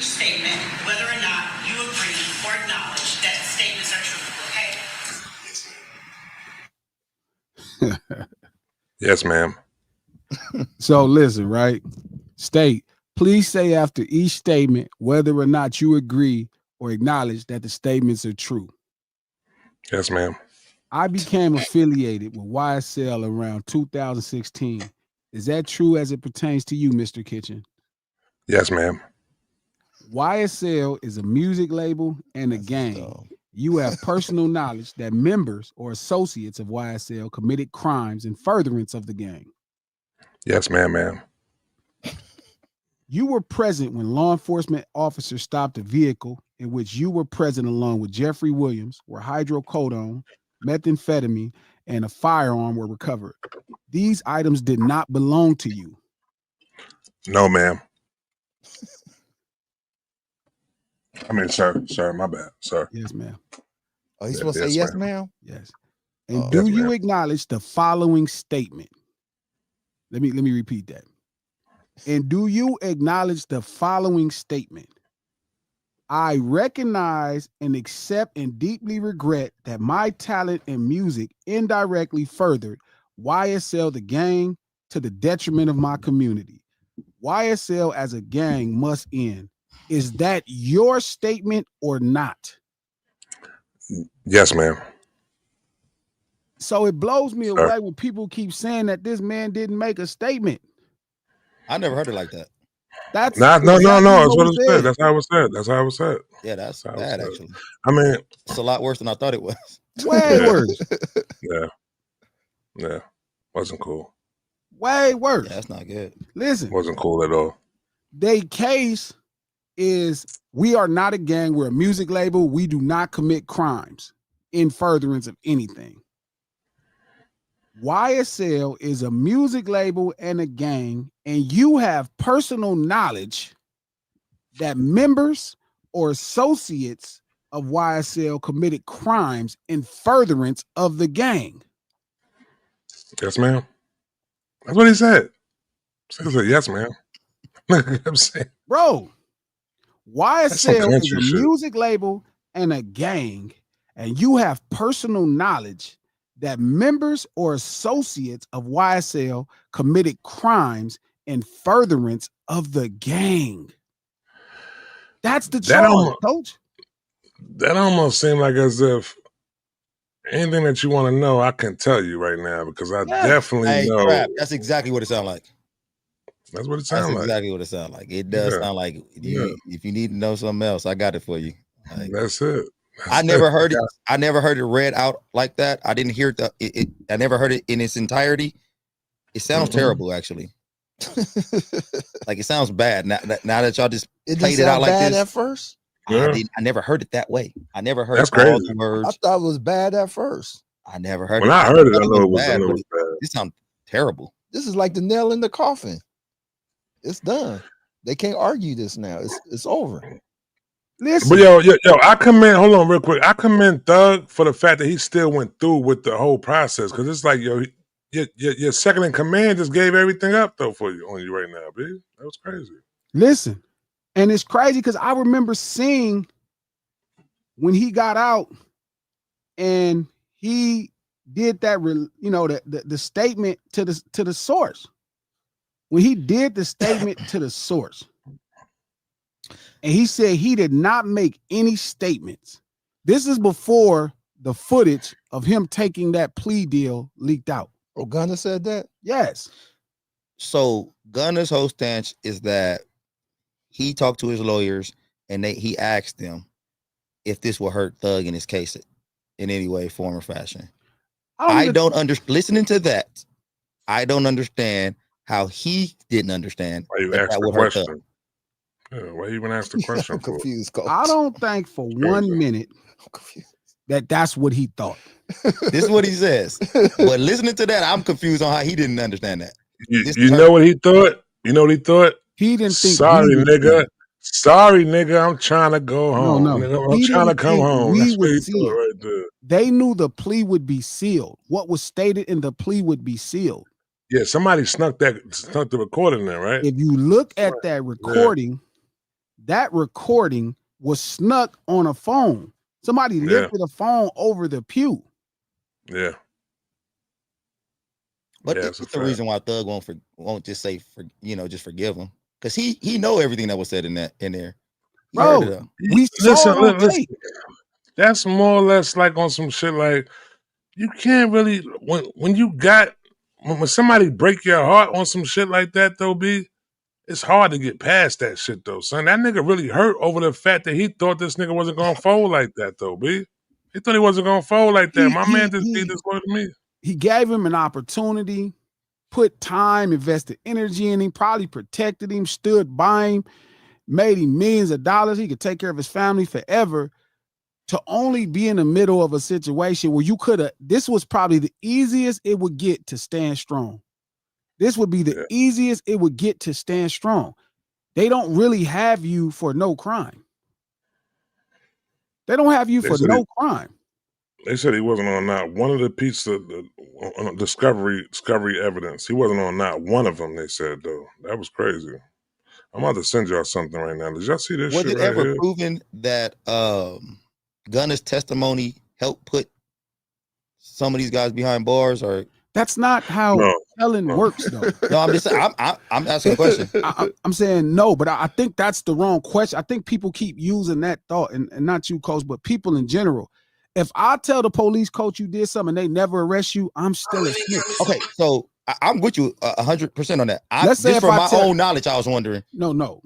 statement, whether or not you agree or acknowledge that statements are true, okay? Yes, ma'am. So listen, right? State, please say after each statement whether or not you agree or acknowledge that the statements are true. Yes, ma'am. I became affiliated with YSL around 2016. Is that true as it pertains to you, Mr. Kitchen? Yes, ma'am. YSL is a music label and a gang. You have personal knowledge that members or associates of YSL committed crimes in furtherance of the gang. Yes, ma'am. You were present when law enforcement officers stopped a vehicle in which you were present along with Jeffrey Williams, where hydrocodone, methamphetamine, and a firearm were recovered. These items did not belong to you. No, ma'am. I mean, sir, my bad, sir. Yes, ma'am. Oh, he's supposed to say yes, ma'am? Yes. And do you acknowledge the following statement? Let me repeat that. And do you acknowledge the following statement? I recognize and accept and deeply regret that my talent in music indirectly furthered YSL the gang to the detriment of my community. YSL as a gang must end. Is that your statement or not? Yes, ma'am. So it blows me away when people keep saying that this man didn't make a statement. I never heard it like that. That's no. That's what it said. That's how it was said. Yeah, that's bad actually. I mean, it's a lot worse than I thought it was. Way worse. Yeah. Wasn't cool. Way worse. Yeah, that's not good. Listen. Wasn't cool at all. Their case is we are not a gang. We're a music label. We do not commit crimes in furtherance of anything. YSL is a music label and a gang, and you have personal knowledge that members or associates of YSL committed crimes in furtherance of the gang. Yes, ma'am. That's what he said. He said, yes, ma'am. I'm saying. Bro, YSL is a music label and a gang, and you have personal knowledge that members or associates of YSL committed crimes in furtherance of the gang. That's the charge, coach. That almost seemed like as if anything that you want to know, I can tell you right now because I definitely know. Crap. That's exactly what it sounds like. That's what it sounds like. That's exactly what it sounds like. It does sound like if you need to know something else, I got it for you. Like, that's it. I never heard it. I never heard it read out like that. I didn't hear it. I never heard it in its entirety. It sounds terrible, actually. Like it sounds bad. Now that y'all just played it out like this. At first, I never heard it that way. I never heard all the words. I thought it was bad at first. I never heard. When I heard it, I know it was bad. This sounds terrible. This is like the nail in the coffin. It's done. They can't argue this now. It's over. Listen. But yo, I commend. Hold on, real quick. I commend Thug for the fact that he still went through with the whole process because it's like your second in command just gave everything up though for you on you right now, B. That was crazy. Listen, and it's crazy because I remember seeing when he got out and he did that, the statement to the source. When he did the statement to the source. And he said he did not make any statements. This is before the footage of him taking that plea deal leaked out. Oh, Gunna said that? Yes. So Gunna's whole stance is that he talked to his lawyers and he asked them if this will hurt Thug in his case in any way, form, or fashion. Listening to that, I don't understand how he didn't understand. Why you asked the question? Yeah, why you even ask the question? I'm confused, Coach. I don't think for 1 minute that's what he thought. This is what he says. But listening to that, I'm confused on how he didn't understand that. You know what he thought? You know what he thought? He didn't think. Sorry, nigga. Sorry, nigga. I'm trying to go home. No. Nigga, I'm trying to come home. That's what he thought right there. They knew the plea would be sealed. What was stated in the plea would be sealed. Yeah, somebody snuck the recording there, right? If you look at that recording, that recording was snuck on a phone. Somebody lifted a phone over the pew. Yeah. But Yeah, it's the reason why Thug won't just say just forgive him, because he know everything that was said in there. He heard it Bro, we saw it on tape. That's more or less like on some shit like you can't really when somebody break your heart on some shit like that though, B, it's hard to get past that shit though, son. That nigga really hurt over the fact that he thought this nigga wasn't gonna fold like that though, B. He thought he wasn't gonna fold like that. My man just did this way to me. He gave him an opportunity, put time, invested energy in him, probably protected him, stood by him, made him millions of dollars. He could take care of his family forever. To only be in the middle of a situation where this was probably the easiest it would get to stand strong. This would be the easiest it would get to stand strong. They don't really have you for no crime. They don't have you for no crime. They said he wasn't on not one of the pieces of discovery evidence. He wasn't on not one of them, they said, though. That was crazy. I'm about to send y'all something right now. Did y'all see this shit right here? Was it ever proven that Gunna's testimony helped put some of these guys behind bars? Or that's not how telling works, though. No, I'm just I'm asking a question. I'm saying no, but I think that's the wrong question. I think people keep using that thought, and not you, Coach, but people in general. If I tell the police, Coach, you did something and they never arrest you, I'm still a snitch. Okay, so I'm with you 100% on that. Let's say for my own knowledge, I was wondering. No.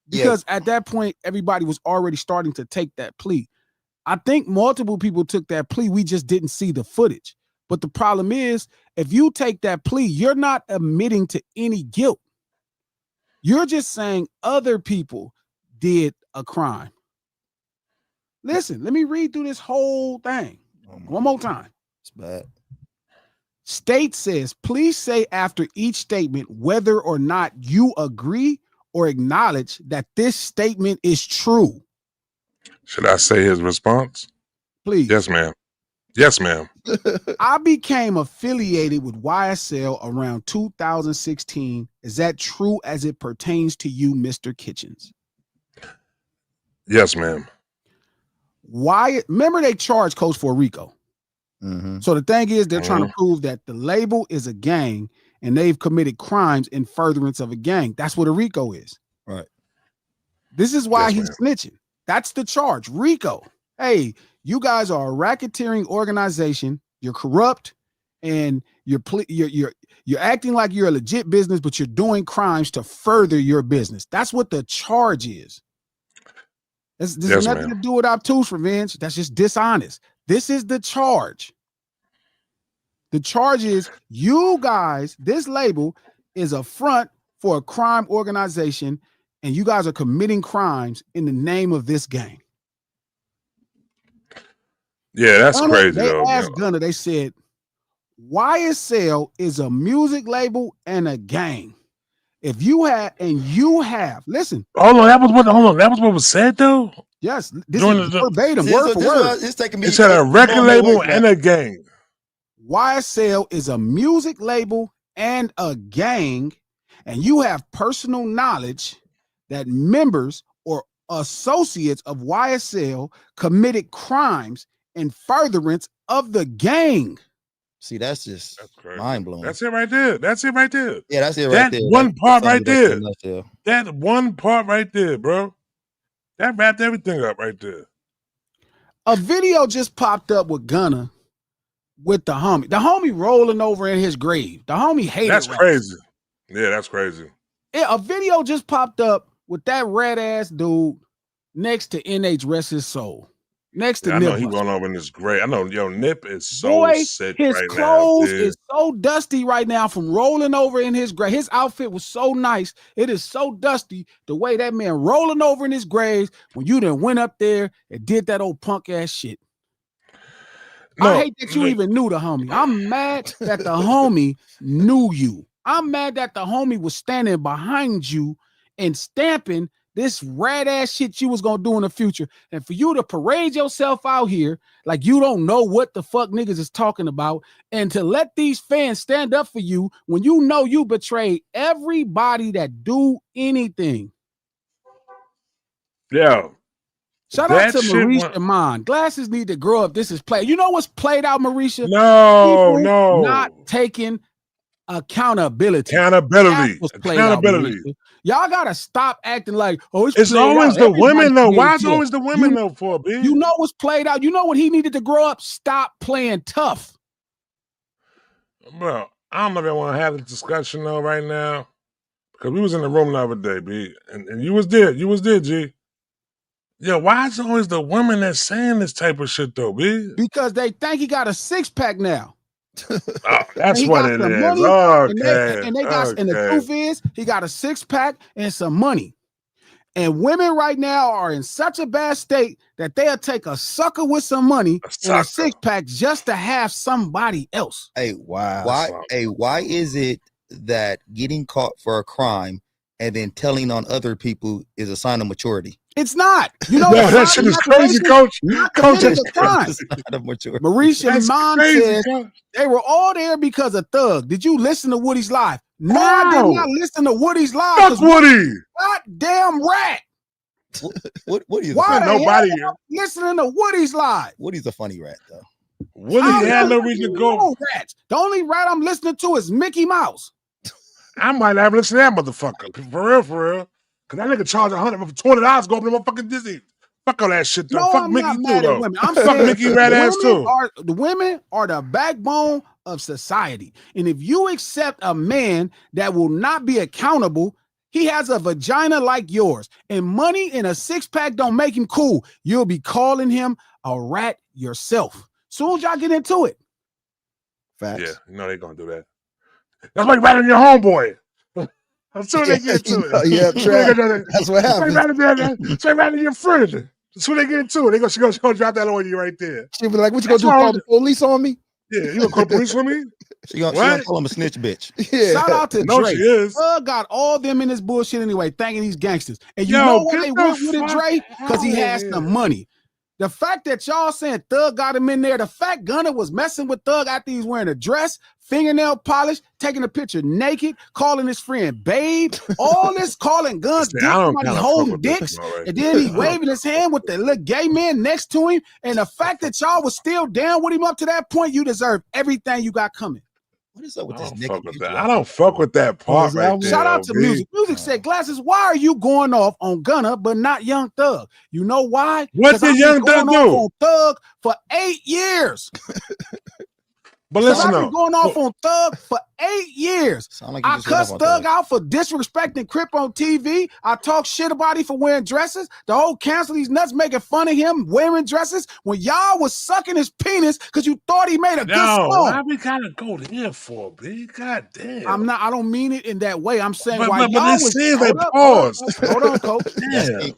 Because at that point, everybody was already starting to take that plea. I think multiple people took that plea. We just didn't see the footage. But the problem is, if you take that plea, you're not admitting to any guilt. You're just saying other people did a crime. Listen, let me read through this whole thing one more time. It's bad. State says, please say after each statement whether or not you agree or acknowledge that this statement is true. Should I say his response? Please. Yes, ma'am. Yes, ma'am. I became affiliated with YSL around 2016. Is that true as it pertains to you, Mr. Kitchens? Yes, ma'am. Why? Remember they charged Coach for RICO. Mm-hmm. So the thing is, they're trying to prove that the label is a gang and they've committed crimes in furtherance of a gang. That's what a RICO is. Right. This is why he's snitching. That's the charge. RICO. Hey, you guys are a racketeering organization. You're corrupt, and you're acting like you're a legit business, but you're doing crimes to further your business. That's what the charge is. This has nothing to do with obtuse revenge. That's just dishonest. This is the charge. The charge is you guys, this label is a front for a crime organization, and you guys are committing crimes in the name of this gang. Yeah, that's Gunna, crazy, they though. asked Gunna, they said, YSL is a music label and a gang. If you have, listen. That was what was said, though? Yes, this is verbatim, word for word. It said a record label and a gang. YSL is a music label and a gang, and you have personal knowledge that members or associates of YSL committed crimes in furtherance of the gang. See, that's mind blowing. That's it right there. Yeah, that's it right there. That one part right there. That one part right there, bro. That wrapped everything up right there. A video just popped up with Gunna with the homie. The homie rolling over in his grave. The homie hated. That's crazy. Yeah, that's crazy. A video just popped up with that red ass dude next to NH rest his soul. Next to I Nip. know he going over in his grave. I know Nip is so sick right now. His clothes is so dusty right now from rolling over in his grave. His outfit was so nice. It is so dusty the way that man rolling over in his grave when you done went up there and did that old punk ass shit. No, I hate that you even knew the homie. I'm mad that the homie knew you. I'm mad that the homie was standing behind you and stamping this rad ass shit you was gonna do in the future. And for you to parade yourself out here like you don't know what the fuck niggas is talking about, and to let these fans stand up for you when you know you betrayed everybody that do anything. Yeah. Shout out to Marisha Mon. Glasses need to grow up. This is played. You know what's played out, Marisha? No, People not taking accountability. Accountability. Y'all gotta stop acting like, oh, it's always the women though. Why is always the women though for, B? You know what's played out. You know what he needed to grow up? Stop playing tough. Bro, I don't know if I want to have this discussion though right now. Because we was in the room the other day, B. And you was there. You was there, G. Yeah, why is it always the women that's saying this type of shit though, B? Because they think he got a six-pack now. Oh, that's what it is. Okay. And the truth is, he got a six-pack and some money. And women right now are in such a bad state that they'll take a sucker with some money and a six-pack just to have somebody else. Hey, why is it that getting caught for a crime and then telling on other people is a sign of maturity? It's not. You know, no, that shit is crazy, Coach. Coach is Marisha Mon says they were all there because of Thug. Did you listen to Woody's live? No, I did not listen to Woody's live. Fuck Woody. Goddamn rat. What is why nobody here listening to Woody's live? Woody's a funny rat, though. Woody had no reason to go. Rats. The only rat I'm listening to is Mickey Mouse. I might not listen to that motherfucker. For real. Cause that nigga charge $100 for $20 go up to motherfucking Disney. Fuck all that shit though. No, fuck I'm Mickey not too mad though. at women. I'm fuck saying Mickey rat ass too. The women are the backbone of society. And if you accept a man that will not be accountable, he has a vagina like yours. And money in a six-pack don't make him cool. You'll be calling him a rat yourself. Soon as y'all get into it. Facts. Yeah, you know they gonna do that. That's why you ratting your homeboy. As soon as they get into it. Yeah, that's what happens. So rather your friend. As soon as they get into it, she gonna drop that on you right there. She'll be like, what you gonna do, call the police on me? Yeah, you gonna call the police on me? She gonna call him a snitch bitch. Yeah. Shout out to no, Drake. She is. Got all them in this bullshit anyway, thanking these gangsters. And you know why they went with it, Drake? Because he has some money. The fact that y'all saying Thug got him in there, the fact Gunna was messing with Thug after he's wearing a dress, fingernail polish, taking a picture naked, calling his friend babe, all this calling guns, dick, holding dicks, and then he's waving his hand with the little gay man next to him. And the fact that y'all was still down with him up to that point, you deserve everything you got coming. What is up with this nigga? I don't fuck with that part right there. Shout out to Music. Music said, Glasses, why are you going off on Gunna but not Young Thug? You know why? What did Young Thug do? On Thug for 8 years. But listen, I've been going off on Thug for 8 years. Like I cussed Thug out for disrespecting Crip on TV. I talk shit about him for wearing dresses. The whole cancel these nuts making fun of him wearing dresses when y'all was sucking his penis because you thought he made a good song. Why we gotta go there for, B? God damn. I don't mean it in that way. I'm saying but, why but y'all was pause. Hold on, Coach.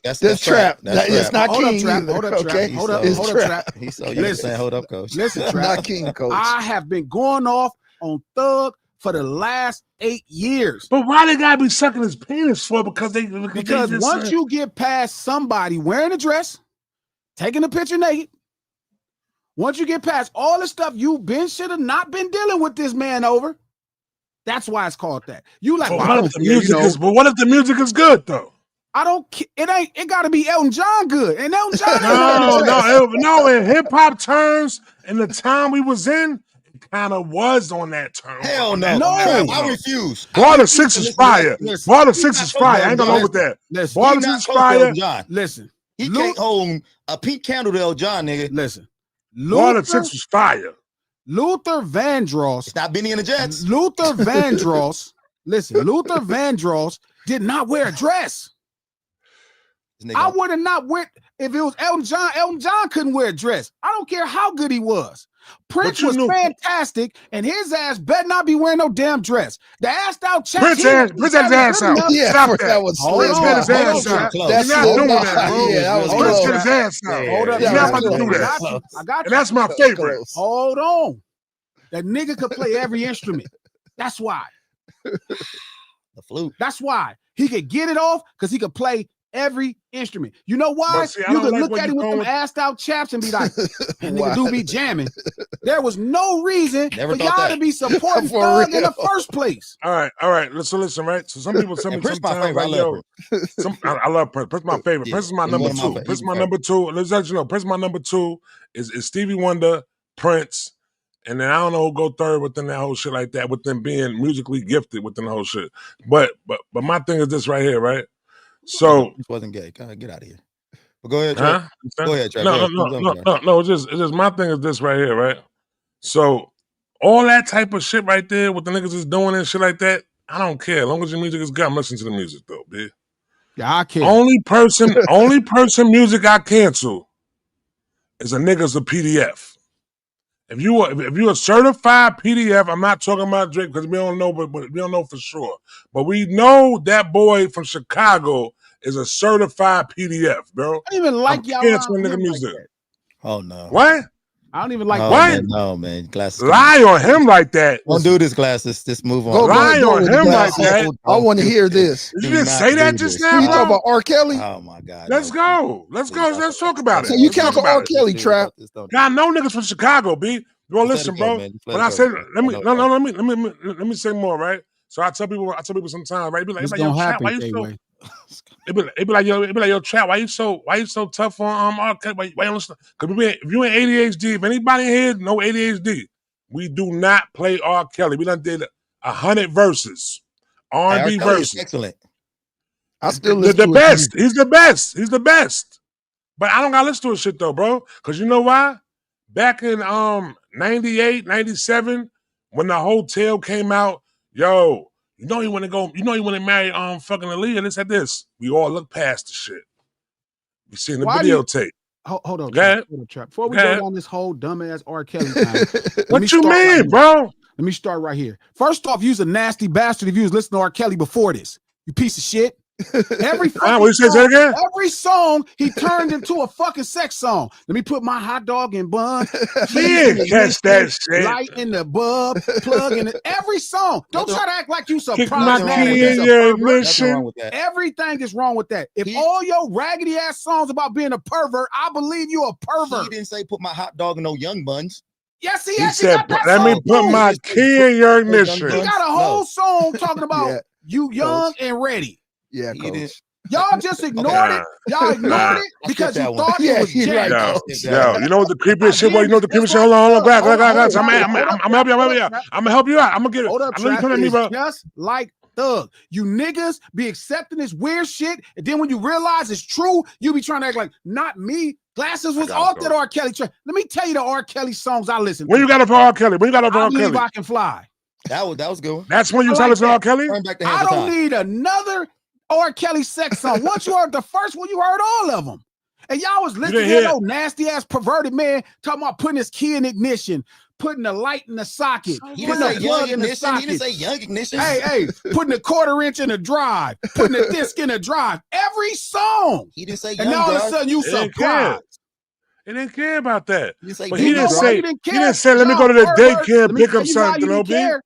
That's trap. It's not King. Hold up, Trap. Hold up, Trap. He saw you saying, hold up, Coach. Listen, Trap. Not King, Coach. I have been going off on Thug for the last 8 years. But why they gotta be sucking his penis for? Because once you get past somebody wearing a dress, taking a picture naked, once you get past all the stuff you've been should have not been dealing with this man over, that's why it's called that. You like, but what if the music is good though? I don't. It got to be Elton John good, and Elton John. no. In hip hop terms, in the time we was in, it kind of was on that term. Hell no, I refuse. Bar the Six is fire. Bar the Six is fire. I ain't gonna go with that. Bar the Six is fire. Listen, he can't hold a pink candle to Elton John, nigga. Listen, Bar the Six was fire. Luther Vandross. Stop Benny and the Jets. Luther Vandross. Listen, Luther Vandross did not wear a dress. I would have not went if it was Elton John. Elton John couldn't wear a dress. I don't care how good he was. Prince was fantastic, and his ass better not be wearing no damn dress. The assed out check. Prince had his ass out. Yeah, stop that. That was Prince had his ass out. That's not doing that, bro. Yeah, that was Prince had his ass out. Hold up. You're not about to do that. I got you. And that's my favorite. Hold on. That nigga could play every instrument. That's why. The flute. That's why. He could get it off because he could play every instrument. You know why? But see, I You don't could like look where at you him with going them with- assed out chaps and be like, that nigga Why? do be jamming. There was no reason Never for thought y'all that. to be supporting For Thug in real. the first place. All right. Listen, right? So some people tell me And Prince my sometimes, favorite. I like, love yo, Prince. I love Prince. Prince my favorite. Yeah, Prince is my he's number one of my two. fa- Prince he's my my number two. Let's let you know, Prince my number two is Stevie Wonder, Prince, and then I don't know who go third within that whole shit like that, with them being musically gifted within the whole shit. But my thing is this right here, right? So, Prince wasn't gay. God, get out of here. But go ahead, Trap. huh? Go ahead, Trap. No, Go ahead. no. It's just my thing is this right here, right? So all that type of shit right there, what the niggas is doing and shit like that, I don't care. As long as your music is good, I'm listening to the music though, bitch. Yeah, I care. Only person music I cancel is a nigga's a PDF. If you a certified PDF, I'm not talking about Drake because we don't know, but we don't know for sure. But we know that boy from Chicago is a certified PDF, bro. I don't even like y'all canceling around nigga him music. like that. Oh no. What? I don't even like Oh, What? man, no, man. Glasses. Lie on him like that. Don't do this, glasses. Just move on. Go Lie ahead, go on with the him like glasses. that. I want to hear this. Did you Do just not say that do just this. now, Who you bro? talking about? R. Kelly? Oh my God. Let's no. go. Let's go. Let's talk about it. So you Let's talk cancel about R. it. Kelly, Trap? God, no niggas from Chicago, B. Well, Just let listen, it go, bro. man. Just let When it I go, said, bro. let me say more, right? So I tell people sometimes, right? They be like, It's yo, gonna Trap, happen, why you so? K-Way. It be like, yo, Trap, why you so tough on R. Kelly? Why you listen? Because if you ain't ADHD, if anybody here know ADHD, we do not play R. Kelly. We done did 100 verses, R&B Hey, R. Kelly is verses. excellent. I still The listen to his best. music. He's the best. He's the best. But I don't gotta listen to his shit though, bro. Cause you know why? Back in 98, 97, when the hotel came out, yo, you know you want to marry fucking Aaliyah, this at this. We all look past the shit. We seen the Why do you- videotape. Hold on, Go ahead. Trap. Before we Go go ahead. down this whole dumbass R. Kelly time, What you mean, bro? Let me start right here. First off, you's a nasty bastard if you was listening to R. Kelly before this. You piece of shit. Every What you say song, again? every song he turned into a fucking sex song. Let me put my hot dog in bun. Yeah, catch that shit. Light in the bub, plug in it. Every song. Don't try to act like you Kick surprised. my man, key he's in a your pervert. Nothing wrong ignition. with that. Everything is wrong with that. If all your raggedy ass songs about being a pervert, I believe you a He pervert. didn't say put my hot dog in no young buns. Yes, he He actually said, got that let me song put too. my key in your He ignition. got a whole song talking about Yeah. you young and ready. Yeah, He coach. didn't. Y'all just ignored it. Y'all ignored it because you that one. thought Yeah, it was you're right. jazz. Yo, you know what the creepiest shit I was? You know what the did. creepiest shit? Hold on. Glad. Hold on, I'm gonna help you. I'm gonna help you out. I'm gonna get it. Hold up, I'm gonna Trap. come at me, It's bro. just like Thug. You niggas be accepting this weird shit, and then when you realize it's true, you be trying to act like, not me. Glasses was off that R. Kelly track. Let me tell you the R. Kelly songs I listen to. When you got it for R. Kelly? When you got it for I R. Believe Kelly? I Can Fly. That was good. That's when you I started like to R. that. Kelly? Turn back the I hands of don't time. need another R. Kelly sex song. Once you heard the first one, you heard all of them. And y'all was listening to hear that old nasty ass perverted man talking about putting his key in ignition, putting the light in the socket, He putting didn't the say young plug in the ignition. He didn't socket. say young ignition. Hey, putting a quarter-inch in the drive, putting a disc in the drive. Every song. He didn't say young. And now all of a drive. sudden you He didn't care. surprised. He didn't care about that. He didn't say But young he didn't drive. say You didn't he care. didn't say let me Y'all go to the perverts. daycare Let and me pick tell up you why you something, didn't OB. care.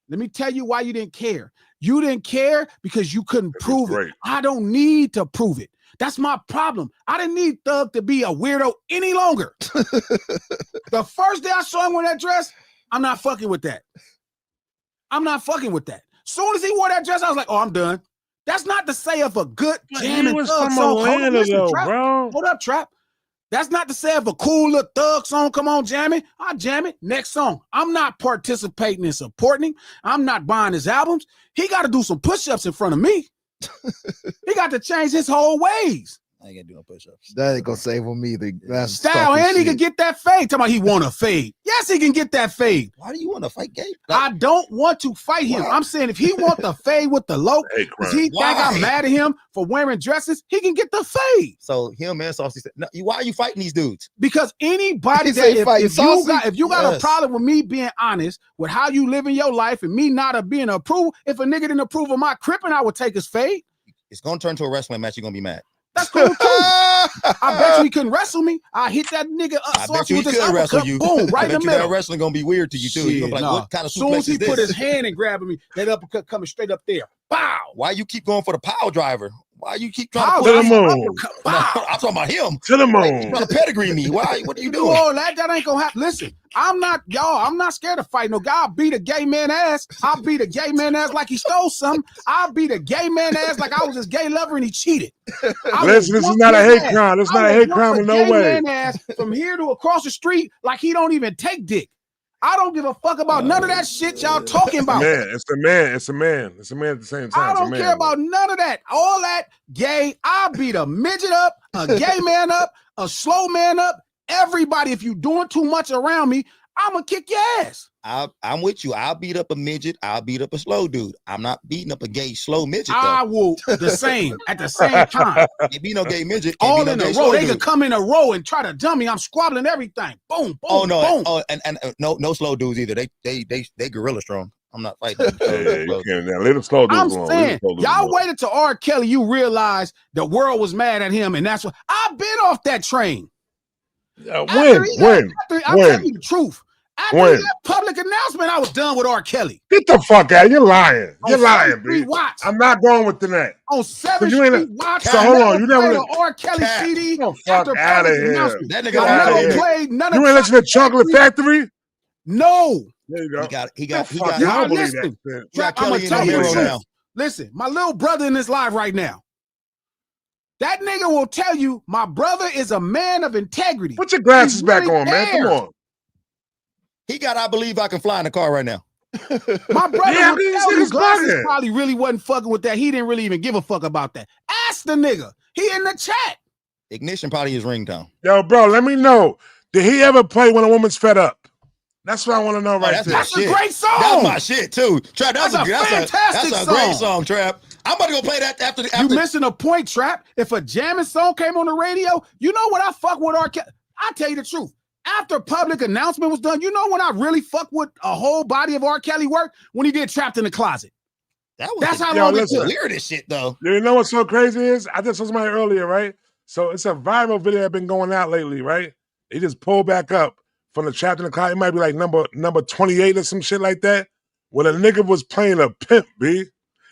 Let me tell you why you didn't care. You didn't care because you couldn't prove it. great. I don't need to prove it. That's my problem. I didn't need Thug to be a weirdo any longer. The first day I saw him wear that dress, I'm not fucking with that. I'm not fucking with that. Soon as he wore that dress, I was like, oh, I'm done. That's not to say of a good But jamming he was Thug from song. Hold up, Atlanta listen, though, Trap. bro. Hold up, Trap. That's not to say if a cool little Thug song come on jamming, I'll jam it. Next song. I'm not participating and supporting him. I'm not buying his albums. He got to do some push-ups in front of me. He got to change his whole ways. I ain't gonna do no push-ups. That ain't gonna save him either. That's Style, and he can get that fade. Talking about he want a fade. Yes, he can get that fade. Why do you want to fight Gabe? I don't want to fight him. Why? I'm saying if he want the fade with the low, Hey, because he think Why? I'm mad at him for wearing dresses, he can get the fade. So him and Saucy said, no, why are you fighting these dudes? Because anybody He that say if fighting Saucy? you got a Yes. problem with me being honest with how you live in your life and me not being approved, if a nigga didn't approve of my cripping, I would take his fade. It's gonna turn to a wrestling match. You're gonna be mad. That's cool too. I bet you he couldn't wrestle me. I hit that nigga up. I bet you he could wrestle you. Boom, I right in bet the you that middle. wrestling gonna be weird to you too. You're gonna be like, Nah. what kind of Soon as suplex he is put this? his hand and grabbing me, that uppercut coming straight up there. Bow. Why you keep going for the pile driver? Why you keep trying How? to To the put moon. No, I'm talking about him. To the Like, you moon. trying to pedigree me. Why? What are you Do doing? all that ain't gonna happen. Listen, I'm not scared to fight no guy. I'll beat a gay man ass. I'll beat a gay man ass like he stole something. I'll beat a gay man ass like I was his gay lover and he cheated. Listen, this is not a hate crime. This is not a hate crime in no way. Gay man ass from here to across the street like he don't even take dick. I don't give a fuck about none of that shit y'all talking about. It's the man. It's a man. It's a man at the same time. I don't care about none of that. All that gay. I beat a midget up, a gay man up, a slow man up. Everybody, if you doing too much around me, I'm gonna kick your ass. I'm with you. I'll beat up a midget. I'll beat up a slow dude. I'm not beating up a gay slow midget. I will the same at the same time. Can't be no gay midget. All in a row. They could come in a row and try to dump me. I'm squabbling everything. Boom, boom, Oh no! boom. Oh, and no slow dudes either. They gorilla strong. I'm not fighting. You can't now. Let them slow dudes I'm alone. saying, y'all waited till R. Kelly. You realize the world was mad at him, and that's what I've been off that train. When? I'll tell you the truth. After that public announcement, I was done with R. Kelly. Get the fuck out! You're lying. You're lying, B. bitch. I'm not going with that. On 7th Street Watch. So hold on, you never played an R. Kelly CD. Fuck out of here. That nigga out of here. Played none you of ain't listen to Chocolate Factory? No. There you go. He got Y'all listen. I'm gonna tell you the truth. now. Listen, my little brother in this live right now. That nigga will tell you my brother is a man of integrity. Put your glasses back on, man. Come on. He got I Believe I Can Fly in the car right now. My brother will tell you glasses probably really wasn't fucking with that. He didn't really even give a fuck about that. Ask the nigga. He in the chat. Ignition probably his ringtone. Yo, bro, let me know. Did he ever play When a Woman's Fed Up? That's what I want to know right there. That's a great song. That's my shit too. Trap, that's a fantastic song. Great song, Trap. I'm about to go play that after. You missing a point, Trap. If a jamming song came on the radio, you know what I fuck with R. Kelly? I'll tell you the truth. After public announcement was done, you know when I really fuck with a whole body of R. Kelly work? When he did Trapped in the Closet. That's how long it took. Weirdest shit though. You know what's so crazy is? I just saw somebody earlier, right? So it's a viral video that's been going out lately, right? He just pulled back up from the Trapped in the Closet. It might be like number 28 or some shit like that. Where the nigga was playing a pimp, B.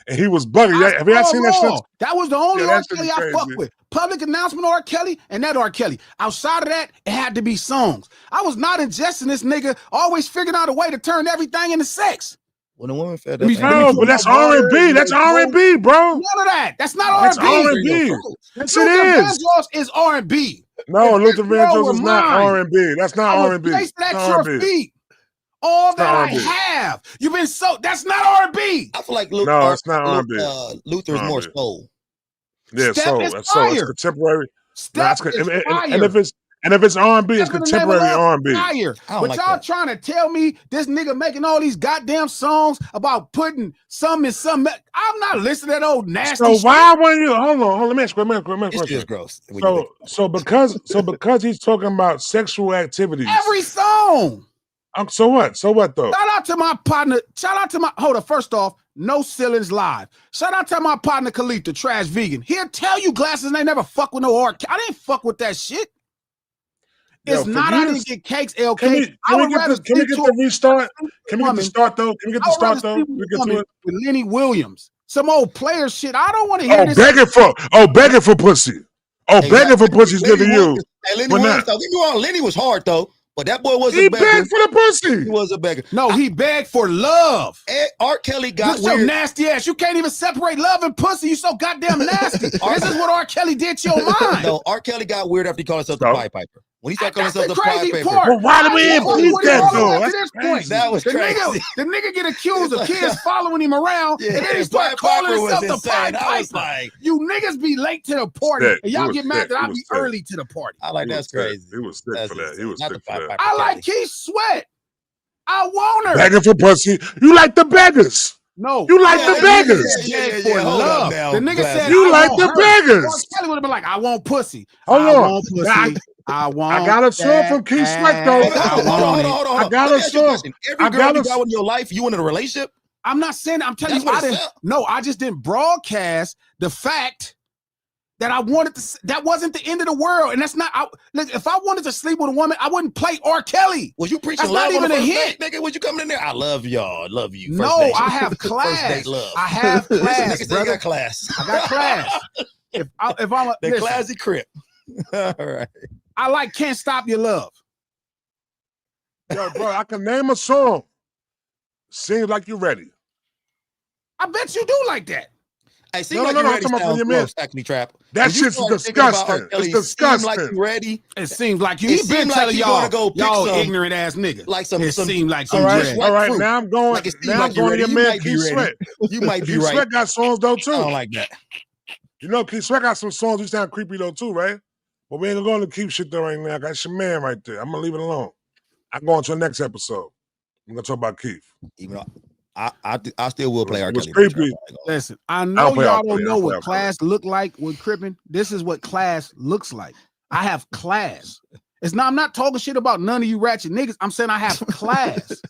And he was bugging. Have you ever seen that shit? That was the only R. Kelly I fucked with. Public announcement R. Kelly and that R. Kelly. Outside of that, it had to be songs. I was not ingesting this nigga, always figuring out a way to turn everything into sex. When a woman fed up. No, but that's R&B. That's R&B, bro. None of that. That's not R&B. That's R&B. Yes, it is. Vandross is R&B. No, Luther Vandross is not R&B. That's not R&B. Place that at your feet. All that I have. You've been so. That's not R&B. I feel like it's not R&B. Luther's more soul. Yeah, soul. That's soul. It's contemporary. And if it's R&B, it's contemporary R&B. But y'all trying to tell me this nigga making all these goddamn songs about putting some in some. I'm not listening to that old nasty. So why when you hold on? Let me ask you. It's just gross. So because he's talking about sexual activities. Every song. So what? So what though? Shout out to my partner. Hold on. First off, no ceilings live. Shout out to my partner Khalif, the trash vegan. He'll tell you glasses and they never fuck with no R. I didn't fuck with that shit. It's not I didn't get cakes, LK. Can we get the restart? Can we get the start though? Can we get the start though? We get to it with Lenny Williams. Some old player shit. I don't want to hear this. Begging for pussy. Begging for pussy is good to you. Hey, Lenny Williams, don't get me wrong. Lenny was hard though. But that boy was a beggar. He begged for the pussy. He was a beggar. No, he begged for love. R. Kelly got weird. Your nasty ass. You can't even separate love and pussy. You so goddamn nasty. This is what R. Kelly did to your mind. No, R. Kelly got weird after he called himself the Pied Piper. When he started calling himself the Pied Piper. Well, why did we impeach that though? That was crazy. The nigga get accused of kids following him around, and then he start calling himself the Pied Piper. You niggas be late to the party, and y'all get mad that I be early to the party. I like that's crazy. He was sick for that. He was sick for that. I like Keith Sweat. I want her. Begging for pussy. You like the beggars. No. You like the beggars. For love. The nigga said, you like the beggars. Kelly would have been like, I want pussy. Hold on. Want pussy. I got a song from Keith Sweat though. Hold on. I got a song. Every girl you got in your life, you in a relationship? I'm not saying. I'm telling you, I just didn't broadcast the fact that I wanted to. That wasn't the end of the world, and that's not. If I wanted to sleep with a woman, I wouldn't play R. Kelly. Was you preaching that's love not even on a hit, nigga? Was you coming in there? I love y'all. I love you. No, I have class. First date love. I have class. Niggas ain't got class. I got class. if I'm a, The listen, classic Crip. All right. I like Can't Stop Your Love. Yo, bro, I can name a song. Seems like you're ready. I bet you do like that. I seem No, like no, you're no, I'm ready. talking about Sounds your man. close, actually, Trap. That When you shit's start thinking about disgusting. R. Kelly, It's seem like disgusting. you ready. It seems like you. It He been seem like telling you y'all, gonna go pick y'all some- ignorant ass niggas. Like some. It seemed like you All right, ready. all right. fruit. Now I'm going. Like it seems Now like I'm you going to ready. your You man might be Keith ready. Sweat. You might be Keith right. Sweat got songs though I too. don't like that. You know, Keith Sweat got some songs that sound creepy though too, right? But we ain't gonna go into Keith shit though right now. That's your man right there. I'm gonna leave it alone. I'm going to the next episode. I'm gonna talk about Keith. Even though I still will play R. It was Kelly. creepy. Listen, I don't know play y'all R. Kelly. don't I know play what R. class look like with cripping. This is what class looks like. I have class. It's not. I'm not talking shit about none of you ratchet niggas. I'm saying I have class.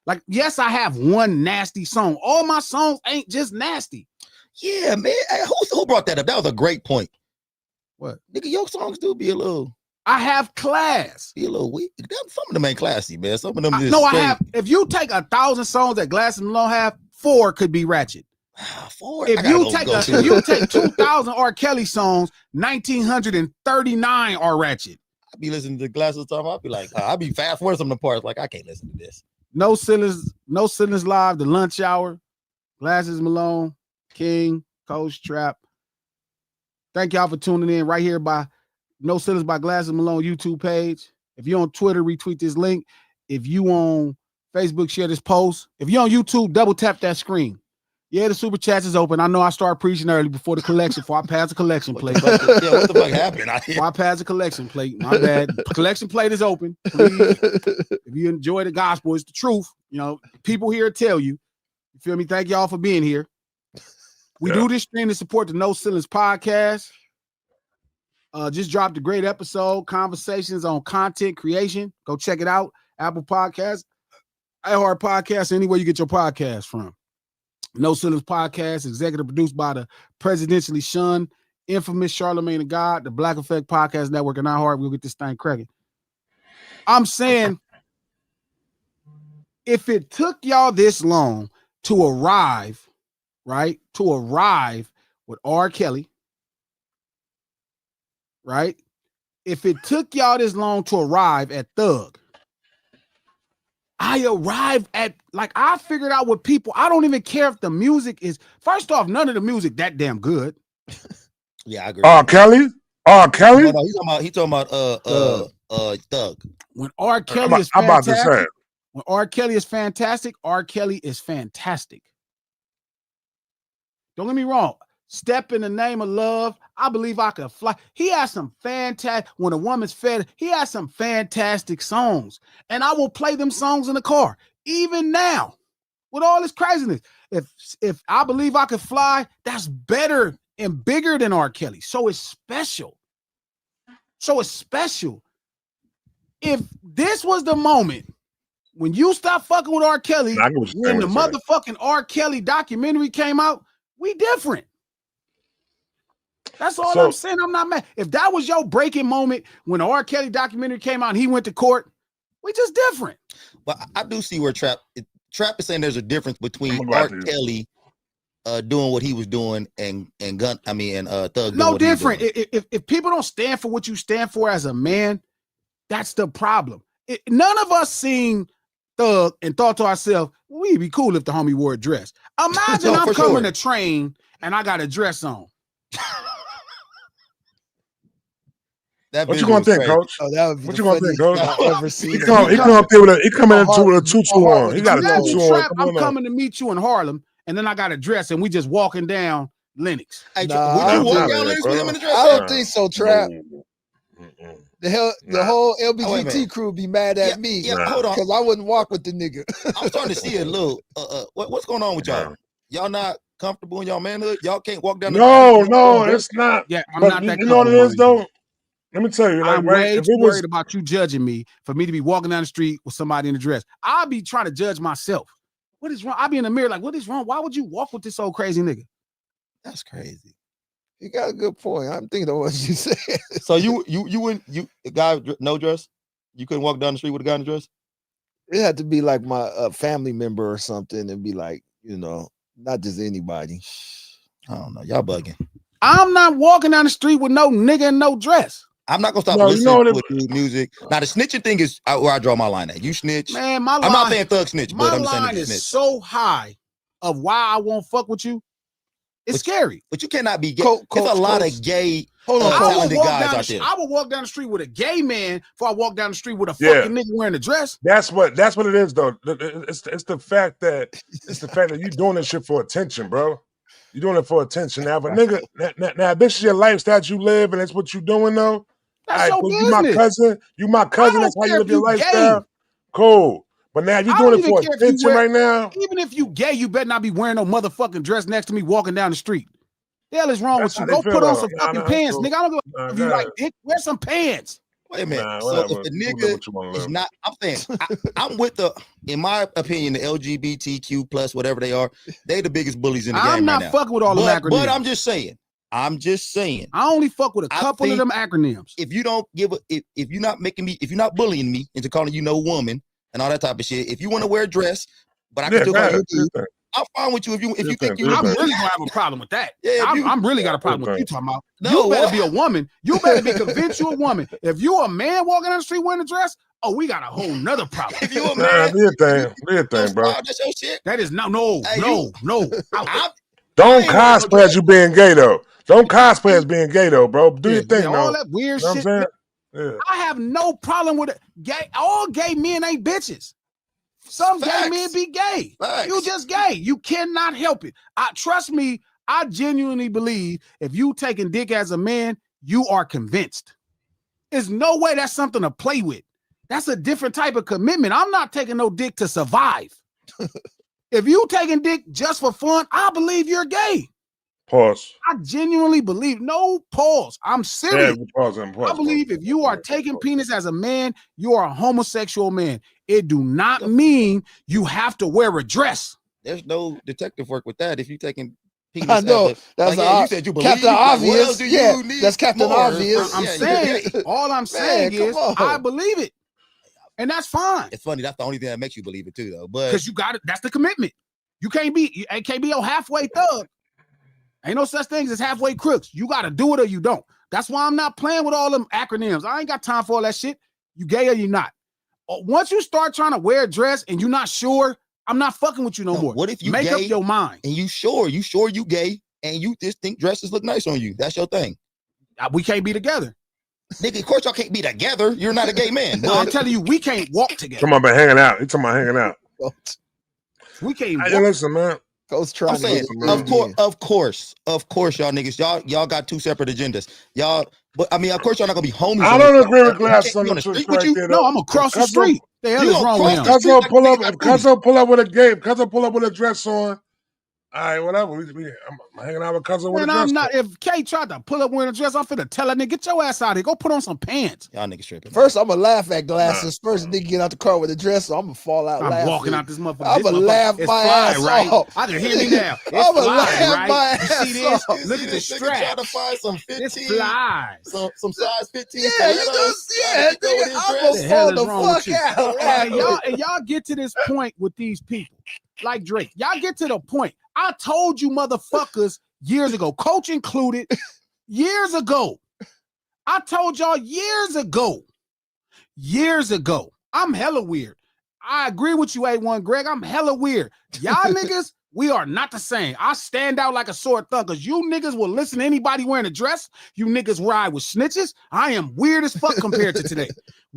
Like, yes, I have one nasty song. All my songs ain't just nasty. Yeah, man. Hey, who brought that up? That was a great point. What? Nigga, your songs do be a little class. Be a little weak. Some of them ain't classy, man. Some of them just No, I straight- have. If you take 1,000 songs that Glass and Malone have, 4 could be ratchet. 4. If you take 2,000 R. Kelly songs, 1,939 are ratchet. I be listening to Glasses time. I'll be like, I be fast forward some of the parts. Like, I can't listen to this. No Ceilings Live, The Lunch Hour, Glasses Malone, King, Coach Trap. Thank y'all for tuning in right here by No Ceilings by Glasses Malone YouTube page. If you're on Twitter, retweet this link. If you on Facebook, share this post. If you're on YouTube, double tap that screen. Yeah, the super chats is open. I know I started preaching early before the collection, before I passed the collection plate. What the fuck happened? Before I passed the collection plate, my bad. Collection plate is open. Please, if you enjoy the gospel, it's the truth. You know, people here tell you. You feel me? Thank y'all for being here. We do this stream to support the No Ceilings podcast. Just dropped a great episode, conversations on content creation. Go check it out. Apple Podcasts, iHeart Podcasts, anywhere you get your podcast from. No Ceilings Podcast, executive produced by the presidentially shunned, infamous Charlemagne the God, the Black Effect Podcast Network, and iHeart. We'll get this thing cracking. I'm saying, if it took y'all this long to arrive, right, to arrive with R. Kelly, right? If it took y'all this long to arrive at Thug, I arrived at, like, I figured out what people, I don't even care if the music is, first off, none of the music that damn good. Yeah, I agree. R. Kelly? R. Kelly? No, he talking about Thug. When R. Kelly is I'm about to fantastic, say it. when R. Kelly is fantastic, R. Kelly is fantastic. Don't get me wrong. Step in the Name of Love. I Believe I Could Fly. He has some fantastic, When a Woman's Fed, he has some fantastic songs. And I will play them songs in the car, even now, with all this craziness. If I Believe I Could Fly, that's better and bigger than R. Kelly. So it's special. If this was the moment when you stop fucking with R. Kelly, when the motherfucking R. Kelly documentary came out, we different. That's all I'm saying. I'm not mad. If that was your breaking moment when the R. Kelly documentary came out and he went to court, we just different. But I do see where Trap is saying there's a difference between R. Kelly doing what he was doing and Thug. No different. If people don't stand for what you stand for as a man, that's the problem. None of us seen Thug and thought to ourselves, we'd be cool if the homie wore a dress. Imagine I'm coming to train and I got a dress on. What you gonna think, Coach? Oh, that would be what you gonna think, Coach? I've ever seen. He come up there with a tutu on. He got a tutu on. I'm coming to meet you in Harlem, and then I got a dress, and we just walking down Lenox. Would you walk down Lenox with him in the dress? I don't think so, Trap. The whole LGBT crew would be mad at me. Yeah, hold on, because I wouldn't walk with the nigga. I'm starting to see a little. What's going on with y'all? Y'all not comfortable in y'all manhood? Y'all can't walk down. No, it's not. Yeah, I'm not that. You know what it is, though. Let me tell you, like, I'm way too worried about you judging me for me to be walking down the street with somebody in a dress. I'll be trying to judge myself. What is wrong? I'll be in the mirror like, what is wrong? Why would you walk with this old crazy nigga? That's crazy. You got a good point. I'm thinking of what you said. So you a guy no dress? You couldn't walk down the street with a guy in a dress? It had to be like my family member or something, and be like, not just anybody. I don't know. Y'all bugging. I'm not walking down the street with no nigga and no dress. I'm not gonna stop No, you know listening what to dude music. Now the snitching thing is where I draw my line at. You snitch. Man, my line, I'm not saying thug snitch, my but I'm just saying line that you is snitch. so high of why I won't fuck with you. It's scary. But you cannot be gay. Coach, There's a lot of gay Hold on, talented guys out there. I will walk down the street with a gay man before I walk down the street with a fucking nigga wearing a dress. That's what it is, though. It's the fact that you're doing this shit for attention, bro. You're doing it for attention. Now, if a nigga, now this is your lifestyle that you live, and it's what you doing, though. That's your you my business. cousin. You my cousin. That's how you live your lifestyle. Gay. Cool. But now if you're doing it for attention right now. Even if you gay, you better not be wearing no motherfucking dress next to me walking down the street. The hell is wrong with you? Go put on some fucking pants, nigga. I don't give a fuck if you like dick. Wear some pants. Wait a minute. So if the nigga is not, I'm saying, I'm with in my opinion, the LGBTQ plus whatever they are, they the biggest bullies in the game right now. I'm not fucking with all them acronyms. But I'm just saying. I only fuck with a couple of them acronyms. If you don't give if you're not if you're not bullying me into calling you no woman and all that type of shit, if you want to wear a dress, but I can still call you dude, I'm fine with you if you think you. I'm really gonna have a problem with that. Yeah, I'm really got a problem with you talking about. No, you better be a woman. You better be convinced you're a woman. If you a man walking down the street wearing a dress, oh, we got a whole nother problem. If you a man, be a thing, bro. That's your shit. That is no. Don't cosplay as you being gay though. Don't cosplay as being gay though, bro. Do your thing, all though. that weird You know shit. what I'm saying? Yeah. I have no problem with it. Gay. All gay men ain't bitches. Some gay men be gay. Facts. You just gay. You cannot help it. Trust me, I genuinely believe if you taking dick as a man, you are convinced. There's no way that's something to play with. That's a different type of commitment. I'm not taking no dick to survive. If you taking dick just for fun, I believe you're gay. Pause. I genuinely believe. No pause. I'm serious. Yeah, pause. I believe if you are taking penis as a man, you are a homosexual man. It do not mean you have to wear a dress. There's no detective work with that. If you taking penis, I know that's you said you believe Captain Obvious. Yeah, that's Captain Obvious. I'm saying all I'm saying is I believe it, and that's fine. It's funny. That's the only thing that makes you believe it too, though. But because you got it. That's the commitment. You can't be a halfway thug. Ain't no such thing as halfway crooks. You got to do it or you don't. That's why I'm not playing with all them acronyms. I ain't got time for all that shit. You gay or you not. Once you start trying to wear a dress and you're not sure, I'm not fucking with you no more. What if you make gay up your mind? And you sure you gay and you just think dresses look nice on you? That's your thing. We can't be together. Nigga, of course y'all can't be together. You're not a gay man. No, I'm telling you, we can't walk together. Talking about hanging out. He's talking about hanging out. We can't walk. Hey, listen, man. I'm saying, of course, y'all niggas, y'all got two separate agendas. Y'all, but I mean, of course, y'all not gonna be homies. I don't agree with Glass on the street with you. No, I'm across the street. The hell is wrong with him? Cuzzo pull up with a game. Cuzzo pull up with a dress on. All right, whatever. I'm hanging out with Cuzzo with a dress. I'm not. If Kay tried to pull up wearing a dress, I'm finna tell that nigga, get your ass out here. Go put on some pants. Y'all niggas tripping. First, I'm gonna laugh at Glasses. First, nigga get out the car with a dress, so I'm gonna fall out laughing. I'm walking out this motherfucker. I'm gonna laugh my ass off. I can hear me now. I'm gonna laugh my ass you see this? off. Look at the strap. Try to find some 15. It's flies. Some size 15. Yeah, you just nigga, I'm gonna fall the fuck out. And y'all get to this point with these people, like Drake. Y'all get to the point. I told you motherfuckers years ago, Coach included, years ago. I told y'all years ago. I'm hella weird. I agree with you, A1 Greg. I'm hella weird. Y'all niggas, we are not the same. I stand out like a sore thumb because you niggas will listen to anybody wearing a dress. You niggas ride with snitches. I am weird as fuck compared to today.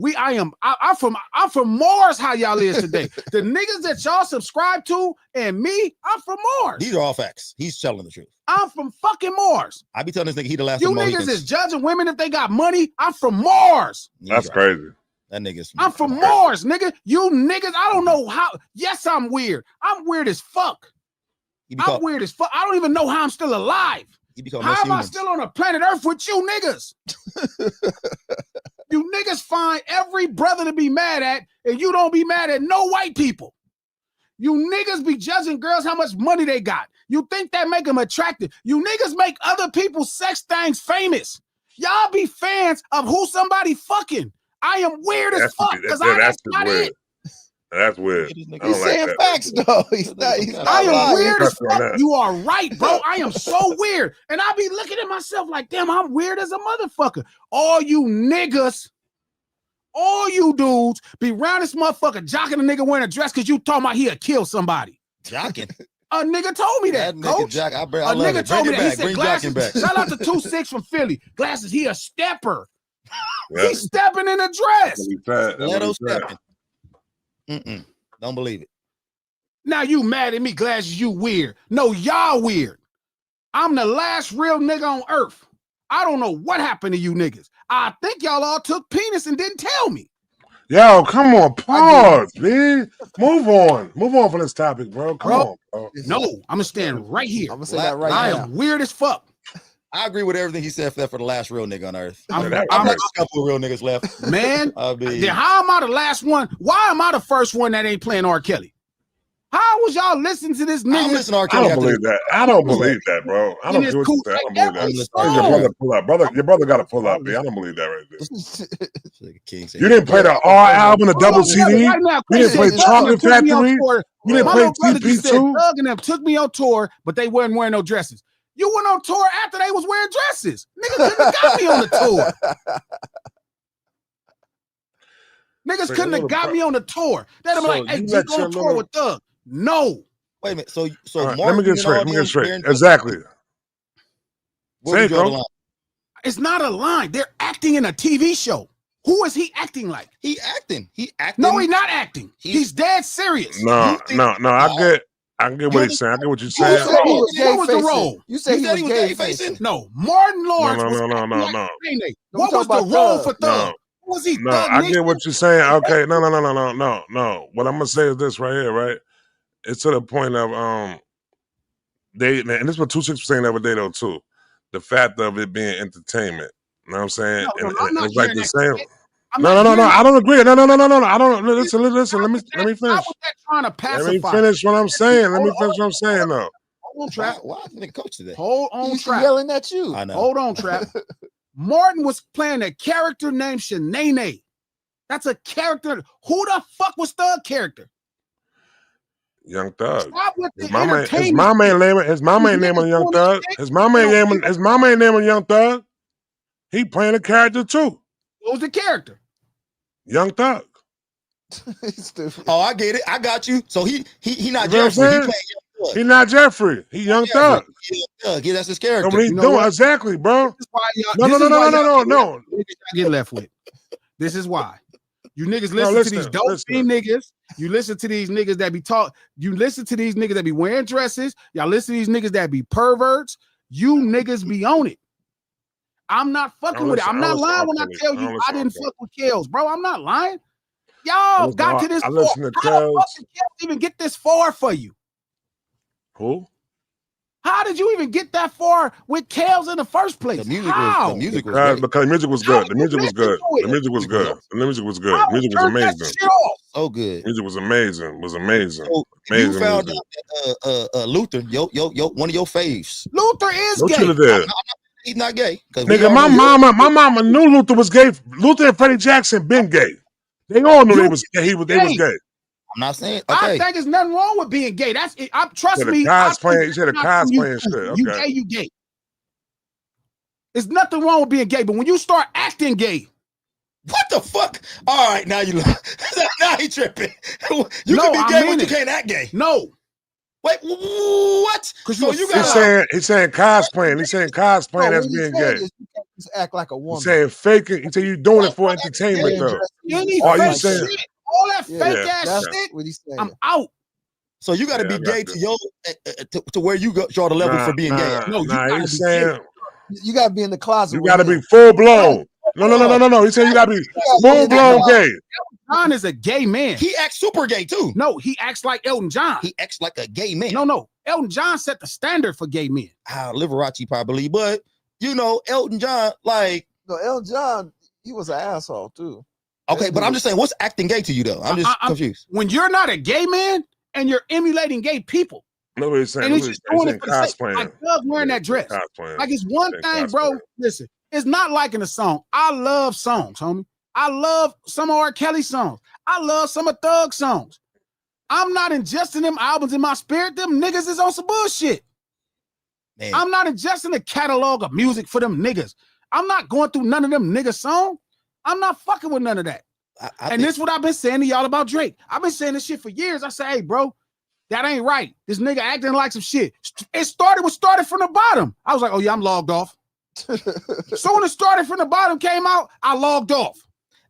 I'm from Mars. How y'all is today? The niggas that y'all subscribe to and me, I'm from Mars. These are all facts. He's telling the truth. I'm from fucking Mars. I be telling this nigga he the last. You niggas is judging women if they got money. I'm from Mars. That's crazy. That nigga's. I'm from Mars, nigga. You niggas, I don't know how. Yes, I'm weird. I'm weird as fuck. I'm weird as fuck. I don't even know how I'm still alive. How am I still on a planet Earth with you niggas? You niggas find every brother to be mad at, and you don't be mad at no white people. You niggas be judging girls how much money they got. You think that make them attractive. You niggas make other people's sex things famous. Y'all be fans of who somebody fucking. I am weird as fuck because I got it. That's weird. He's I don't like saying that. facts though. He's not I am lying. weird as Cut you on fuck. that. You are right, bro. I am so weird. And I be looking at myself like, damn, I'm weird as a motherfucker. All you niggas, all you dudes be around this motherfucker jocking a nigga wearing a dress because you talking about he'll kill somebody. Jocking. A nigga told me that, That nigga coach. Jock, I A love nigga it. told me Bring that. it He back. said Bring Glasses. Jocking back. Shout out to 2-6 from Philly. Glasses, he a stepper. Yeah. He's stepping in a dress. That's what he said. That's what Stiletto he said. stepping. Don't believe it. Now you mad at me, Glasses, you weird. No, y'all weird. I'm the last real nigga on earth. I don't know what happened to you niggas. I think y'all all took penis and didn't tell me. Yo, come on, pause, man. Move on from this topic, bro. Come on, bro. No, I'm gonna stand right here. I'm gonna say that right I now. am weird as fuck. I agree with everything he said except for the last real nigga on earth. I'm I've got a couple of real niggas left. man. I mean, Then how am I the last one? Why am I the first one that ain't playing R. Kelly? How was y'all listening to this I'm nigga? listening to R. I Kelly don't after believe this. that. I don't believe that, bro. I don't And care what it's you cool. say. I Like don't believe every that. song. Your brother pull up. Your brother got to pull up, B. I don't believe that right there. King said, You didn't play the R album, the My double little brother CD. right now, You didn't play said, Chocolate Doug took me on Factory. tour. You didn't My play little brother just said TP2. Doug and them took me on tour, but they weren't wearing no dresses. You went on tour after they was wearing dresses. Niggas couldn't have got me on the tour. Niggas So couldn't your have got little me on the tour. They'd have been So like, hey, you G, let go your on tour little- with Doug. No. Wait a minute. So All right, let me Martin get and straight. all Let me them get straight. wearing- Exactly. Where Say we it, draw the Coach. line? It's not a line. They're acting in a TV show. Who is he acting like? He acting. He acting. No, he's not acting. He- He's dead serious. No. You think- I get what he's saying. I get what you're You saying. said he was What was the gay role? facing. You said he was gay facing. No, Martin Lawrence was No. acting like Kanye. What talking was the about role Thug. for Thug? Was he No, Thug I Nation? get what you're saying. Okay, no. What I'm gonna say is this right here, right? It's to the point of they, and this is what 2-6 was saying the other day though too. The fact of it being entertainment. You know what I'm saying? No, And I'm not it's like hearing the that same. shit. I'm No. not hearing I that. don't agree. No. I don't. Listen. Let me finish. How was that trying to Let pacify? me finish what I'm saying. Let me finish what I'm saying though. Hold on, Trap. Why I think coach today? Hold on, He's Trap. yelling at you. I know. Hold on, Trap. Martin was playing a character named Shanae. That's a character. Who the fuck was Thug character? Young Thug. Stop with the His mama entertainment. ain't naming Young Thug. His mama ain't naming Young Thug. He playing a character too. What was the character? Young Thug. He's stupid. Oh, I get it. I got you. So he not You know what I'm Jeffrey. He saying? playing Young Thug. He not Jeffrey. He Young Thug. Young Thug. Yeah, that's his character. That's what he You know doing. what? Exactly, bro. This is why y'all. No. This is why y'all No. get left with. This is why. You niggas listen to these dope fiend niggas. You listen to these niggas that be talk. You listen to these niggas that be wearing dresses. Y'all listen to these niggas that be perverts. You niggas be on it. I'm not fucking with it. I'm not lying when I tell you I didn't fuck with Kels, bro. I'm not lying. Y'all got to this far. listen to How the fuck Kels. did Kels even get this far for you? Who? How did you even get that far with Kels in the first place? The music How? was great. Because the music was How good. The did you music was listen good. to it? The music was good. The music was good. How The music was turned that amazing. shit off? So good. Music was amazing. Was amazing. So you Amazing found music. out that Luther, one of your faves. Luther is What gay. you have did? He's not gay. 'Cause we Nigga, all my know mama knew Luther was gay. Luther and Freddie Jackson been gay. They all knew they was gay. They was gay. I'm not saying. I Okay. think there's nothing wrong with being gay. That's it. Trust me. You said a cosplaying shit. You Okay. gay, you gay. There's nothing wrong with being gay, but when you start acting gay, What the fuck? All right, now you now he tripping. You No, can be I gay, mean but you it. can't act gay. no. Wait, what? 'Cause So you you a got He's saying cosplaying. He's saying cosplaying No, as what he's being saying gay. is you can't just act like a woman. He's saying faking. He said you doing it for entertainment Yeah, though. Any Are you fake saying- shit, all that Yeah, fake ass that's shit, what he's saying. I'm out. So you got to Yeah, I be got gay you. to your to where you draw the level for being gay. No, you gotta he's be saying You gotta be in the closet. you with got to him. be full blown. No. He said you got to be full blown gay. John is a gay man. He acts super gay too. No, he acts like Elton John. He acts like a gay man. No. Elton John set the standard for gay men. Liberace probably, but you know, Elton John, like, No, Elton John, he was an asshole too. okay, but I'm just saying, what's acting gay to you though? I'm just confused. When you're not a gay man and you're emulating gay people, Nobody's saying. and it's just doing He's it for the sake. cosplaying. Like Doug wearing that dress. Cosplaying. Like it's one Saying thing, bro. cosplaying. Listen, it's not liking a song. I love songs, homie. I love some of R. Kelly songs. I love some of Thug songs. I'm not ingesting them albums in my spirit. Them niggas is on some bullshit. Man. I'm not ingesting a catalog of music for them niggas. I'm not going through none of them niggas songs. I'm not fucking with none of that. And this is what I've been saying to y'all about Drake. I've been saying this shit for years. I say, hey, bro, that ain't right. This nigga acting like some shit. It started from the bottom. I was like, oh yeah, I'm logged off. So when it started from the bottom came out, I logged off.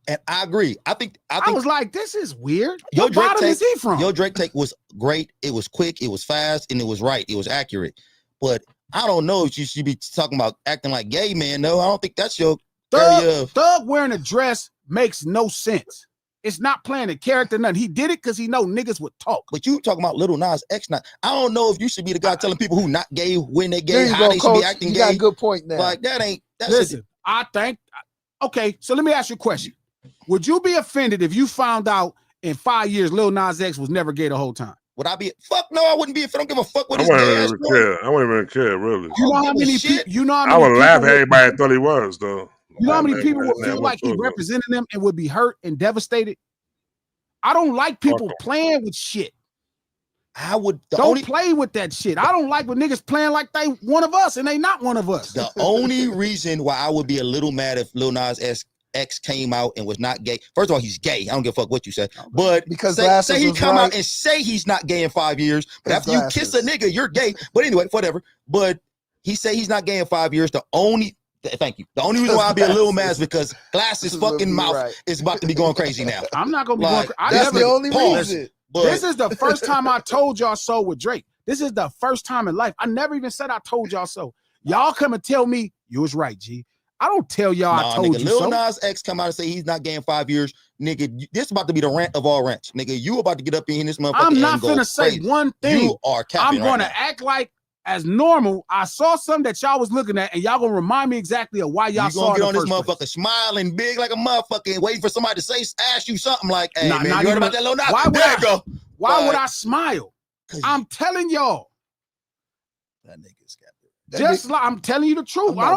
And I agree. I think I was like, this is weird. Your What Drake bottom take, is he from? Your Drake take was great. It was quick. It was fast, and it was right. It was accurate. But I don't know if you should be talking about acting like gay man. No, I don't think that's your area. Thug wearing a dress makes no sense. It's not playing a character, nothing. He did it because he know niggas would talk. But you talking about Lil Nas X now. I don't know if you should be the guy telling people who not gay when they gay, how they should be acting you gay. got a good point now. Like that ain't. That's Listen, I think. Okay, so let me ask you a question. Would you be offended if you found out in 5 years Lil Nas X was never gay the whole time? Would I be? Fuck no, I wouldn't be if I don't give a fuck what I his wouldn't gay ass even care. I wouldn't even care, really. You know how many people? You know how many I would laugh at people everybody thought he was, though. You know how many people would feel like he represented them and would be hurt and devastated? I don't like people playing with shit. I would don't play with that shit. I don't like when niggas playing like they one of us and they not one of us. The only reason why I would be a little mad if Lil Nas X came out and was not gay. First of all, he's gay. I don't give a fuck what you say. But because say he come out and say he's not gay in 5 years. But after you kiss a nigga, you're gay. But anyway, whatever. But he say he's not gay in 5 years. Thank you. The only reason why I'll be a little mad is because Glasses' fucking mouth is about to be going crazy now. I'm not gonna be going crazy. That's the only reason. But this is the first time I told y'all so with Drake. This is the first time in life. I never even said I told y'all so. Y'all come and tell me you was right, G. I don't tell y'all I told you so. Lil Nas X come out and say he's not gay in 5 years. Nigga, this about to be the rant of all rants. Nigga, you about to get up in this motherfucker. I'm not finna say one thing. You are capping. I'm gonna act like as normal. I saw something that y'all was looking at, and y'all gonna remind me exactly of why y'all saw it. You gonna get on this motherfucker smiling big like a motherfucker and waiting for somebody to ask you something like, hey, man, you heard about that Lil Nas? Why would I smile? I'm telling y'all. That nigga's got Just like I'm telling you the truth. I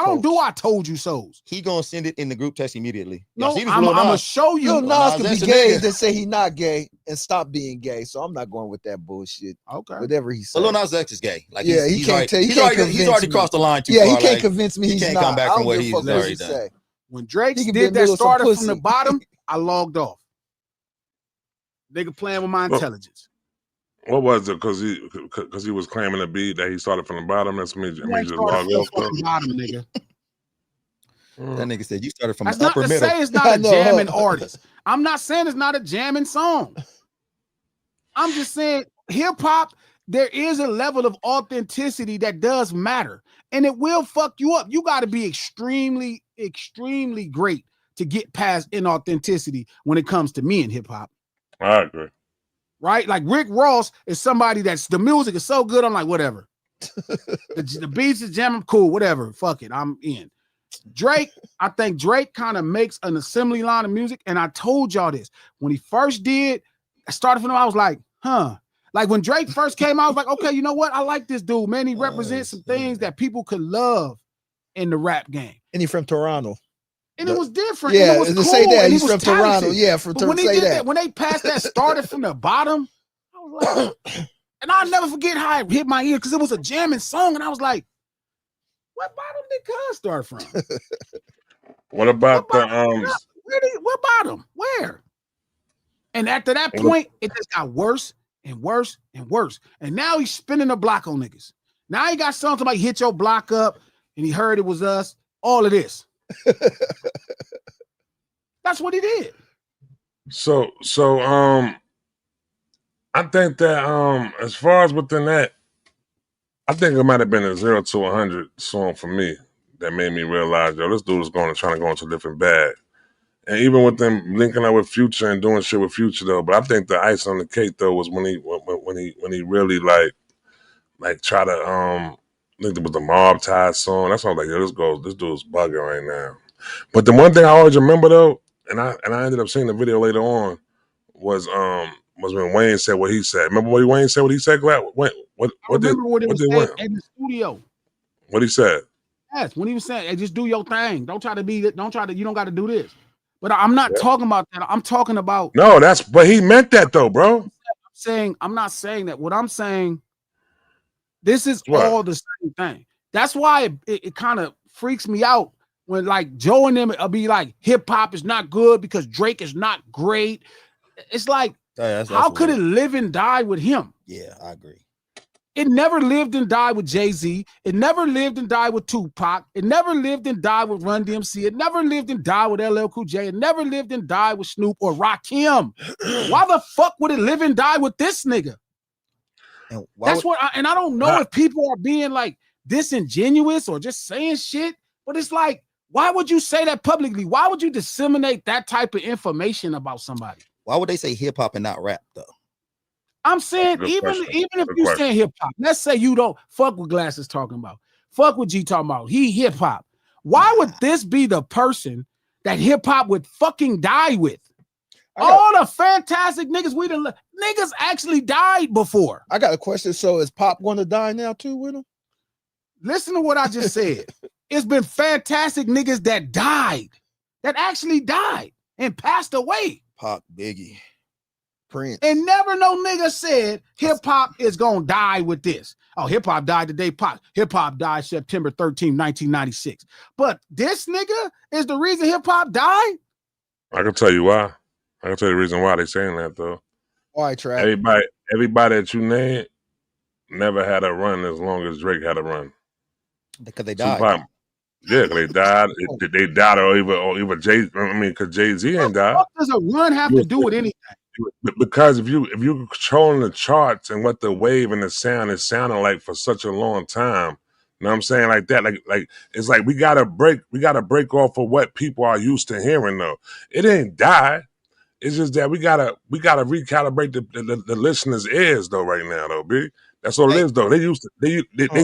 don't do I told you so's. He gonna send it in the group text immediately. No, I'm gonna show you. Lil Nas could be gay and then say he not gay and stop being gay. So I'm not going with that bullshit. Okay. Whatever he said. Lil Nas X is gay. Like yeah, he can't tell. He's already crossed the line too far. Yeah, he can't convince me. He can't come back from what he's already done. When Drake did that started from the bottom, I logged off. Nigga playing with my intelligence. What was it? Because he was claiming to be that he started from the bottom. That's me. Just log off. Bottom, nigga. That nigga said you started from the upper middle. That's not to say it's not a jamming artist. I'm not saying it's not a jamming song. I'm just saying hip hop. There is a level of authenticity that does matter, and it will fuck you up. You got to be extremely, extremely great to get past inauthenticity when it comes to me in hip hop. I agree. Right? Like Rick Ross is somebody that's the music is so good. I'm like, whatever. the beats is jamming, cool, whatever. Fuck it. I'm in. Drake, I think Drake kind of makes an assembly line of music. And I told y'all this. When he first did, I started from him, I was like, huh. Like when Drake first came out, I was like, okay, you know what? I like this dude, man. He represents some things that people could love in the rap game. And he's from Toronto. And it was different. Yeah, it was cool, say that he's from talented. Toronto. Yeah, when they did that, when they passed that started from the bottom, I was like, and I'll never forget how it hit my ear because it was a jamming song, and I was like, what bottom did Cuz start from? What about what bottom? Where? And after that point, it just got worse and worse and worse. And now he's spinning the block on niggas. Now he got something like hit your block up, and he heard it was us. All of this. That's what he did. So I think that as far as within that, I think it might have been a 0 to 100 song for me that made me realize, yo, this dude is trying to go into a different bag. And even with them linking up with Future and doing shit with Future though, but I think the ice on the cake though was when he really like try to I think it was the Mob Tie song. That's why I was like, yo, this dude's bugging right now. But the one thing I always remember though, and I ended up seeing the video later on, was when Wayne said what he said. Remember what Wayne said? What he said? What did Wayne in the studio? What he said? Yes, when he was saying, hey, just do your thing. You don't got to do this. But I'm not talking about that. I'm talking about but he meant that though, bro. saying, I'm not saying that. What I'm saying, this is What? all the same thing. That's why it kind of freaks me out when like Joe and them will be like, hip hop is not good because Drake is not great. It's like, how could it live and die with him? Yeah, I agree. It never lived and died with Jay-Z. It never lived and died with Tupac. It never lived and died with Run DMC. It never lived and died with LL Cool J. It never lived and died with Snoop or Rakim. Why the fuck would it live and die with this nigga? And I don't know if people are being like disingenuous or just saying shit, but it's like, why would you say that publicly? Why would you disseminate that type of information about somebody? Why would they say hip hop and not rap though? I'm saying even if you say hip hop, let's say you don't fuck what Glass is talking about, fuck what G talking about. He hip hop. Why would this be the person that hip hop would fucking die with? All the fantastic niggas niggas actually died before. I got a question. So is Pop going to die now too with him? Listen to what I just said. It's been fantastic niggas that died, that actually died and passed away. Pop, Biggie, Prince. And never no nigga said hip hop is gonna die with this. Oh, hip hop died today. Hip hop died September 13, 1996. But this nigga is the reason hip hop died. I can tell you why. I can tell you the reason why they saying that though. Why, Trav? Everybody that you named never had a run as long as Drake had a run. Because they died. Tupac, yeah, because they died. They died or even Jay. I mean, because Jay-Z ain't died. What does a run have to do with anything? Because if you're controlling the charts and what the wave and the sound is sounding like for such a long time, you know what I'm saying? Like that, like it's like we gotta break off of what people are used to hearing though. It ain't die. It's just that we gotta recalibrate the listeners' ears though right now though, B. That's all it is though. They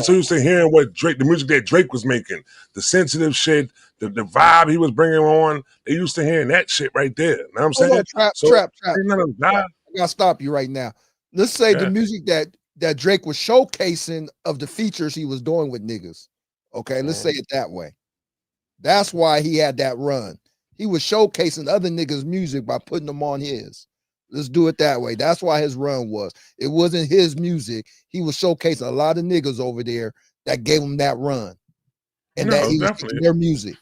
so used to hearing what the music that Drake was making, the sensitive shit, the vibe he was bringing on. They used to hearing that shit right there. You know what I'm saying? Trap. I gotta stop you right now. Let's say the music that Drake was showcasing of the features he was doing with niggas. Okay, let's say it that way. That's why he had that run. He was showcasing other niggas' music by putting them on his. Let's do it that way. That's why his run was. It wasn't his music. He was showcasing a lot of niggas over there that gave him that run. And that he was taking their music.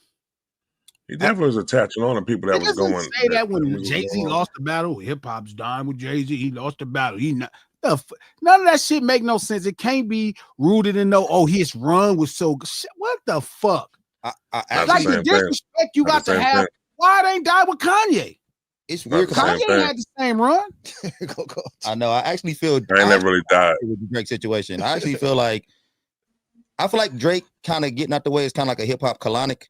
He definitely was attaching on to people that was going. Say that when Jay-Z lost the battle, hip hop's dying with Jay-Z. He lost the battle. None of that shit make no sense. It can't be rooted in his run was so good. What the fuck? Like the disrespect you got to have. Why it ain't died with Kanye? It's weird. Kanye had the same run. I know. I actually feel I never really died with the Drake situation. I actually feel like Drake kind of getting out the way is kind of like a hip hop colonic,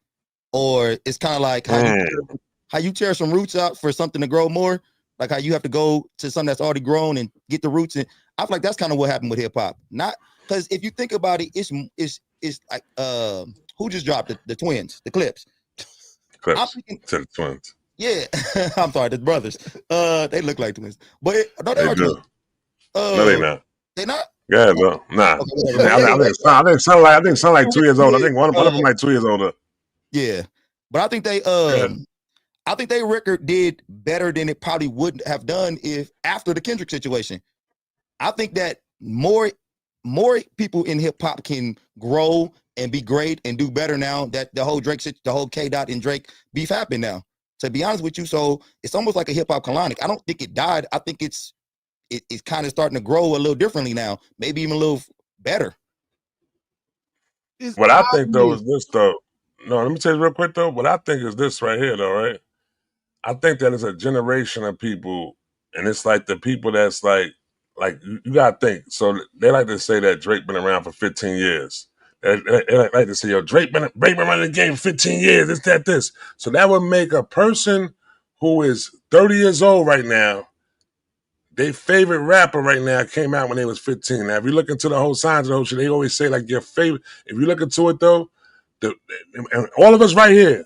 or it's kind of like how you tear some roots out for something to grow more. Like how you have to go to something that's already grown and get the roots. And I feel like that's kind of what happened with hip hop. Not because if you think about it, it's like who just dropped the twins, the Clips. To the twins. Yeah, I'm sorry, the brothers. They look like twins, but no, they are do. twins. No, they not. They not. Yeah, no, nah. I think son like 2 years old. I think one of them like 2 years older. Yeah, but I think they record did better than it probably would have done if after the Kendrick situation. I think that more people in hip hop can grow and be great and do better now that the whole Drake, the whole K Dot and Drake beef happened now. To be honest with you, so it's almost like a hip hop colonic. I don't think it died. I think it's kind of starting to grow a little differently now, maybe even a little better. What I think though is this though. No, let me tell you real quick though. What I think is this right here though, right? I think that it's a generation of people, and it's like the people that's like you gotta think. So they like to say that Drake been around for 15 years. They like to say, yo, Drake been running the game for 15 years, this. So that would make a person who is 30 years old right now, their favorite rapper right now came out when they was 15. Now, if you look into the whole signs of the whole shit, they always say like your favorite. If you look into it though, and all of us right here,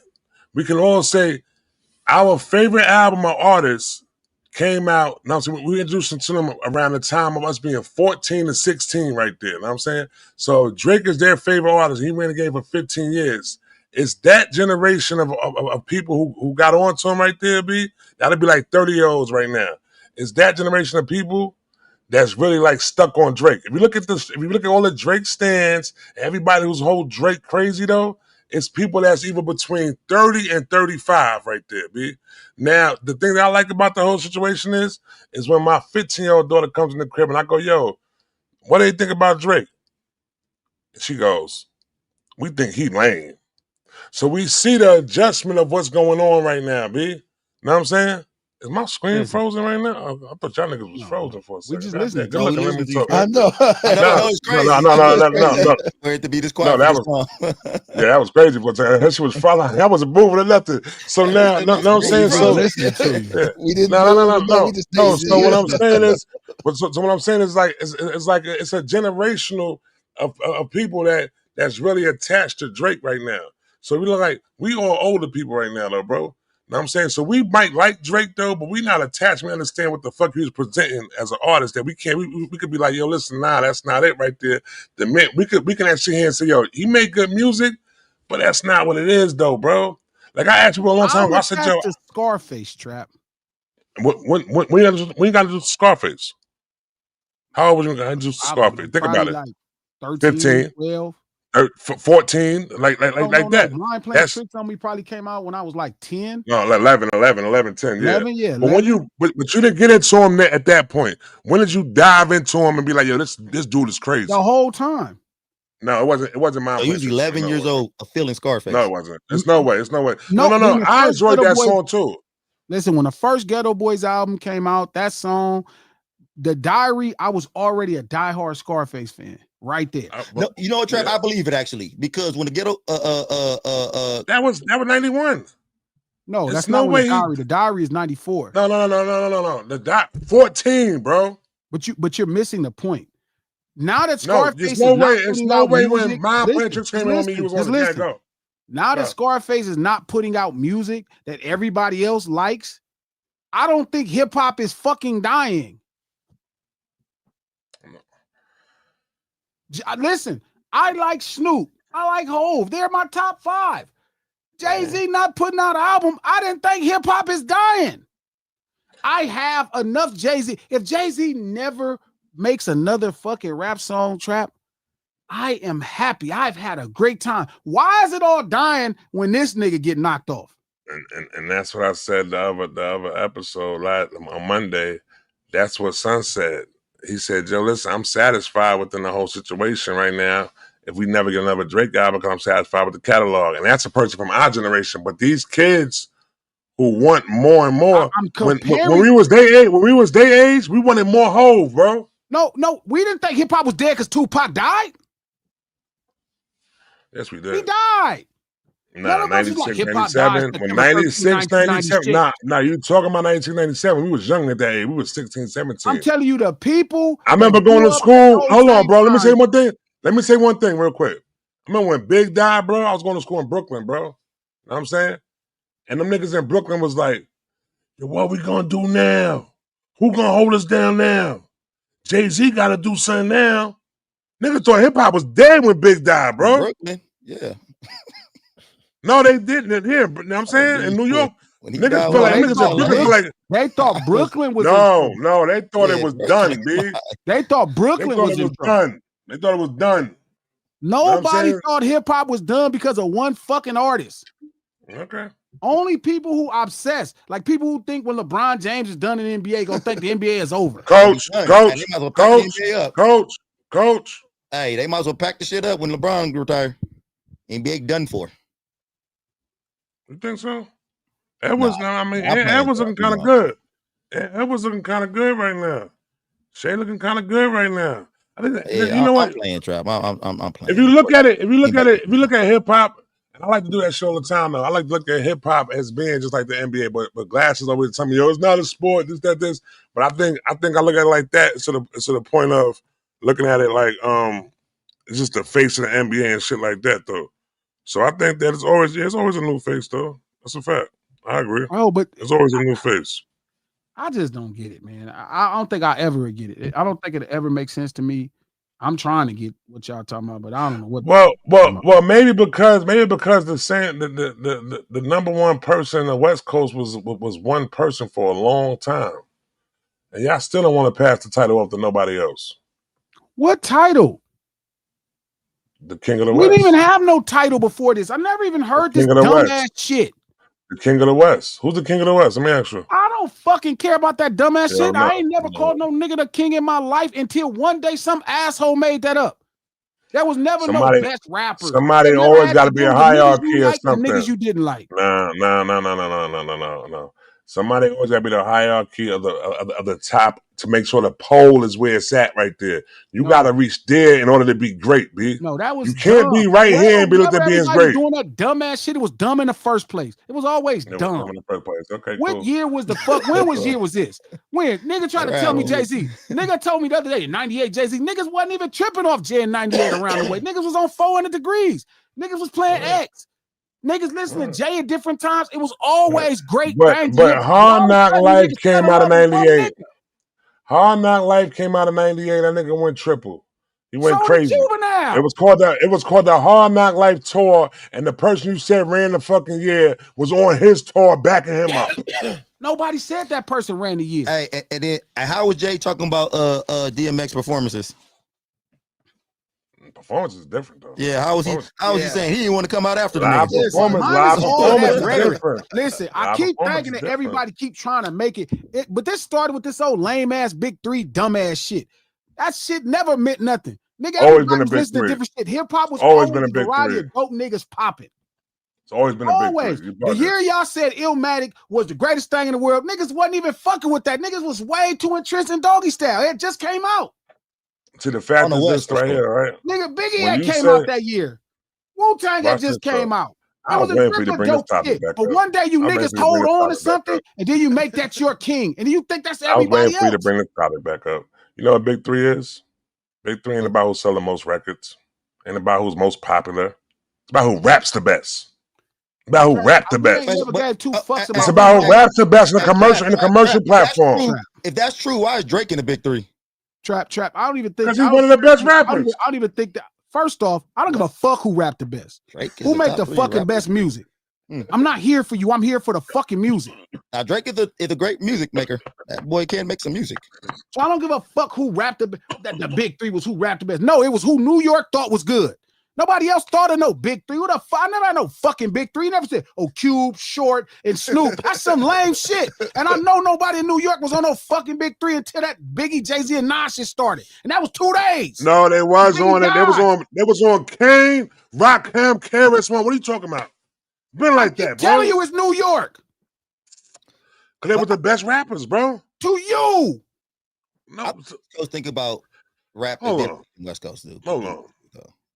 we can all say our favorite album or artist came out. Now, so we introduced them to them around the time of us being 14 to 16 right there. You know what I'm saying? So Drake is their favorite artist. He ran the game for 15 years. It's that generation of people who got on to him right there, B. That'll be like 30-year-olds right now. It's that generation of people that's really like stuck on Drake. If you look at this, if you look at all the Drake stands, everybody who's whole Drake crazy though, it's people that's even between 30 and 35 right there, B. Now, the thing that I like about the whole situation is when my 15-year-old daughter comes in the crib and I go, yo, what do you think about Drake? And she goes, we think he lame. So we see the adjustment of what's going on right now, B. Know what I'm saying? Is my screen frozen right now? I thought y'all niggas was frozen for a second. We just listening. Good looking. Let me talk. I know. No, it's crazy. No. For it to be this quiet. No, that was that was crazy for a second. That shit was following. I wasn't moving or nothing. So now, no, I'm saying so. We didn't. No. So what I'm saying is, so what I'm saying is like it's a generational of people that's really attached to Drake right now. So we look like we all older people right now, though, bro. Know what I'm saying? So we might like Drake though, but we not attached. We understand what the fuck he was presenting as an artist. That we can't. We could be like, yo, listen, nah, that's not it right there. We can actually hear and say, yo, he made good music, but that's not what it is though, bro. Like I asked you a long time ago. I said, yo, the Scarface trap. When you got to do Scarface? How old was you going to do Scarface? Think about it. Like 13, 15, 12. 14, like that. Blind Playing Tricks on Me probably came out when I was like 10. No, 11, 10, yeah. 11, yeah. But when you didn't get into him at that point, when did you dive into him and be like, yo, this dude is crazy? The whole time. No, it wasn't mine. So you was 11 years old feeling Scarface. No, it wasn't. There's no way. No. I enjoyed that song too. Listen, when the first Ghetto Boys album came out, that song, The Diary, I was already a diehard Scarface fan. Right there. No, you know what, Trap? Yeah. I believe it actually, because when the Ghetto that was 91. No, that's no way. The Diary is 94. No. The 14, bro. But you're missing the point. Now that Scarface there's no way when my Patrick came on me, you was on the get-go. Now that Scarface is not putting out music that everybody else likes, I don't think hip hop is fucking dying. Listen, I like Snoop. I like Hove. They're my top 5. Jay-Z not putting out an album. I didn't think hip hop is dying. I have enough Jay-Z. If Jay-Z never makes another fucking rap song, Trap, I am happy. I've had a great time. Why is it all dying when this nigga get knocked off? And that's what I said the other episode on Monday. That's what Son said. He said, yo, listen, I'm satisfied within the whole situation right now. If we never get another Drake album, because I'm satisfied with the catalog. And that's a person from our generation. But these kids who want more and more, when we was their age, we wanted more Hove, bro. No, we didn't think hip-hop was dead because Tupac died. Yes, we did. He died. Nah, 96, 97. When 96, 97. Nah, you talking about 1997. We was young at that age. We was 16, 17. I'm telling you, the people. I remember going to school. Hold on, bro. Let me say one thing. Let me say one thing real quick. I remember when Big died, bro, I was going to school in Brooklyn, bro. You know what I'm saying? And them niggas in Brooklyn was like, yo, what we gonna do now? Who gonna hold us down now? Jay-Z gotta do something now. Niggas thought hip-hop was dead when Big died, bro. Brooklyn, yeah. No, they didn't here. You know what I'm saying? In New York, niggas feel like they thought Brooklyn was no, they thought it was done, B. They thought Brooklyn was done. They thought it was done. Nobody thought hip-hop was done because of one fucking artist. Okay. Only people who obsess, like people who think when LeBron James is done in the NBA, gonna think the NBA is over. Coach. Hey, they might as well pack the shit up when LeBron retire. NBA done for. You think so? That was looking kind of good. That was looking kind of good right now. Shay looking kind of good right now. I think I'm playing Trap. I'm playing. If you look at hip hop, and I like to do that shit all the time though. I like to look at hip hop as being just like the NBA, but Glasses always tell me, yo, it's not a sport, this. But I think I look at it like that to the point of looking at it like it's just the face of the NBA and shit like that though. So I think that it's always a new face though. That's a fact. I agree. Oh, but it's always a new face. I just don't get it, man. I don't think I ever get it. I don't think it ever makes sense to me. I'm trying to get what y'all talking about, but I don't know what. Well, maybe because the number one person in the West Coast was one person for a long time, And y'all still don't want to pass the title off to nobody else. What title? The King of the We West. didn't even have no title before this. I never even heard this dumbass shit. The King of the West. Who's the King of the West? Let me ask you. I don't fucking care about that dumbass shit. No. I ain't never called no nigga the king in my life until one day some asshole made that up. There was never no best rapper. Somebody always got to be a hierarchy or something. Niggas you didn't like. No. Somebody always got to be the hierarchy of the top to make sure the pole is where it's at right there. You got to reach there in order to be great, B. No, that was you can't be right here and be looked at being great. Doing that dumbass shit. It was dumb in the first place. It was always dumb. Was dumb in the first place. Okay, what cool. year was the fuck? When was year was this? When nigga tried to tell me Jay-Z? Nigga told me the other day, 98 Jay-Z. Niggas wasn't even tripping off J in 98 around the way. Niggas was on 400 degrees. Niggas was playing X. Niggas listening to Jay at different times. It was always great. But Hard Knock Life came out of 98. Hard Knock Life came out of 98. That nigga went triple. He went crazy. Juvenile. It was called the Hard Knock Life tour, and the person you said ran the fucking year was on his tour backing him up. Nobody said that person ran the year. Hey, and then how was Jay talking about DMX performances? Performance is different though. Yeah, how was he saying he didn't want to come out after the live nigga? performance. Listen, I keep thinking that everybody keep trying to make it, but this started with this old lame ass Big Three dumbass shit. That shit never meant nothing. Nigga, always been a Big Three. Different shit. Hip hop was always been a Big variety Three. of dope niggas popping. It's always been a Big Three. The year y'all said Illmatic was the greatest thing in the world, niggas wasn't even fucking with that. Niggas was way too entrenched in Doggy Style. It just came out. To the fact is this right here, right? Nigga, Biggie came out that year. Wu-Tang had just came out. I was waiting for you to bring this topic back up. But one day you niggas hold on to something, and then you make that your king, and then you think that's everybody else. I was waiting for you to bring this topic back up. You know what Big Three is? Big Three ain't about who's selling the most records. Ain't about who's most popular. It's about who raps the best. It's about who rap the best. It's about who raps the best in the commercial platform. If that's true, why is Drake in the Big Three? Trap. I don't even think because he's one of the best rappers. I don't even think that. First off, I don't give a fuck who rap the best. Who make the fucking best music? I'm not here for you. I'm here for the fucking music. Now Drake is a great music maker. That boy can make some music. So I don't give a fuck who rapped the Big Three was who rapped the best. No, it was who New York thought was good. Nobody else thought of no Big Three. Who the fuck? I never had no fucking Big Three. Never said, Cube, Short, and Snoop. That's some lame shit. And I know nobody in New York was on no fucking Big Three until that Biggie, Jay-Z, and Nas shit started. And that was 2 days. No, they was on it. They was on Kane, Rakim, KRS One. What are you talking about? Been like that, bro. I'm telling you, it's New York. Cause they were the best rappers, bro. To you. No. I was thinking about rap in West Coast, dude. Hold on.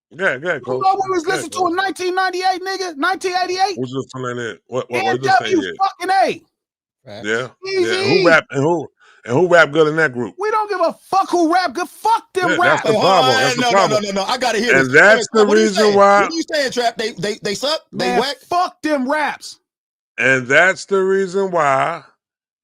Yeah, Coach. You know what we was listening to in 1998, nigga? 1988? Who's listening to What fucking A. Yeah. Who rap and who rap good in that group? We don't give a fuck who rap good. Fuck them rap. That's the problem. No. I gotta hear this. And that's the reason why. What are you saying, Trap? They suck? They whack? Fuck them raps. And that's the reason why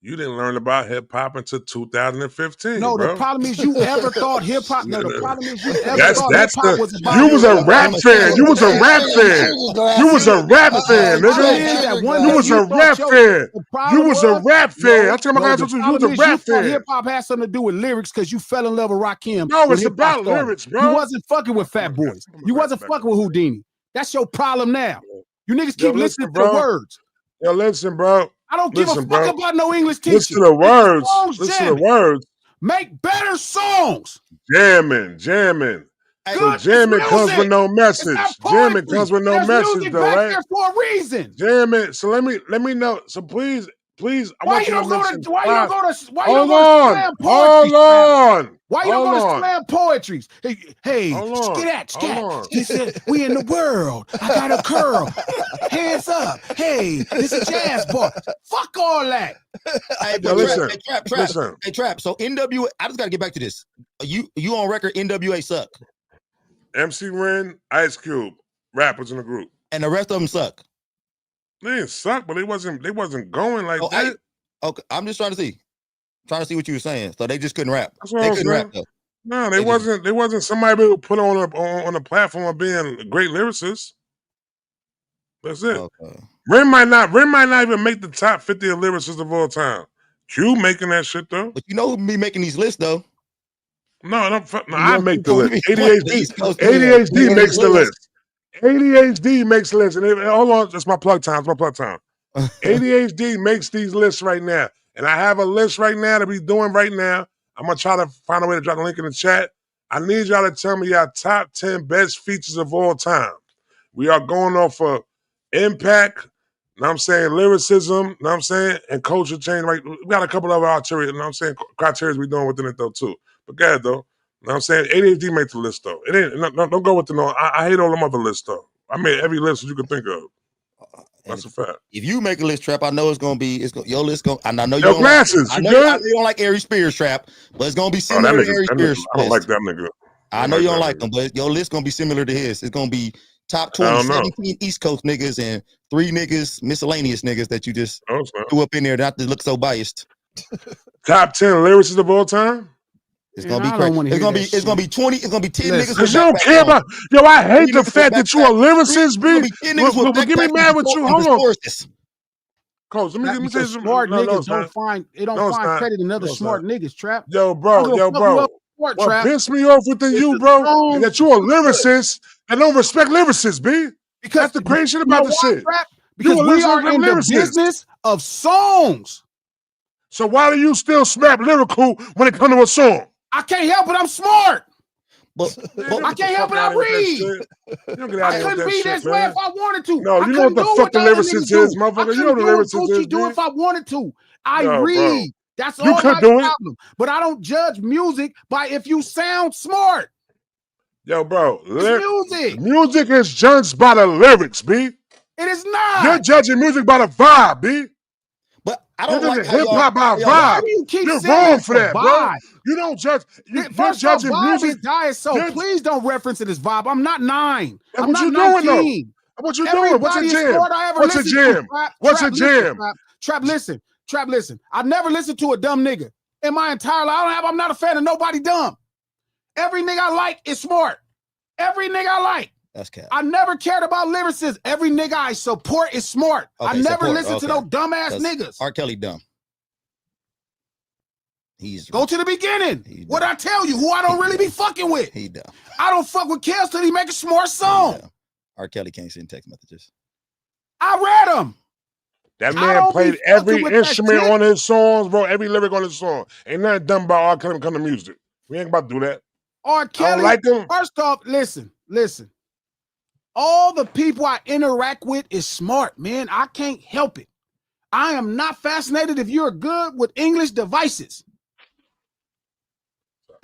you didn't learn about hip hop until 2015. No, bro. The problem is you ever thought hip hop. No, the problem is you ever thought hip hop was about. You was a rap fan. You was a rap fan. You was a rap fan, nigga. You was a rap fan. You was a rap fan. I tell my guys, you was a rap fan. Hip hop has something to do with lyrics because you fell in love with Rakim. No, it's about lyrics, bro. You wasn't fucking with Fat Boys. You wasn't fucking with Houdini. That's your problem now. You niggas keep listening to the words. Yo, listen, bro. I don't give a fuck about no English teaching. Listen to the words. Listen to the words. Make better songs. Jamming. So jamming comes with no message. Jamming comes with no message, though, right? There for a reason. Jamming. So let me know. So please, I want you to listen. Why you don't go to slam poetry? Hold on. Why you don't go to slam poetries? Hey, scat. He said, we in the world. I got a curl. Hands up. Hey, this is jazz bar. Fuck all that. Hey, Trap. So NWA, I just got to get back to this. You on record, NWA suck. MC Ren, Ice Cube, rappers in the group. And the rest of them suck. They didn't suck, but they wasn't going like that. Okay, I'm just trying to see what you were saying. So they just couldn't rap. They couldn't rap though. No, they wasn't somebody who put on a platform of being a great lyricist. That's it. Okay. Ren might not even make the top 50 of lyricists of all time. Q making that shit though. But you know who be making these lists though? No, I make the list. ADHD ADHD makes the list. ADHD makes the list. And hold on, it's my plug time. It's my plug time. ADHD makes these lists right now. And I have a list right now to be doing right now. I'm going to try to find a way to drop the link in the chat. I need y'all to tell me your top 10 best features of all time. We are going off of impact, you know what I'm saying, lyricism, you know what I'm saying, and culture change. Right? We got a couple of criteria, you know what I'm saying, criteria we doing within it though too. But go ahead though. You know what I'm saying? ADHD makes the list though. It ain't don't go with the no. I hate all them other lists though. I made every list you can think of. That's a fact. If you make a list, Trap, I know it's gonna be your list. And I know you Yo, don't glasses. Like, I know you don't like Ari Spears, Trap, but it's gonna be similar to Ari Spears. I don't like that nigga. I know you don't like him, but your list gonna be similar to his. It's gonna be top 20, 17 East Coast niggas and 3 niggas, miscellaneous niggas that you just threw up in there not to look so biased. Top 10 lyricists of all time? It's gonna be crazy. It's gonna be 20. It's gonna be 10 niggas. Because you don't care about. Yo, I hate the fact that you a lyricist, B. But get me mad with you. Hold on. Coach, let me say some smart niggas don't find credit in other smart niggas, Trap. Yo, bro. What pissed me off within you, bro, is that you a lyricist and don't respect lyricists, B. Because that's the crazy shit about the shit. Because we are in the business of songs. So why do you still smack lyrical when it comes to a song? I can't help it. I'm smart. But I can't help it. I read. I couldn't be this way if I wanted to. No, you know what the fuck the lyricist is, motherfucker. You know the lyricist is. Do if I wanted to. I read. That's all my problem. But I don't judge music by if you sound smart. Yo, bro. It's music. Music is judged by the lyrics, B. It is not. You're judging music by the vibe, B. But I don't like hip hop by vibe. You're wrong for that, bro. You don't judge. You're judging music. So please don't reference it as vibe. I'm not 9. I'm not 19. What you doing? What's a jam? What's a jam? What's a jam? Trap, listen. I never listened to a dumb nigga in my entire life. I'm not a fan of nobody dumb. Every nigga I like is smart. Every nigga I like. That's cap. I never cared about lyricists. Every nigga I support is smart. I never listened to those dumbass niggas. R. Kelly dumb. Go to the beginning. What I tell you, who I don't really be fucking with. He dumb. I don't fuck with Kells till he make a smart song. R. Kelly can't send text messages. I read them. That man played every instrument on his songs, bro. Every lyric on his song. Ain't nothing done by R. Kelly come to music. We ain't about to do that. R. Kelly, like him. First off, listen. All the people I interact with is smart, man. I can't help it. I am not fascinated if you're good with English devices.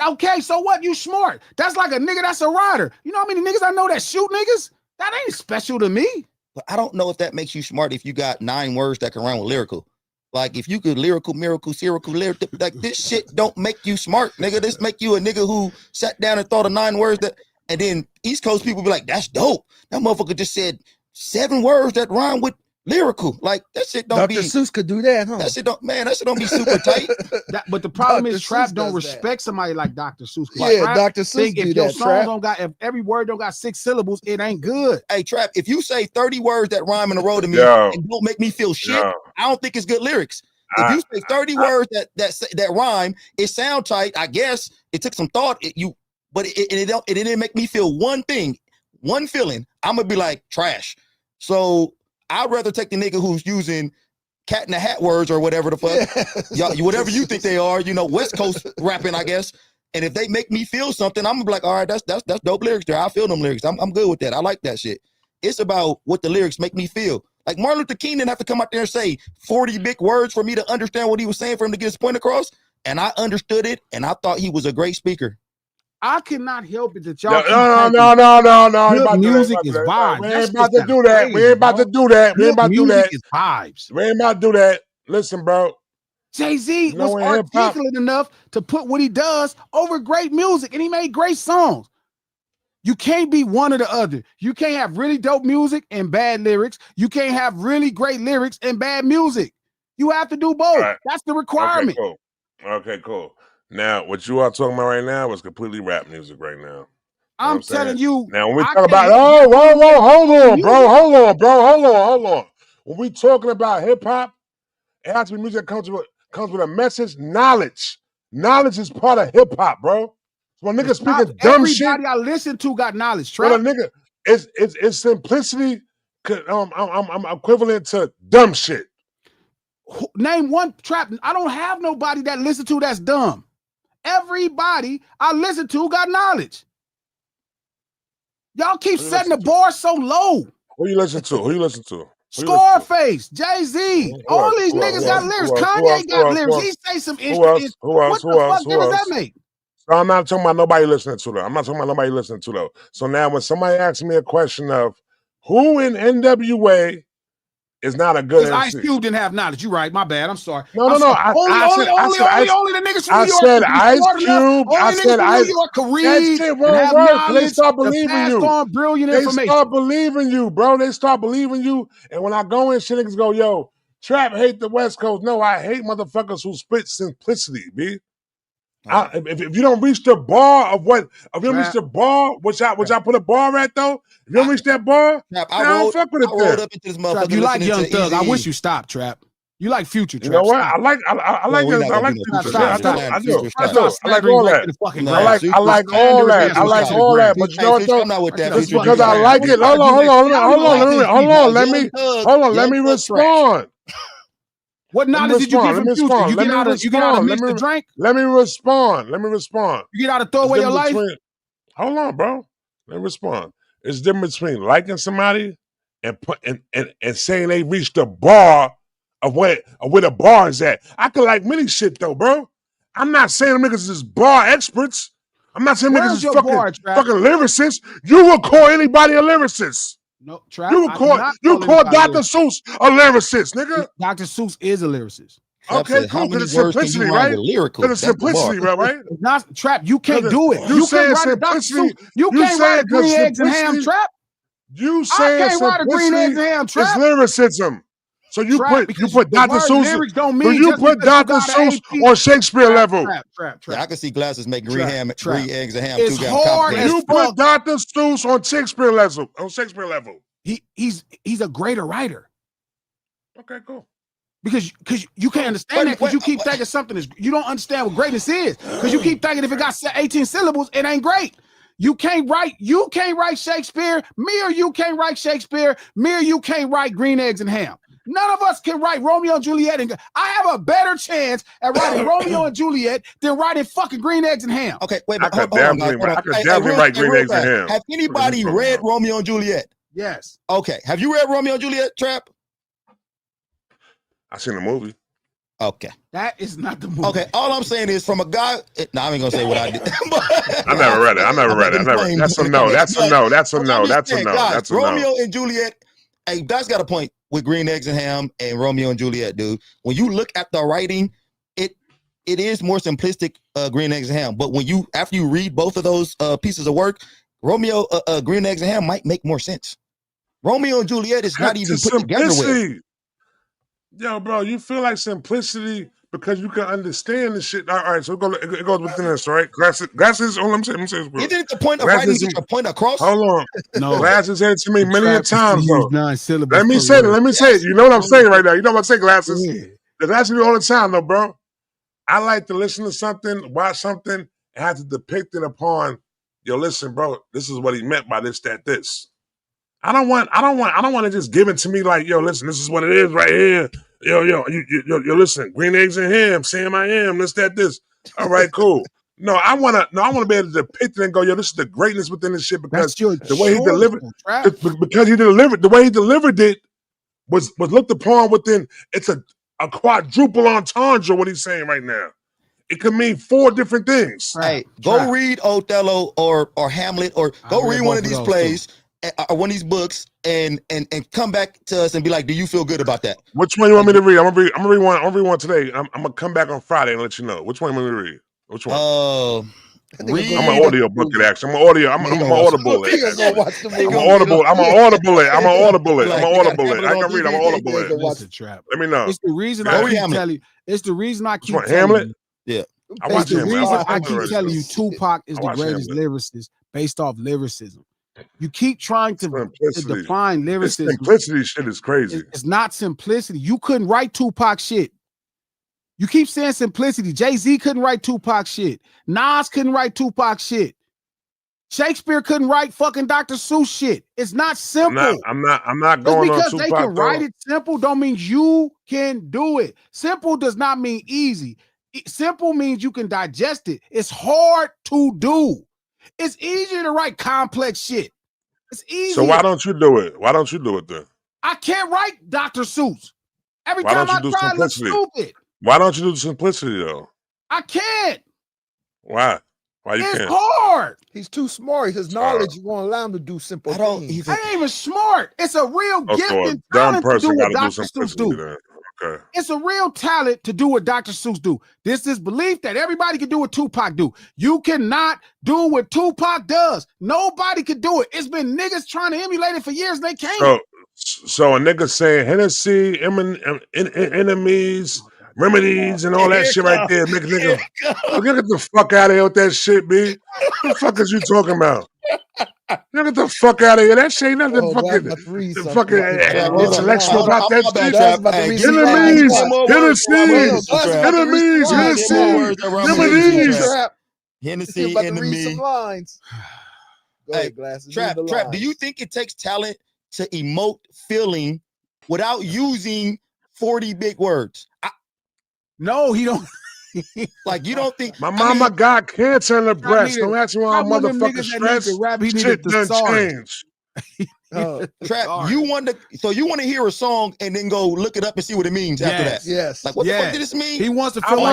Okay, so what? You smart. That's like a nigga that's a rider. You know how many niggas I know that shoot niggas? That ain't special to me. But I don't know if that makes you smart if you got 9 words that can rhyme with lyrical. Like if you could lyrical, miracle, lyrical, like this shit don't make you smart, nigga. This make you a nigga who sat down and thought of 9 words that, and then East Coast people be like, that's dope. That motherfucker just said 7 words that rhyme with lyrical. Like that shit don't Dr. Seuss could do that, huh? That shit don't be super tight. But the problem is Trap don't respect somebody like Dr. Seuss. Yeah, Dr. Seuss do if your songs don't got, if every word don't got 6 syllables, it ain't good. Hey, Trap, if you say 30 words that rhyme in a row to me and don't make me feel shit, I don't think it's good lyrics. If you say 30 words that rhyme, it sound tight. I guess it took some thought. But it didn't make me feel one thing, one feeling. I'm gonna be like trash. So I'd rather take the nigga who's using cat in the hat words or whatever the fuck, y'all, whatever you think they are. You know, West Coast rapping, I guess. And if they make me feel something, I'm gonna be like, all right, that's dope lyrics there. I feel them lyrics. I'm good with that. I like that shit. It's about what the lyrics make me feel. Like Martin Luther King didn't have to come out there and say 40 big words for me to understand what he was saying for him to get his point across. And I understood it, and I thought he was a great speaker. I cannot help it that y'all. No. Good music is vibes. We ain't about to do that. We ain't about to do that. We ain't about to do that. Is vibes. We ain't about to do that. Listen, bro. Jay-Z was articulate enough to put what he does over great music, and he made great songs. You can't be one or the other. You can't have really dope music and bad lyrics. You can't have really great lyrics and bad music. You have to do both. Right. That's the requirement. Okay, cool. Now, what you are talking about right now is completely rap music right now. I'm telling you. Now, when we talk about, hold on, bro. When we talking about hip hop, it has to be music that comes with comes with a message. Knowledge is part of hip hop, bro. So when niggas speaking dumb shit, everybody I listen to got knowledge. Well, a nigga, it's simplicity. I'm equivalent to dumb shit. Name one trap. I don't have nobody that listen to that's dumb. Everybody I listen to got knowledge. Y'all keep setting the bar so low. Who you listen to? Scarface, Jay-Z, all these niggas got lyrics. Kanye got lyrics. He say some instruments. What the fuck difference that make? So I'm not talking about nobody listening to though. So now when somebody asks me a question of who in NWA is not a good MC. Ice Cube didn't have knowledge. You right. My bad. I'm sorry. No. Only the niggas from New York. I said Ice Cube. I said New York could read and have knowledge. They start believing you. On brilliant information. They start believing you, bro. They start believing you. And when I go in, shit niggas go, yo, Trap hate the West Coast. No, I hate motherfuckers who spit simplicity, B. If you don't reach the bar of what, if you don't reach the bar, which I put a bar at though, if you don't reach that bar, I don't fuck with it there. Up into this motherfucker. Trap, you like Young Thug. I wish you stopped, Trap. You like Future, Trap. You know what? Stop. I like Future. I do. I like all that. I like all that. But you know what though? Just because I like it. Hold on. Let me respond. What knowledge did you get from Future? You get out of mix the drink? Let me respond. You get out of throw away your life? Hold on, bro. Let me respond. It's different between liking somebody and saying they reached the bar of where the bar is at. I could like many shit though, bro. I'm not saying them niggas is bar experts. I'm not saying niggas is fucking lyricists. You will call anybody a lyricist. No, Trap. You call Dr. Seuss a lyricist, nigga. Dr. Seuss is a lyricist. Okay, cool. Because it's simplicity, right? Because it's simplicity, right? Not Trap. You can't do it. You saying simplicity? You can't write a green eggs and ham, Trap. You saying simplicity is lyricism. So you put Dr. Seuss. So you put Dr. Seuss on Shakespeare level. Trap. Yeah, I can see glasses make green eggs and ham. It's hard. You put Dr. Seuss on Shakespeare level. He's a greater writer. Okay, cool. Because you can't understand that because you keep thinking something is you don't understand what greatness is because you keep thinking if it got 18 syllables it ain't great. You can't write Shakespeare. Me or you can't write Shakespeare. Me or you can't write green eggs and ham. None of us can write Romeo and Juliet. And I have a better chance at writing Romeo and Juliet than writing fucking green eggs and ham. Okay, wait. I could definitely write green eggs and ham. Have anybody read Romeo and Juliet? Yes. Okay. Have you read Romeo and Juliet, Trap? I seen the movie. Okay. That is not the movie. Okay. All I'm saying is from a guy. No, I ain't gonna say what I did. I never read it. That's a no. Romeo and Juliet. Hey, that's got a point with green eggs and ham and Romeo and Juliet, dude. When you look at the writing, it is more simplistic, green eggs and ham. But after you read both of those pieces of work, Romeo, green eggs and ham might make more sense. Romeo and Juliet is not even put together with. Yo, bro, you feel like simplicity because you can understand the shit. All right, so it goes within this, right? Glasses. Let me say this, bro. Isn't it the point of writing get your point across? Hold on. No. Glasses said to me many a times, bro. Let me say it. You know what I'm saying right now. You know what I'm saying, Glasses? Yeah. That's me all the time, though, bro. I like to listen to something, watch something, and have to depict it upon, yo, listen, bro, this is what he meant by this, that, this. I don't want to just give it to me like, yo, listen, this is what it is right here. Yo, you listen, green eggs and ham, Sam I am, this, that, this. All right, cool. I want to be able to depict it and go, yo, this is the greatness within this shit because the way he delivered, the way he delivered it was looked upon within. It's a quadruple entendre. What he's saying right now, it could mean 4 different things. Hey, go read Othello or Hamlet or go read one of these plays. Or one of these books and come back to us and be like, do you feel good about that? Which one you want me to read? I'm gonna read one today. I'm gonna come back on Friday and let you know. Which one you want me to read? Which one? I'm an audio book it actually. I'm an audible it. I'm an audible it. I can read. I'm an audible it. Let me know. It's the reason I keep telling you. It's the reason I keep telling Hamlet. Yeah. It's the reason I keep telling you Tupac is the greatest lyricist based off lyricism. You keep trying to define lyricism. Simplicity shit is crazy. It's not simplicity. You couldn't write Tupac shit. You keep saying simplicity. Jay-Z couldn't write Tupac shit. Nas couldn't write Tupac shit. Shakespeare couldn't write fucking Dr. Seuss shit. It's not simple. I'm not Just going on because they Tupac can write it simple don't mean you can do it. Simple does not mean easy. Simple means you can digest it. It's hard to do. It's easier to write complex shit. It's easy. So why don't you do it? Why don't you do it then? I can't write Dr. Seuss. Every Why time don't you I do try, I look simplicity? stupid. Why don't you do simplicity though? I can't. Why? Why you It's can't? hard. He's too smart. His knowledge won't allow him to do simple things. I ain't even smart. It's a real gift So a and dumb talent to do person what got to do Dr. Seuss simplicity do. then. Okay. It's a real talent to do what Dr. Seuss do. This is belief that everybody can do what Tupac do. You cannot do what Tupac does. Nobody can do it. It's been niggas trying to emulate it for years and they can't. So a nigga saying Hennessy, enemies, remedies, and all that shit right there. Make a nigga get the fuck out of here with that shit, B. What the fuck is you talking about? Get the fuck out of here. That shit ain't nothing fucking intellectual about that shit. Enemies, Hennessy, about to read enemy. some lines. Go ahead, Glasses. Trap. Do you think it takes talent to emote feeling without using 40 big words? No, he don't. Like, you don't think my mama got cancer in the breast? Don't ask me why I'm motherfucking stressed. Shit done changed. Trap, you want to hear a song and then go look it up and see what it means after that. Yes. Like, what the fuck did this mean? He wants to feel He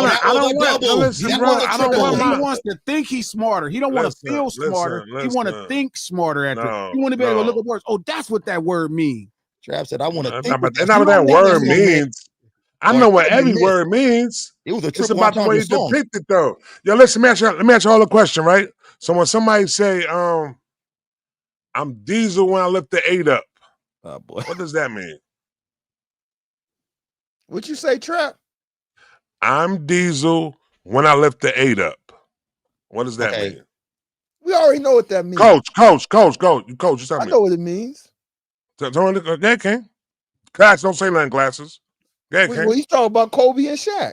wants to think he's smarter. He don't want to feel smarter. He want to think smarter after. He want to be able to look at words. Oh, that's what that word means. Trap said, I want to think. That's not what that word means. I know what every word means. It's about the way you depict it, though. Yo, listen, let me ask you all a question, right? So when somebody say, I'm diesel when I lift the 8 up. Oh boy. What does that mean? What'd you say, Trap? I'm diesel when I lift the 8 up. What does that mean? We already know what that means. Coach, go. You tell me. I know what it means. Go, King. Class, don't say nothing, Glasses. Go, King. Well, he's talking about Kobe and Shaq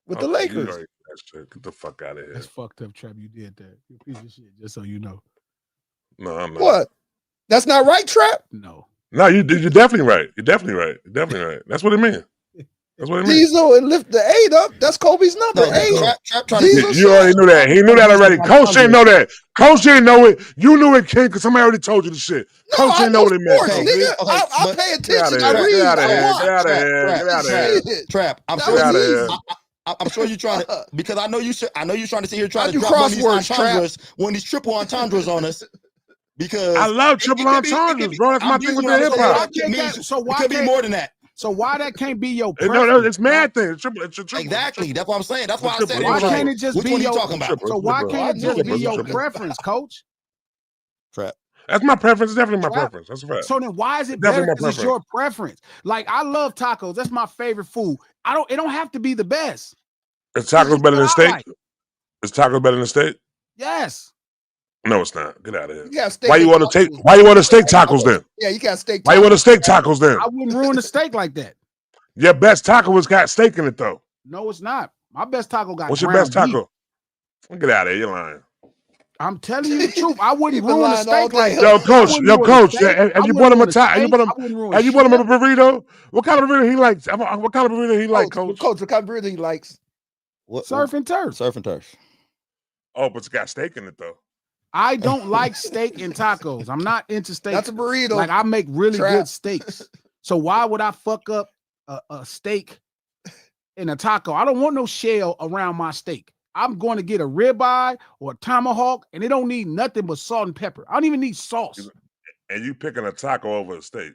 with the Lakers. Get the fuck out of here. That's fucked up, Trap. You did that. You piece of shit, just so you know. No, I'm not. What? That's not right, Trap? No, you're definitely right. You're definitely right. That's what it means. That's what it means. Diesel and lift the 8 up. That's Kobe's number. 8. You already knew that. He knew that already. Coach didn't know that. Coach didn't know it. You knew it, King, because somebody already told you the shit. Coach didn't know what it meant. Nigga, I pay attention. I read. Get out of here. Trap. I'm sure you're trying to, because I know you're trying to sit here trying to drop one of these entendres, one of these triple entendres on us. Because I love triple entendres, bro. That's my thing with the hip hop. So why could be more than that? So why that can't be your preference? No, it's mad thing. It's triple. Exactly. That's what I'm saying. That's why I said it. Why can't it just be your? Talking about? So why can't it just be your preference, Coach? Trap. That's my preference. It's definitely my preference. That's a fact. So then why is it better because it's your preference? Like, I love tacos. That's my favorite food. It don't have to be the best. Is tacos better than steak? Is tacos better than steak? Yes. No, it's not. Get out of here. You why you want to steak tacos then? Yeah, you got steak tacos. Why you want to steak tacos then? I wouldn't ruin the steak like that. Your best taco has got steak in it though. No, it's not. My best taco got What's your best taco? Get out of here. You're lying. I'm telling you the truth. I wouldn't ruin the steak like that. Yo, coach. Have you bought him a taco? Have you bought him a burrito? What kind of burrito he likes? What kind of burrito he likes, Coach? Coach, what kind of burrito he likes? Surf and turf. Surf and turf. Oh, but it's got steak in it though. I don't like steak and tacos. I'm not into steak. That's a burrito. Like, I make really good steaks. So why would I fuck up a steak and a taco? I don't want no shell around my steak. I'm going to get a ribeye or a tomahawk, and it don't need nothing but salt and pepper. I don't even need sauce. And you picking a taco over a steak?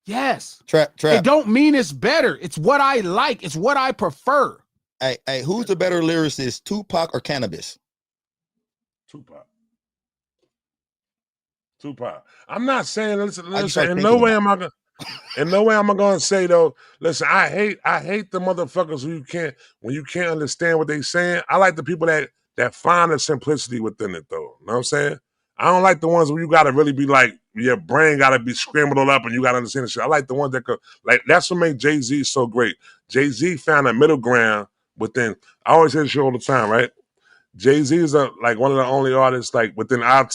Yes. Trap. It don't mean it's better. It's what I like. It's what I prefer. Hey, who's the better lyricist, Tupac or Cannabis? Tupac. I'm not saying. Listen. In no way am I gonna say though. Listen, I hate the motherfuckers when you can't understand what they saying. I like the people that find the simplicity within it though. You know what I'm saying? I don't like the ones where you gotta really be like, your brain gotta be scrambled up and you gotta understand the shit. I like the ones that could, like, that's what made Jay-Z so great. Jay-Z found a middle ground within, I always say this shit all the time, right? Jay-Z is like one of the only artists like within like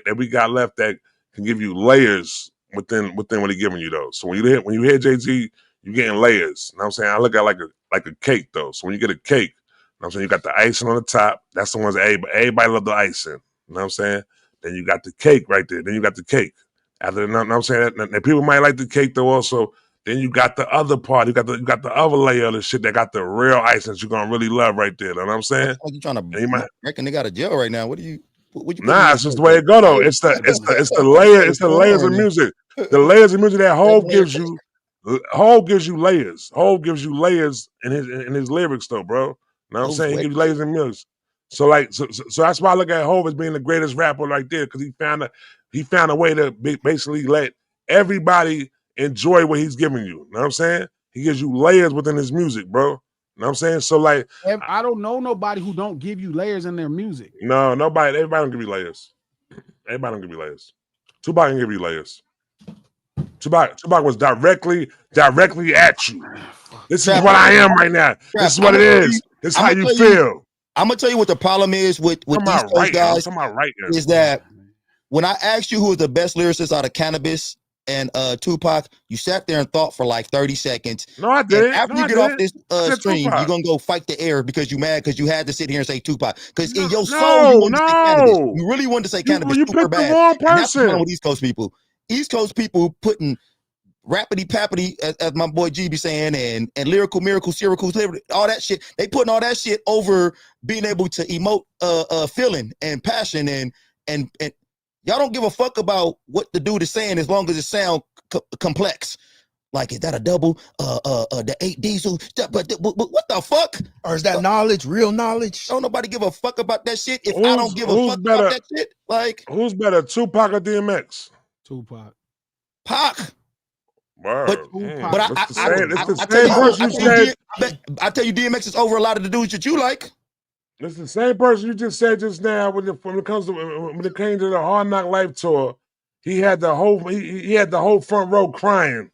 that we got left that can give you layers within what he's giving you though. So when you hear Jay-Z, you're getting layers. You know what I'm saying? I look at like a cake though. So when you get a cake, you know what I'm saying, you got the icing on the top. That's the ones that everybody love the icing. You know what I'm saying? Then you got the cake right there. Then you got the cake. After, you know what I'm saying? And people might like the cake though also. Then you got the other part. You got the other layer of the shit that got the real icing that you're gonna really love right there. You know what I'm saying? Like you trying to break a nigga out of jail right now. What you Nah, it's just the way it go though. It's the layer, it's the layers of music. The layers of music that Hov gives you. Hov gives you layers. Hov gives you layers in his lyrics though, bro. You know what I'm saying? He gives you layers in music. So that's why I look at Hov as being the greatest rapper right there, because he found a way to basically let everybody enjoy what he's giving you. You know what I'm saying? He gives you layers within his music, bro. You know what I'm saying? So like, I don't know nobody who don't give you layers in their music. No, everybody don't give you layers. Everybody don't give you layers. Tupac can give you layers. Tupac was directly at you. This is what I am right now. This is what it is. This is how you feel. I'm gonna tell you what the problem is with these guys is that when I asked you who is the best lyricist out of Cannabis and Tupac, you sat there and thought for like 30 seconds. No, I did. After you get off this stream, you're gonna go fight the air because you mad because you had to sit here and say Tupac. Because in your soul, you wanted to say Cannabis. You really wanted to say Cannabis. You picked the wrong person. That's the problem with East Coast people. East Coast people putting rappity pappity, as my boy G be saying, and lyrical miracle, syracuse, all that shit. They putting all that shit over being able to emote feeling and passion and y'all don't give a fuck about what the dude is saying as long as it sound complex. Like, is that a double? The 8 diesel? But what the fuck? Or is that knowledge, real knowledge? Don't nobody give a fuck about that shit. If I don't give a fuck about that shit, like, who's better, Tupac or DMX? Tupac. Pac. But I tell you, DMX is over a lot of the dudes that you like. It's the same person you just said just now. When it came to the Hard Knock Life tour, he had the whole front row crying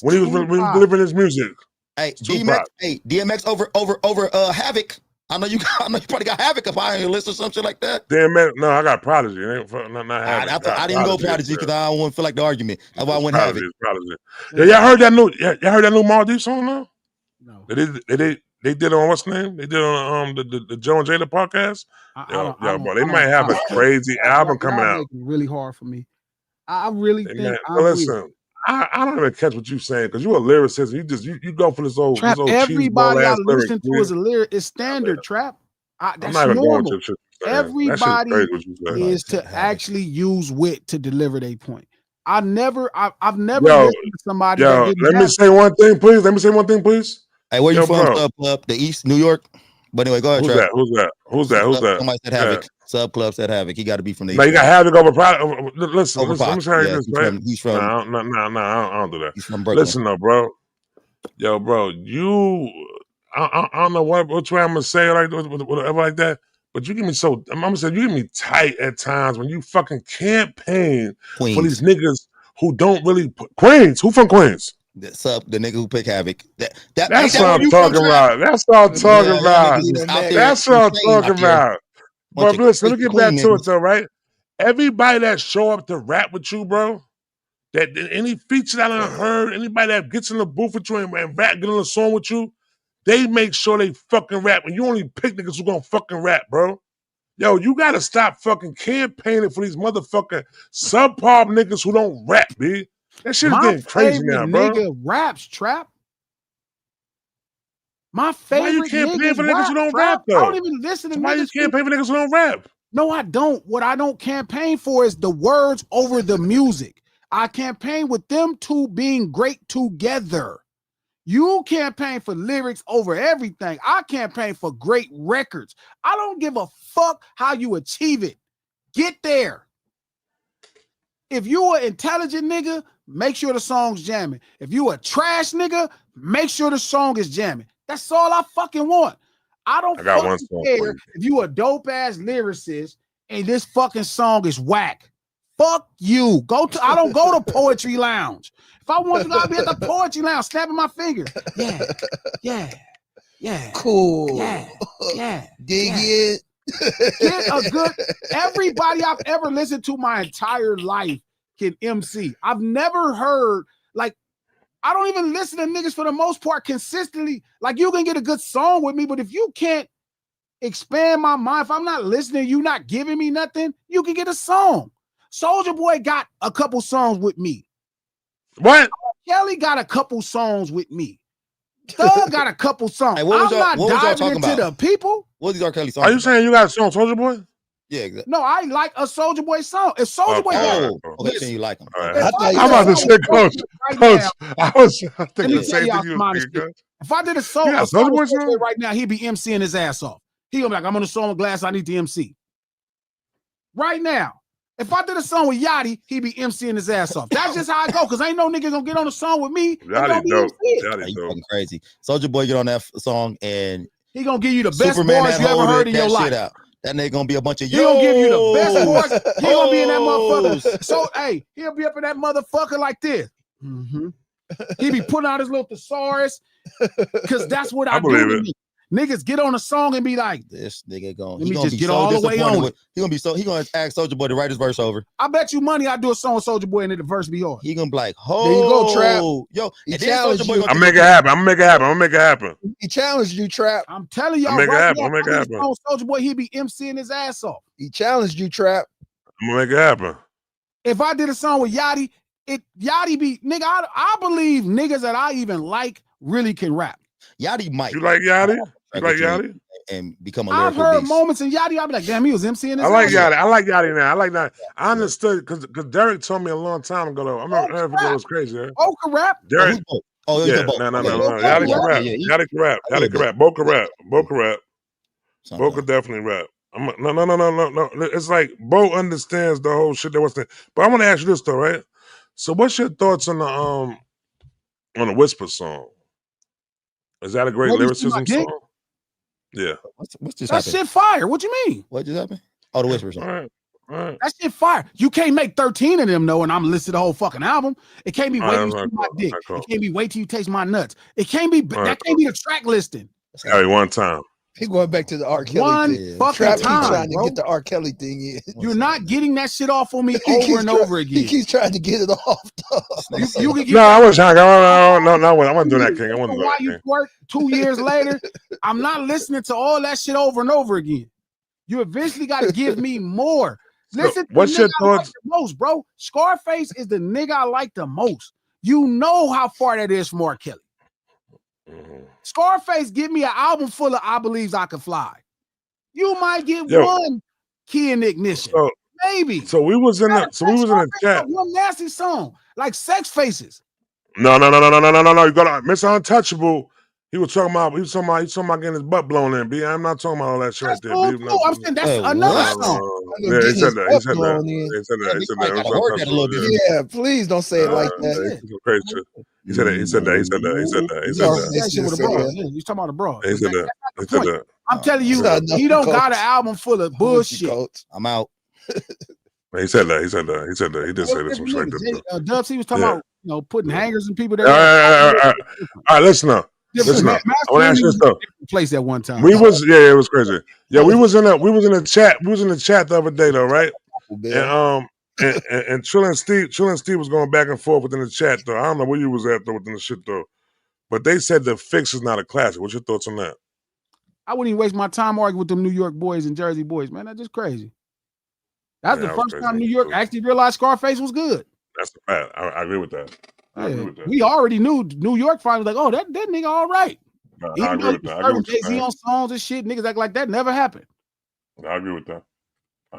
when he was delivering his music. Hey, DMX over Havoc. I know you probably got Havoc up on your list or something like that. DMX, no, I got Prodigy. Not Havoc. I didn't go Prodigy because I don't want to feel like the argument. That's why I went Havoc. Yeah, y'all heard that new Maldi song now? No. They did on what's the name? They did on the Joe and Jada podcast. Bro, they might have a crazy album coming out. Really hard for me. I really think. Listen, I don't even catch what you're saying because you're a lyricist. You go for this old Trap. this old everybody I listen to is a lyric. It's standard Trap. That's normal. Everybody is to actually use wit to deliver their point. I've never listened to somebody. Let me say one thing, please. Hey, where you from? Sub Club, the East, New York. But anyway, go ahead, Trap. Who's that? Somebody said Havoc. Sub Club said Havoc. He got to be from the East. No, you got Havoc over Pride. Listen, let me tell you this, right? He's from. No, I don't do that. He's from Brooklyn. Listen, though, bro. Yo, bro, I don't know which way I'm gonna say it, like whatever like that. But you give me I'm gonna say you give me tight at times when you fucking campaign for these niggas who don't really Queens. Who from Queens? The nigga who pick Havoc. That's what I'm talking about. That's what I'm talking about. That's what I'm talking about. But listen, let me get back to it though, right? Everybody that show up to rap with you, bro, that any feature that I heard, anybody that gets in the booth with you and rap, get on a song with you, they make sure they fucking rap. And you only pick niggas who gonna fucking rap, bro. Yo, you gotta stop fucking campaigning for these motherfucking subpar niggas who don't rap, B. That shit is getting crazy now, bro. Nigga raps, Trap. My favorite. Why you can't pay for niggas who don't rap, though? I don't even listen to niggas. Why you can't pay for niggas who don't rap? No, I don't. What I don't campaign for is the words over the music. I campaign with them two being great together. You campaign for lyrics over everything. I campaign for great records. I don't give a fuck how you achieve it. Get there. If you an intelligent nigga, make sure the song's jamming. If you a trash nigga, make sure the song is jamming. That's all I fucking want. I don't fucking care if you a dope ass lyricist and this fucking song is whack. Fuck you. I don't go to Poetry Lounge. If I want to go, I'll be at the Poetry Lounge snapping my fingers. Yeah. Cool. Yeah. Dig it. Get a good. Everybody I've ever listened to my entire life can MC. I've never heard, like, I don't even listen to niggas for the most part consistently. Like, you can get a good song with me, but if you can't expand my mind, if I'm not listening, you not giving me nothing, you can get a song. Soulja Boy got a couple songs with me. What? Kelly got a couple songs with me. Thug got a couple songs. Hey, I'm not diving into the people. What these R. Kelly songs? Are you saying you got a song, Soulja Boy? Yeah, exactly. No, I like a Soulja Boy song. If Soulja Boy, Okay, then you like him. Right. I'm about to say, Coach. I was thinking the same thing you were thinking. If I did a song, right now, he'd be MCing his ass off. He gonna be like, I'm on a song with Glass, I need the MC. Right now, if I did a song with Yachty, he'd be MCing his ass off. That's just how I go, because ain't no nigga gonna get on a song with me. Yachty dope. Yachty dope. Crazy. Soulja Boy get on that song and he gonna give you the best bars you ever heard in your life. That nigga gonna be a bunch of He gonna give you the best bars. He gonna be in that motherfucker. So hey, he'll be up in that motherfucker like this. Mm-hmm. He be putting out his little thesaurus, because that's what I do. Niggas get on a song and be like, this nigga going. Let me just get all the way on. He gonna ask Soulja Boy to write his verse over. I bet you money I do a song with Soulja Boy and the verse be hard. He gonna be like, there you go, Trap. Yo, he challenged you. I'm make it happen. I'm make it happen. He challenged you, Trap. I'm telling y'all, make it happen. I'm make it happen. Soulja Boy, he be MCing his ass off. He challenged you, Trap. I'm gonna make it happen. If I did a song with Yachty, Yachty be nigga. I believe niggas that I even like really can rap. Yachty might. You like Yachty? You like Yachty? And become a I've heard moments in Yachty, I'll be like, damn, he was MCing his I like Yachty. I like Yachty now. I like that. I understood because Derek told me a long time ago though. I remember it was crazy. Oh, can rap? Derek. Oh, yeah. No. Yachty can rap. Yachty can rap. Yachty can rap. Bo can rap. Bo can rap. Bo can definitely rap. No. It's like Bo understands the whole shit that was there. But I want to ask you this though, right? So what's your thoughts on the Whisper song? Is that a great lyricism song? Yeah. What's just that shit fire. What you mean? What just happened? Oh, the Whisper song. All right. That shit fire. You can't make 13 of them though, and I'm listed the whole fucking album. It can't be wait till you see my dick. It can't be wait till you taste my nuts. It can't be that can't be the track listing. Hey, one time. He going back to the R. Kelly one thing. Fucking Trap time, trying bro. to get the R. Kelly thing in. You're not getting that shit off on me over and over again. He keeps trying to get it off. You can get no, I was trying. No, I wasn't doing that, King. I wasn't doing why that, you King. work 2 years later. I'm not listening to all that shit over and over again. You eventually got to give me more. Listen, so, what's your thoughts? Like the most, bro? Scarface is the nigga I like the most. You know how far that is from R. Kelly. Mm-hmm. Scarface give me an album full of I Believes I Can Fly. You might get one Key in Ignition. Maybe. So we was in the chat. One nasty song, like Sex Faces. No. You got Mr. Untouchable. He was talking about getting his butt blown in. B. I'm not talking about all that shit right there. I'm saying that's another song. Yeah, he said that. He said that. Yeah, please don't say it like that. Crazy shit. He said that. He said that. He's talking about a broad. He said that. I'm telling you, he don't got an album full of bullshit. I'm out. He said that. He did say this some shit like that. Dubs, he was talking about putting hangers and people there. All right, listen up. Listen up. I want to ask you this though. Place at one time. It was crazy. Yeah, we was in the chat. We was in the chat the other day though, right? And Trill and Steve was going back and forth within the chat though. I don't know where you was at though within the shit though, but they said the Fix is not a classic. What's your thoughts on that? I wouldn't even waste my time arguing with them New York boys and Jersey boys, man. That's just crazy. That's the first time New York actually realized Scarface was good. That's the fact. I agree with that. I agree with that. We already knew New York finally like, oh, that nigga all right. No, I agree with that. Jay-Z on songs and shit, niggas act like that never happened. I agree with that.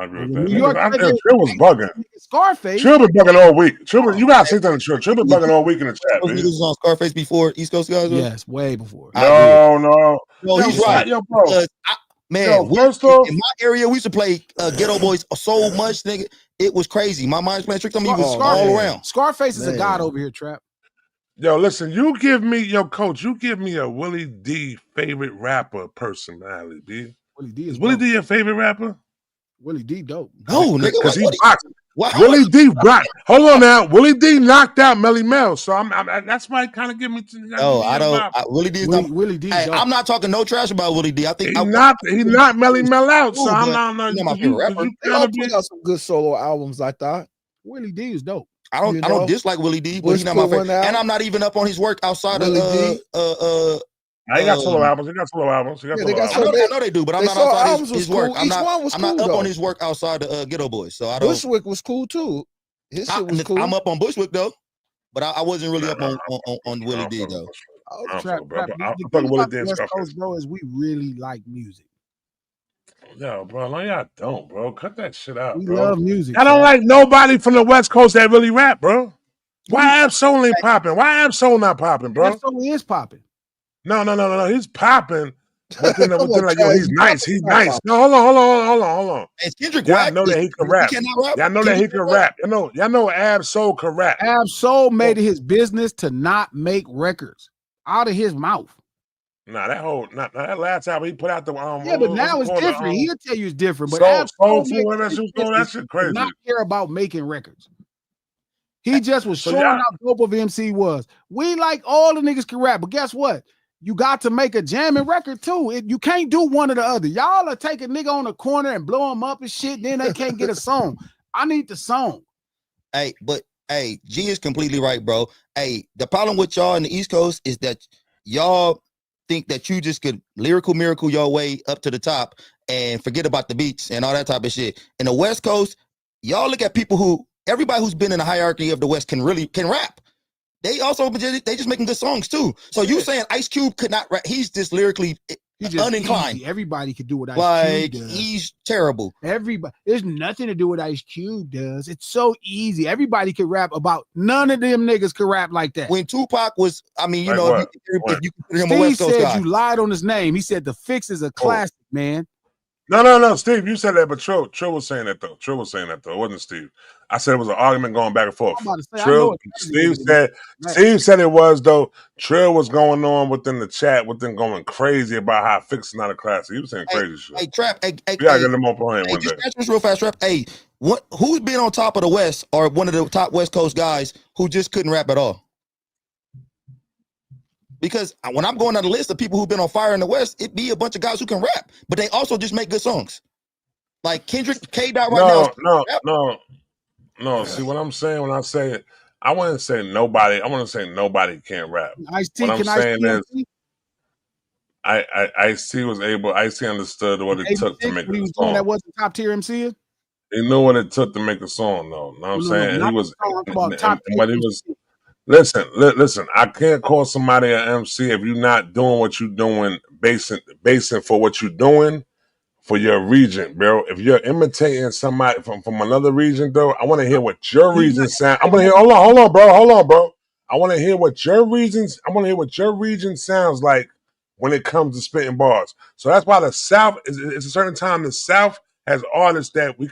New York, Trill was bugging. Scarface. Trill been bugging all week. Trill, you gotta say that to Trill. Trill been bugging all week in the chat. Niggas was on Scarface before East Coast guys. Yes, way before. No, he's right. Yo, bro. Man, in my area, we used to play Ghetto Boys so much, nigga. It was crazy. My mind's playing tricks on me all around. Scarface is a god over here, Trap. Yo, listen, Coach, you give me a Willie D favorite rapper personality, B. Willie D is Willie D your favorite rapper? Willie D dope. No, nigga, because he what? boxed. Willie D blocked. Hold on now. Willie D knocked out Melly Mel. So I'm that's why it kind of give me. No, I don't. Willie D is not. Willie D. Hey, I'm not talking no trash about Willie D. I think he knocked Melly Mel out. So I'm not. He's my favorite rapper. They all put out some good solo albums, I thought. Willie D is dope. I don't dislike Willie D, but he's not my favorite. And I'm not even up on his work outside of He got solo albums. He got solo albums. I know they do, but I'm not outside his work. Cool. I'm not up on his work outside the Ghetto Boys. So I don't. Bushwick was cool too. His shit was cool. I'm up on Bushwick though, but I wasn't really up on Willie D though. I'm fucking Willie D. West Coast, bro, is we really like music. Yo, bro, no, y'all don't, bro. Cut that shit out, we bro. Love music. I don't like nobody from the West Coast that really rap, bro. Why Ab-Soul ain't popping? Why Ab-Soul not popping, bro? Ab-Soul is popping. No. He's popping. Within like, yo, he's nice. He's nice. No, hold on. And Kendrick y'all know that he can rap. Y'all know that he can rap. Y'all know Ab-Soul can rap. Ab-Soul made it his business to not make records out of his mouth. Nah, that last album he put out the yeah, but now it's different. He'll tell you it's different. But that shit crazy. Not care about making records. He just was showing how dope of MC was. We like all the niggas can rap, but guess what? You got to make a jamming record too. You can't do one or the other. Y'all are take a nigga on the corner and blow him up and shit. Then they can't get a song. I need the song. Hey, G is completely right, bro. Hey, the problem with y'all in the East Coast is that y'all think that you just could lyrical miracle your way up to the top and forget about the beats and all that type of shit. In the West Coast, y'all look at people everybody who's been in the hierarchy of the West can rap. They just making good songs too. So you saying Ice Cube could not rap? He's just lyrically uninclined. Easy. Everybody could do what Ice Cube does. He's terrible. Everybody, there's nothing to do what Ice Cube does. It's so easy. Everybody could rap about. None of them niggas could rap like that. When Tupac was, I mean, you like know, if you consider him a West Coast guy. You lied on his name. He said The Fix is a classic, man. No, Steve, you said that, but Trill was saying that though. It wasn't Steve. I said it was an argument going back and forth. Steve said it was though. Trill was going on within the chat, going crazy about how Fix is not a classic. He was saying crazy shit. Hey, Trap, we gotta get them up on him one day. Just real fast, Trap. Hey, who's been on top of the West or one of the top West Coast guys who just couldn't rap at all? Because when I'm going down the list of people who've been on fire in the West, it'd be a bunch of guys who can rap, but they also just make good songs. Like K. Dot now. No. See what I'm saying when I say it, I wouldn't say nobody. I want to say nobody can't rap. Ice-T, what I'm saying is, Ice-T was able. Ice-T understood what it took to make a song. That wasn't top tier MC. He knew what it took to make a song, though. Know what I'm saying? He was, but he was. Listen. I can't call somebody an MC if you're not doing what you're doing, basing for what you're doing for your region, bro. If you're imitating somebody from another region, though, I want to hear what your region sound. I want to hear. Hold on, bro. I want to hear what your regions. I want to hear what your region sounds like when it comes to spitting bars. So that's why the South is a certain time. The South has artists that we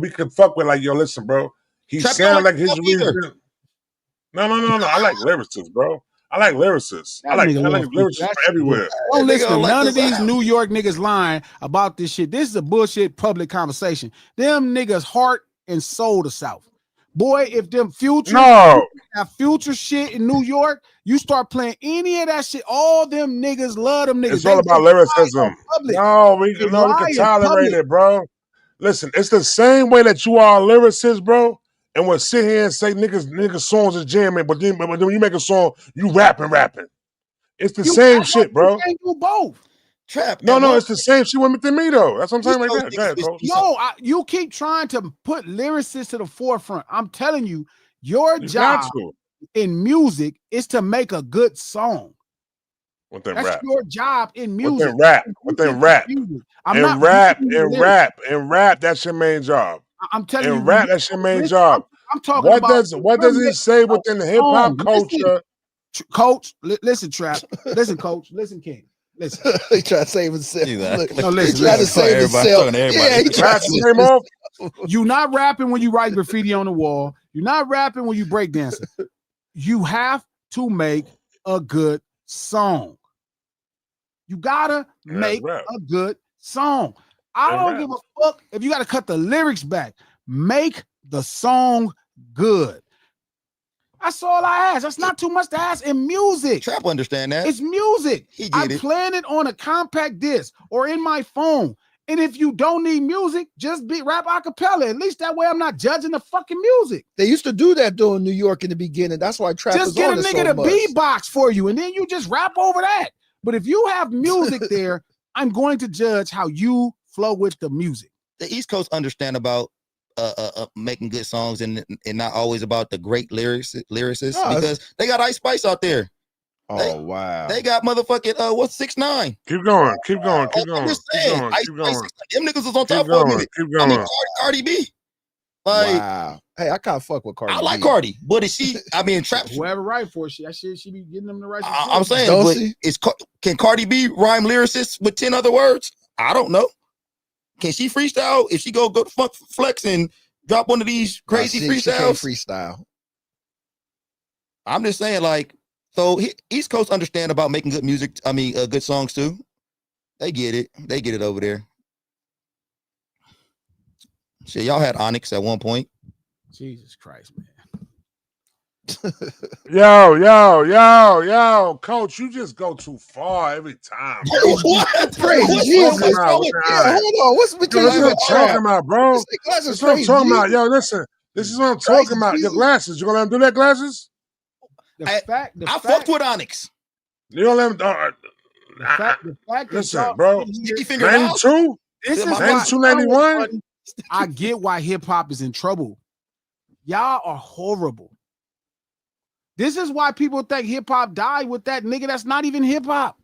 could fuck with. Like, yo, listen, bro. He sounds like his region. No. I like lyricists, bro. I like lyricists. I like lyricists from everywhere. Don't listen to none of these New York niggas lying about this shit. This is a bullshit public conversation. Them niggas heart and soul the South. Boy, if them have future shit in New York, you start playing any of that shit, all them niggas love them niggas. It's all about lyricism. No, we can tolerate it, bro. Listen, it's the same way that you are a lyricist, bro. And we'll sit here and say niggas songs is jamming, but then when you make a song, you rapping. It's the same shit, bro. You can't do both. Trap. No, it's the same shit with me though. That's what I'm saying right there. Go ahead, you keep trying to put lyricists to the forefront. I'm telling you, your job in music is to make a good song. That's your job in music. Within rap. Rap, that's your main job. I'm telling you, rap, that's your main job. I'm talking about what does he say within the hip hop culture? Coach, listen, Trap. Listen, Coach. Listen, King. Listen. He trying to save himself. No, listen. He trying to save himself. Yeah, he trying to save himself. You're not rapping when you write graffiti on the wall. You're not rapping when you break dancing. You have to make a good song. You gotta make a good song. I don't give a fuck if you got to cut the lyrics back. Make the song good. That's all I ask. That's not too much to ask in music. Trap understand that. It's music. I'm playing it on a compact disc or in my phone. And if you don't need music, just rap a cappella. At least that way I'm not judging the fucking music. They used to do that though in New York in the beginning. That's why trap just is get on a nigga to beatbox for you, and then you just rap over that. But if you have music there, I'm going to judge how you flow with the music. The East Coast understand about making good songs and not always about the great lyricists because they got Ice Spice out there. Oh wow! They got motherfucking what's 6ix9ine. Keep going. I'm just saying, them niggas was on top for a minute. I mean, Cardi B. Like, wow. Hey, I can't fuck with Cardi. I like Cardi, but is she? I mean, trap. Whoever write for she be getting them the right. I'm saying, but can Cardi B rhyme lyricists with 10 other words? I don't know. Can she freestyle? If she go to flex and drop one of these crazy freestyles, she can't freestyle. I'm just saying, like. So East Coast understand about making good music. I mean, good songs too. They get it. They get it over there. Shit, y'all had Onyx at one point. Jesus Christ, man. Yo, Coach, you just go too far every time. What? Praise Jesus. Hold on. What's between you and talking about, bro? That's what I'm talking about. Yo, listen. This is what I'm talking about. Your glasses. You gonna let him do that, glasses? I fucked with Onyx. You don't let him. The fact listen, bro. 92? This is 92, 91? I get why hip-hop is in trouble. Y'all are horrible. This is why people think hip-hop died with that nigga that's not even hip-hop.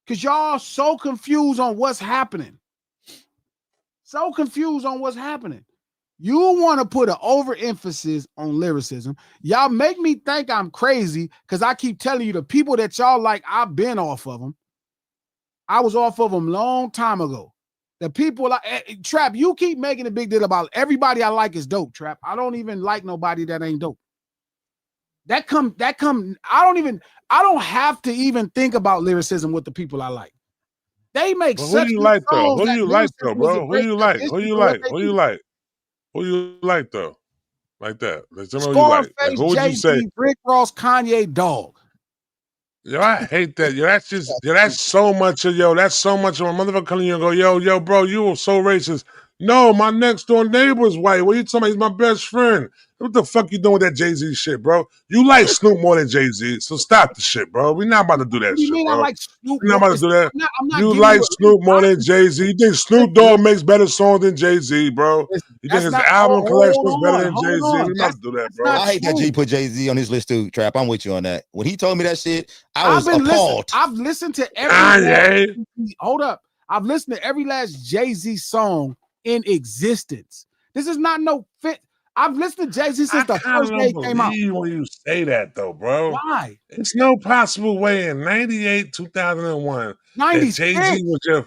Because y'all are so confused on what's happening. You want to put an overemphasis on lyricism. Y'all make me think I'm crazy because I keep telling you the people that y'all like, I've been off of them. I was off of them long time ago. The people like Trap, you keep making a big deal about everybody I like is dope, Trap. I don't even like nobody that ain't dope. I don't have to even think about lyricism with the people I like. They make well, such who do you like though? Who do you like though, bro? Who do you like? Who you like though? Like that. Scarface, who would you say? Rick Ross, Kanye, Dog. Yo, I hate that. Yo, that's so much of that's so much of a motherfucker coming in and go, yo, bro, you are so racist. No, my next door neighbor's white. What are you talking about? He's my best friend. What the fuck you doing with that Jay-Z shit, bro? You like Snoop more than Jay-Z, so stop the shit, bro. We're not about to do that shit, bro. I like Snoop. We're not about to do that. You like Snoop more than Jay-Z. You think Snoop Dogg makes better songs than Jay-Z, bro? You think his album collection is better than Jay-Z? We're not to do that, bro. I hate that G put Jay-Z on his list too, Trap. I'm with you on that. When he told me that shit, I was appalled. I've listened to every hold up. I've listened to every last Jay-Z song in existence. This is not no fit. I've listened to Jay-Z since the first day it came out. When you say that though, bro. Why? It's no possible way in 98, 2001 that Jay-Z was your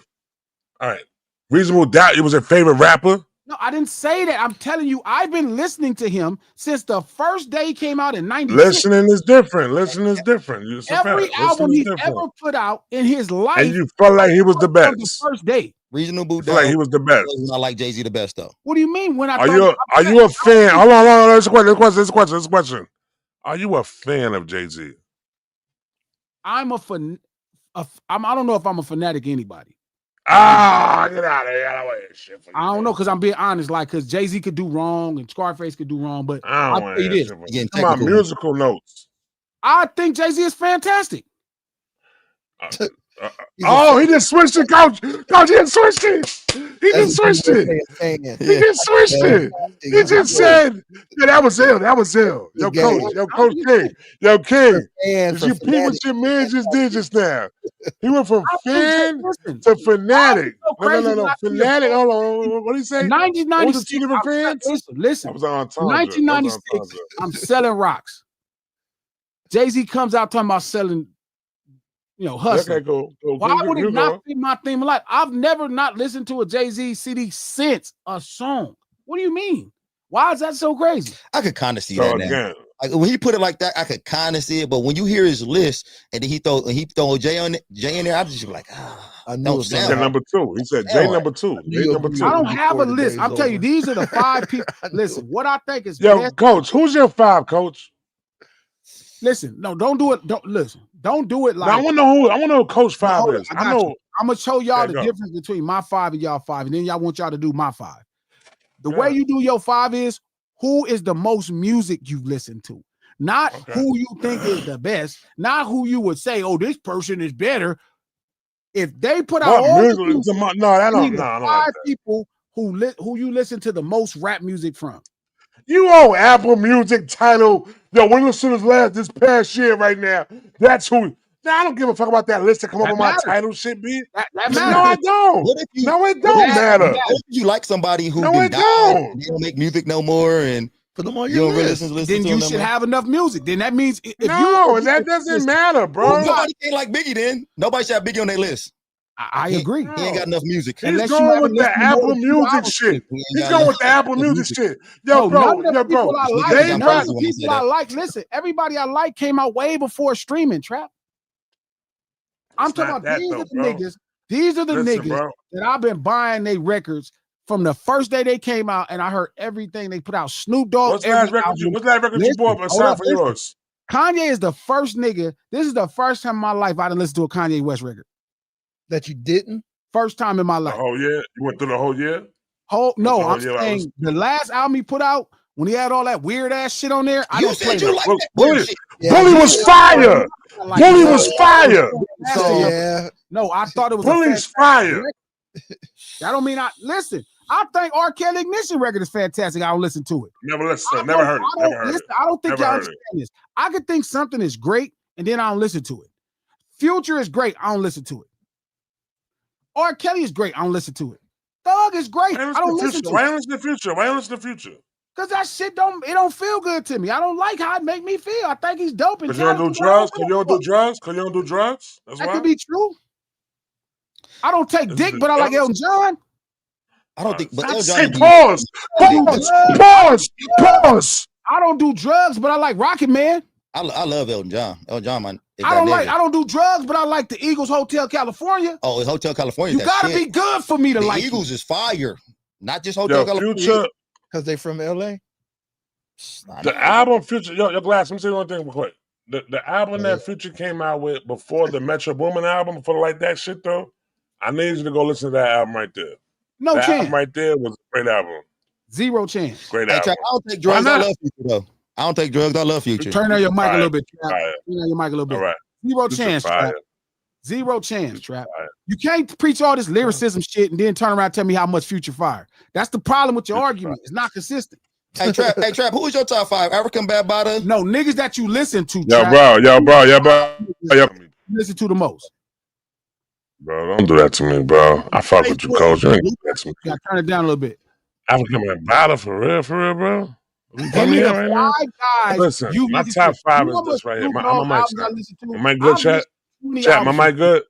all right. Reasonable doubt it was your favorite rapper. No, I didn't say that. I'm telling you, I've been listening to him since the first day he came out in 96. Listening is different. Every album he's ever put out in his life. And you felt like he was the best. The first day. Reasonable doubt. Like he was the best. I like Jay-Z the best though. What do you mean? When are you a fan? Hold on. This question. Are you a fan of Jay-Z? I don't know if I'm a fanatic of anybody. Get out of here. I don't know because I'm being honest. Like, because Jay-Z could do wrong and Scarface could do wrong, but I'll tell you this. Come on, musical notes. I think Jay-Z is fantastic. He just switched it, Coach. Coach, he just switched it. He just switched it. He just said, that was ill. Yo, Coach King. Did you peep what your man just did just now? He went from fan to fanatic. No. Fanatic. Hold on. What did he say? 1996. Listen. I was on 1996. I'm selling rocks. Jay-Z comes out talking about selling, hustling. Okay, Why would it not be my theme of life? I've never not listened to a Jay-Z CD since a song. What do you mean? Why is that so crazy? I could kind of see that now. Like when he put it like that, I could kind of see it. But when you hear his list and then he throw Jay in there, I just be like, I knew Don't it was sound J gonna number 2. He said J number 2. knew J you number agreed 2. I don't with me have a before the list. day's I'm telling you, over. these are the 5 people. I knew Listen, it. what I think is Yo, best. coach, who's your 5, coach? Listen, no, don't do it. Don't listen. Don't do it Now I like. want to know who coach 5 Hold on, is. I I got know. you. I'm gonna show y'all Yeah, the go. difference between my 5 and y'all 5, and then y'all want y'all to do my 5. The Yeah. way you do your 5 is who is the most music you listen to, not Okay. who you think is the best, not who you would say, oh, this person is better. If they put out What all the music? music, No, I give me don't. the No, I don't 5 like that. people who you listen to the most rap music from. You own Apple Music title. Yo, when you listen to this past year right now, that's who. Now I don't give a fuck about that list to come up That with my matters. title shit, B. That No, matters. I don't. What if you? No, it What don't if, matter. what if you like somebody who No, then it died don't. and they don't make music no more, and Put them on you your don't really list. listen Then to you them no should more? have enough music. Then that means if No, you that doesn't matter, Well, bro. nobody can't like Biggie. Then nobody should have Biggie on their list. I He, agree. he ain't got enough music. He's Unless you going haven't with the listened to more Apple than 2 Music albums. shit. He ain't He's got going enough with the Apple Music music. shit. No, none of the people I This nigga like, they got none of rap. the when I say people I that. like, listen, everybody I like came out way before streaming, Trap. I'm It's talking not about that these though, are the bro. niggas. These are the Listen, niggas bro. that I've been buying their records from the first day they came out, and I heard everything they put out. Snoop Dogg, What's the every last record album. you bought Hold aside up, from listen. yours? Kanye is the first nigga. This is the first time in my life I didn't listen to a Kanye West record. That you didn't? First time in my The life. whole year? You went through the whole year? No, the whole I'm year I saying the last album he put out when he had all that weird ass shit on there. I You didn't said play you that. like Well, that Bully, weird shit. Yeah, Bully you was did. fire. Like, Bully no, was fire. So yeah, No, I thought it was Bully's a fire. record. That don't mean I listen. I think R. Kelly Ignition record is fantastic. I don't listen to it. Never listened. Never heard it. Never heard it. I don't think Never y'all heard it. understand this. I could think something is great and then I don't listen to it. Future is great. I don't listen to it. R. Kelly is great. I don't listen to it. Thug is great. I don't listen to Why it. you listen to Future? Why you listen to Future? Because that shit don't feel good to me. I don't like how it make me feel. I think he's dope and Because you don't do talented, but I drugs? don't Because you don't do drugs? Because you don't do drugs? That's That why? could be true. I don't take Is dick, it but I like drugs? Elton John. I don't think. But I'd Elton say John be- pause. I don't do drugs. Pause. I don't do drugs, but I like Rocket Man. I love Elton John. Elton John, man. I don't do drugs, but I like the Eagles Hotel California. Oh, Hotel California. You gotta be good for me to the like Eagles it. is fire. Not just Hotel California. Future. because they from LA. The album Future, your glass. Let me say one thing real quick. The album that Future came out with before the Metro Boomin album, before like that shit though, I need you to go listen to that album right there. No that chance. album right there was a great album. Zero chance. Great Hey, album. Trap, I don't take drugs. I love Future though. I don't take drugs. I love Future. Turn on your mic a little bit, Trap. Fire. Turn on your mic a little bit. All right. Zero Future chance, fire. Trap. Zero chance, Trap. Fire. You can't preach all this lyricism shit and then turn around and tell me how much Future fire. That's the problem with your Future argument. It's not consistent. Hey, Trap, who is your top 5? African Bad Bada? No, niggas that you listen to, Yo, Trap, bro. listen to the most. Bro, don't do that to me, bro. I fuck with you, coach. You ain't do that to me. You gotta turn it down a little bit. African Bada for real, bro. You Give me the right now? 5 guys. Listen, you my listen top to. 5 You know is this what right here. Snoop I'm Dogg a mic albums I chat. listen to? My mic good, I've chat? listened to 20 Chat, my albums. mic good?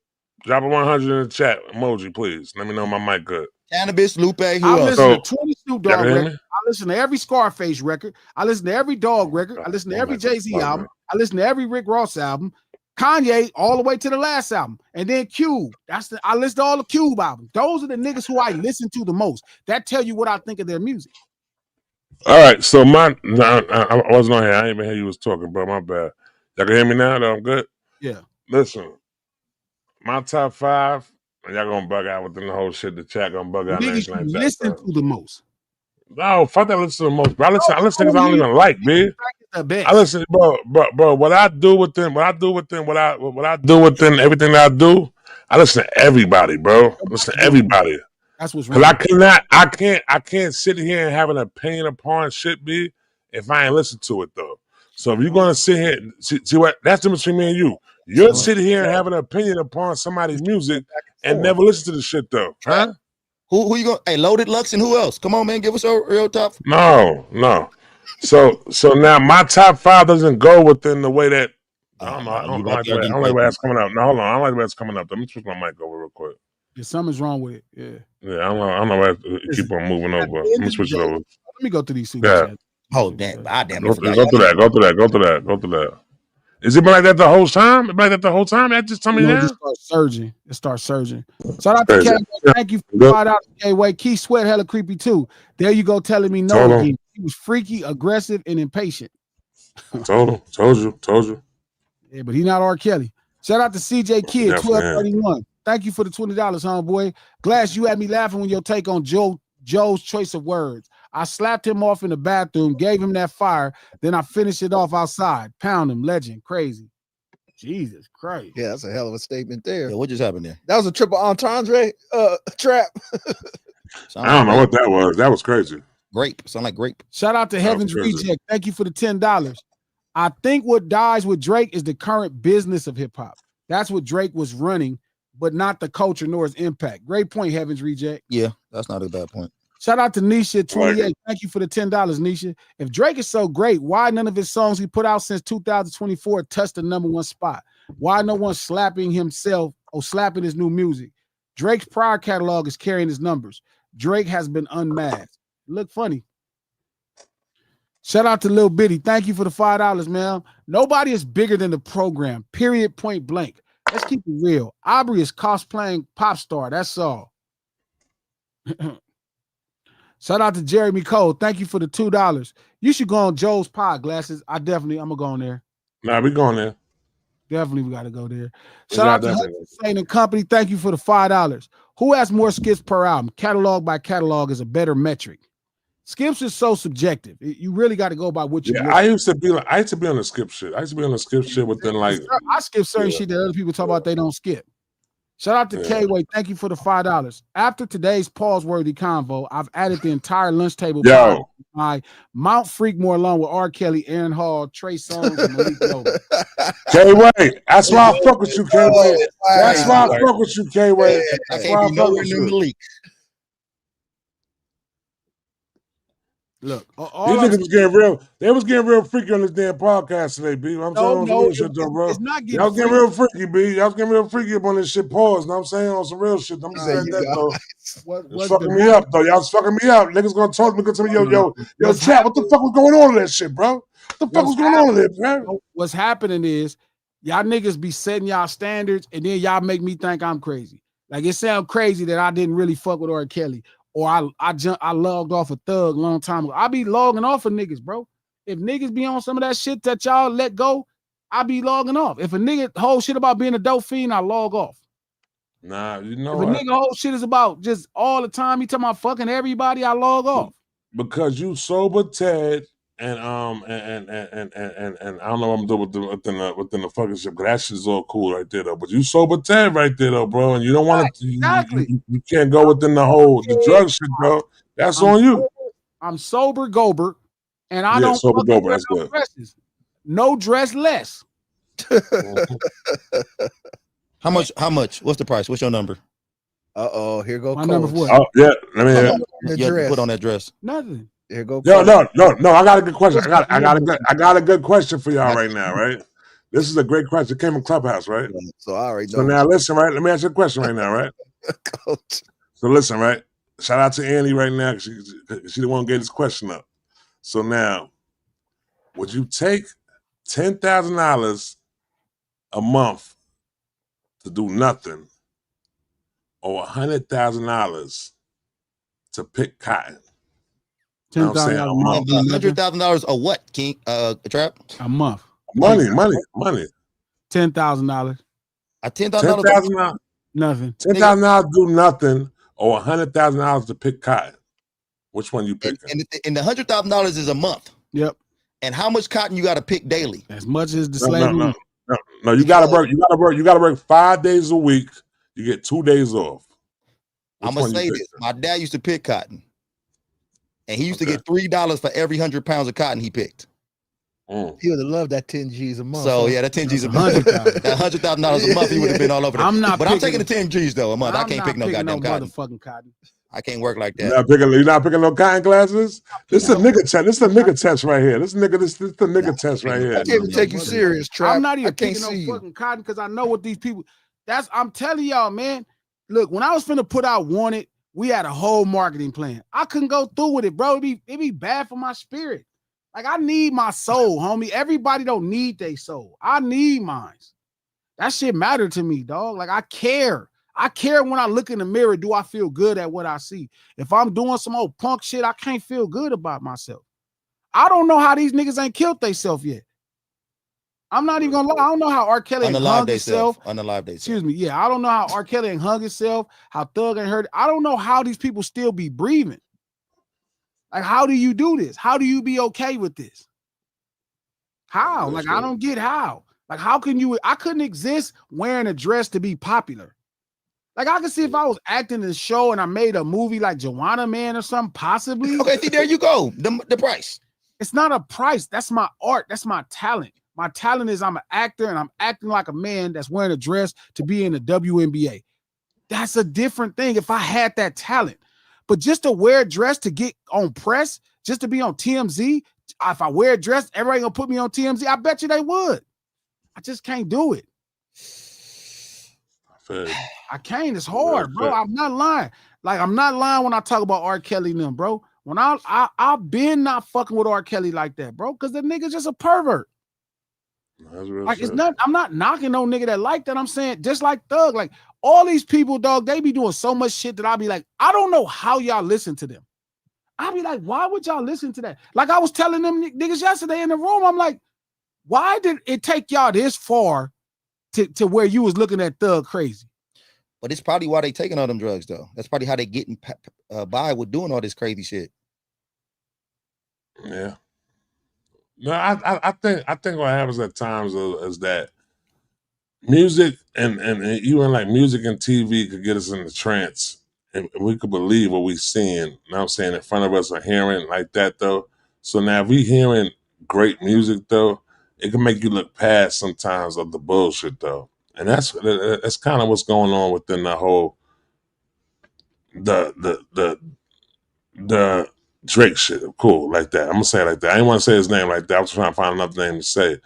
Drop a 100 in the chat. Emoji, please. Let me know my mic good. Cannabis, Lupe, who I else? listen to 20 Snoop Y'all Dogg can hear records. me? I listen to every Scarface record. I listen to every Dog record. I listen to every Jay-Z album. I listen to every Rick Ross album. Kanye all the way to the last album. And then Cube. I listen to all the Cube albums. Those are the niggas who I listen to the most. That tell you what I think of their music. All right, so I wasn't on here. I didn't even hear you was talking, bro. My bad. Y'all can hear me now, though? I'm good? Yeah. Listen, my top 5, and y'all gonna bug out within the whole shit. The chat gonna bug out. Niggas you listen to the most. No, fuck that. Listen to the most, bro. I listen to things I don't even like, man. The best. I listen, bro. What I do within everything that I do, I listen to everybody, bro. Listen to everybody. That's what's wrong. Because I can't sit here and have an opinion upon shit, B, if I ain't listen to it though. So if you're gonna sit here, see what that's the difference between me and you. You'll sit here and have an opinion upon somebody's music and never listen to the shit though, huh? Who you going? Hey, Loaded Lux and who else? Come on, man, give us a real top. No. So now my top 5 doesn't go within the way that I don't like the way that's coming up. No, hold on. I don't like the way it's coming up. Let me switch my mic over real quick. Yeah, something's wrong with it. Yeah. Yeah, I don't know why keep on moving over. Let me switch it over. Let me go through these super chats. Oh, damn. Go through that. Is it been like that the whole time? It been like that the whole time? That just tell me You know, now. just start surging. It starts surging. Shout out to Crazy. K. Thank you for $5, K-Way. Key Sweat hella creepy too. There you go, telling me no Told him. again. He was freaky, aggressive, and impatient. Told you. Yeah, but he not R. Kelly. Shout out to CJ Kid, Definitely 1231. Thank you for the $20, homeboy. Glass, you had me laughing when your take on Joe's choice of words. I slapped him off in the bathroom, gave him that fire, then I finished it off outside. Pound him, legend, crazy. Jesus Christ. Yeah, that's a hell of a statement there. Yeah, what just happened there? That was a triple entendre trap. I don't know what that was. That was crazy. Grape. Sound like grape. Shout out to Heaven's Reject. Thank you for the $10. I think what dies with Drake is the current business of hip hop. That's what Drake was running, but not the culture nor its impact. Great point, Heaven's Reject. Yeah, that's not a bad point. Shout out to Nisha 28. Like Thank you for the $10, Nisha. If Drake is so great, why none of his songs he put out since 2024 touched the #1 spot? Why no one slapping himself or slapping his new music? Drake's prior catalog is carrying his numbers. Drake has been unmasked. Look funny. Shout out to Lil Bitty. Thank you for the $5, man. Nobody is bigger than the program. Period. Point blank. Let's keep it real. Aubrey is cosplaying pop star. That's all. Shout out to Jeremy Cole. Thank you for the $2. You should go on Joe's pod, Glasses. I'm gonna go on there. Nah, we going there. Definitely we gotta go there. Shout out to Hussein and Company. Thank you for the $5. Who has more skips per album? Catalog by catalog is a better metric. Skips is so subjective. You really got to go by what you. Yeah, I used to be on the skip shit. I used to be on the skip shit within like. I skip certain shit that other people talk about they don't skip. Shout out to K-Way. Thank you for the $5. After today's pause-worthy convo, I've added the entire lunch table. My Mount Freakmore along with R. Kelly, Aaron Hall, Trey Songz, and Malik Yoba. K-Way, that's why I fuck with you, K-Way. That's why I fuck with you, K-Way. That's why I fuck with you. Malik. Look, these niggas was getting real. They was getting real freaky on this damn podcast today, B. I'm saying on some real shit, though, bro. Y'all getting real freaky, B. Y'all getting real freaky up on this shit. Pause. Know what I'm saying on some real shit. I'm just saying that, though. It's fucking me up, though. Y'all fucking me up. Niggas gonna talk to me, yo, chat. What the fuck was going on in that shit, bro? What the fuck was going on in there, bro? What's happening is y'all niggas be setting y'all standards, and then y'all make me think I'm crazy. Like it sounds crazy that I didn't really fuck with R. Kelly. Or I logged off a thug a long time ago. I be logging off of niggas, bro. If niggas be on some of that shit that y'all let go, I be logging off. If a nigga whole shit about being a dope fiend, I log off. Nah, you know if a nigga whole shit is about just all the time, he talking about fucking everybody, I log off. Because you sober Ted and I don't know what I'm doing within the fucking shit, but that shit's all cool right there though. But you sober Ted right there though, bro, and you don't want to you can't go within the drug shit, bro. That's on you. I'm sober Gober, and I don't sober Gober. That's good. Dresses. No dress less. How much? What's the price? What's your number? Here go. My number what? Oh yeah, let me hear. Put on that dress. Nothing. Here go. No. I got a good question. I got a good question for y'all right now. Right, this is a great question. It came from Clubhouse, right? So I already know. So now listen, right. Let me ask you a question right now, right? Coach. So listen, right. Shout out to Annie right now. She the one who gave this question up. So now, would you take $10,000 a month to do nothing, or $100,000 to pick cotton? $100,000 a what, King? Trap? A month. Money. $10,000. $10,000. Nothing. $10,000 do nothing, or $100,000 to pick cotton. Which one you picking? And the $100,000 is a month. Yep. And how much cotton you got to pick daily? As much as the slavery. No. You gotta work. You gotta work 5 days a week. You get 2 days off. I'm gonna say this. My dad used to pick cotton, and he used to get $3 for every 100 pounds of cotton he picked. He would have loved that 10 G's a month. So yeah, that 10 G's a month. That $100,000 a month, he would have been all over. I'm taking the 10 G's though a month. I can't pick no goddamn cotton. Motherfucking cotton. I can't work like that. You're not picking no cotton glasses. This is a nigga test. This is a nigga test right here. This is the nigga test right here. I can't even take you serious, Trap. I'm not even picking no fucking cotton because I know what these people. I'm telling y'all, man. Look, when I was finna put out Wanted, we had a whole marketing plan. I couldn't go through with it, bro. It'd be bad for my spirit. Like I need my soul, homie. Everybody don't need their soul. I need mine. That shit matter to me, dog. Like I care. I care when I look in the mirror. Do I feel good at what I see? If I'm doing some old punk shit, I can't feel good about myself. I don't know how these niggas ain't killed themselves yet. I'm not even gonna lie. I don't know how R. Kelly ain't hung himself. Unalive Excuse me. Yeah, I don't know how R. Kelly ain't hung himself. How Thug ain't hurt. I don't know how these people still be breathing. Like, how do you do this? How do you be okay with this? How? Like, I don't get how. Like, how can you? I couldn't exist wearing a dress to be popular. Like, I could see if I was acting in a show and I made a movie like Joanna Man or something, possibly. Okay, see, there you go. The price. It's not a price. That's my art. That's my talent. My talent is I'm an actor and I'm acting like a man that's wearing a dress to be in the WNBA. That's a different thing if I had that talent. But just to wear a dress to get on press, just to be on TMZ, if I wear a dress, everybody gonna put me on TMZ. I bet you they would. I just can't do it. I can't. It's hard, bro. I'm not lying. Like, I'm not lying when I talk about R. Kelly and them, bro. When I've been not fucking with R. Kelly like that, bro, because the nigga's just a pervert. Like, it's not, I'm not knocking no nigga that like that. I'm saying just like Thug, like all these people, dog, they be doing so much shit that I'll be like, I don't know how y'all listen to them. I'll be like, why would y'all listen to that? Like I was telling them niggas yesterday in the room, I'm like, why did it take y'all this far to where you was looking at Thug crazy? But it's probably why they taking all them drugs, though. That's probably how they getting by with doing all this crazy shit. Yeah. No, I think what happens at times is that music and even like music and TV could get us in the trance and we could believe what we seeing. You know what I'm saying, in front of us or hearing like that though. So now if we hearing great music though, it can make you look past sometimes of the bullshit though. And that's kind of what's going on within the whole the Drake shit. Cool, like that. I'm gonna say it like that. I didn't want to say his name like that. I was trying to find another name to say.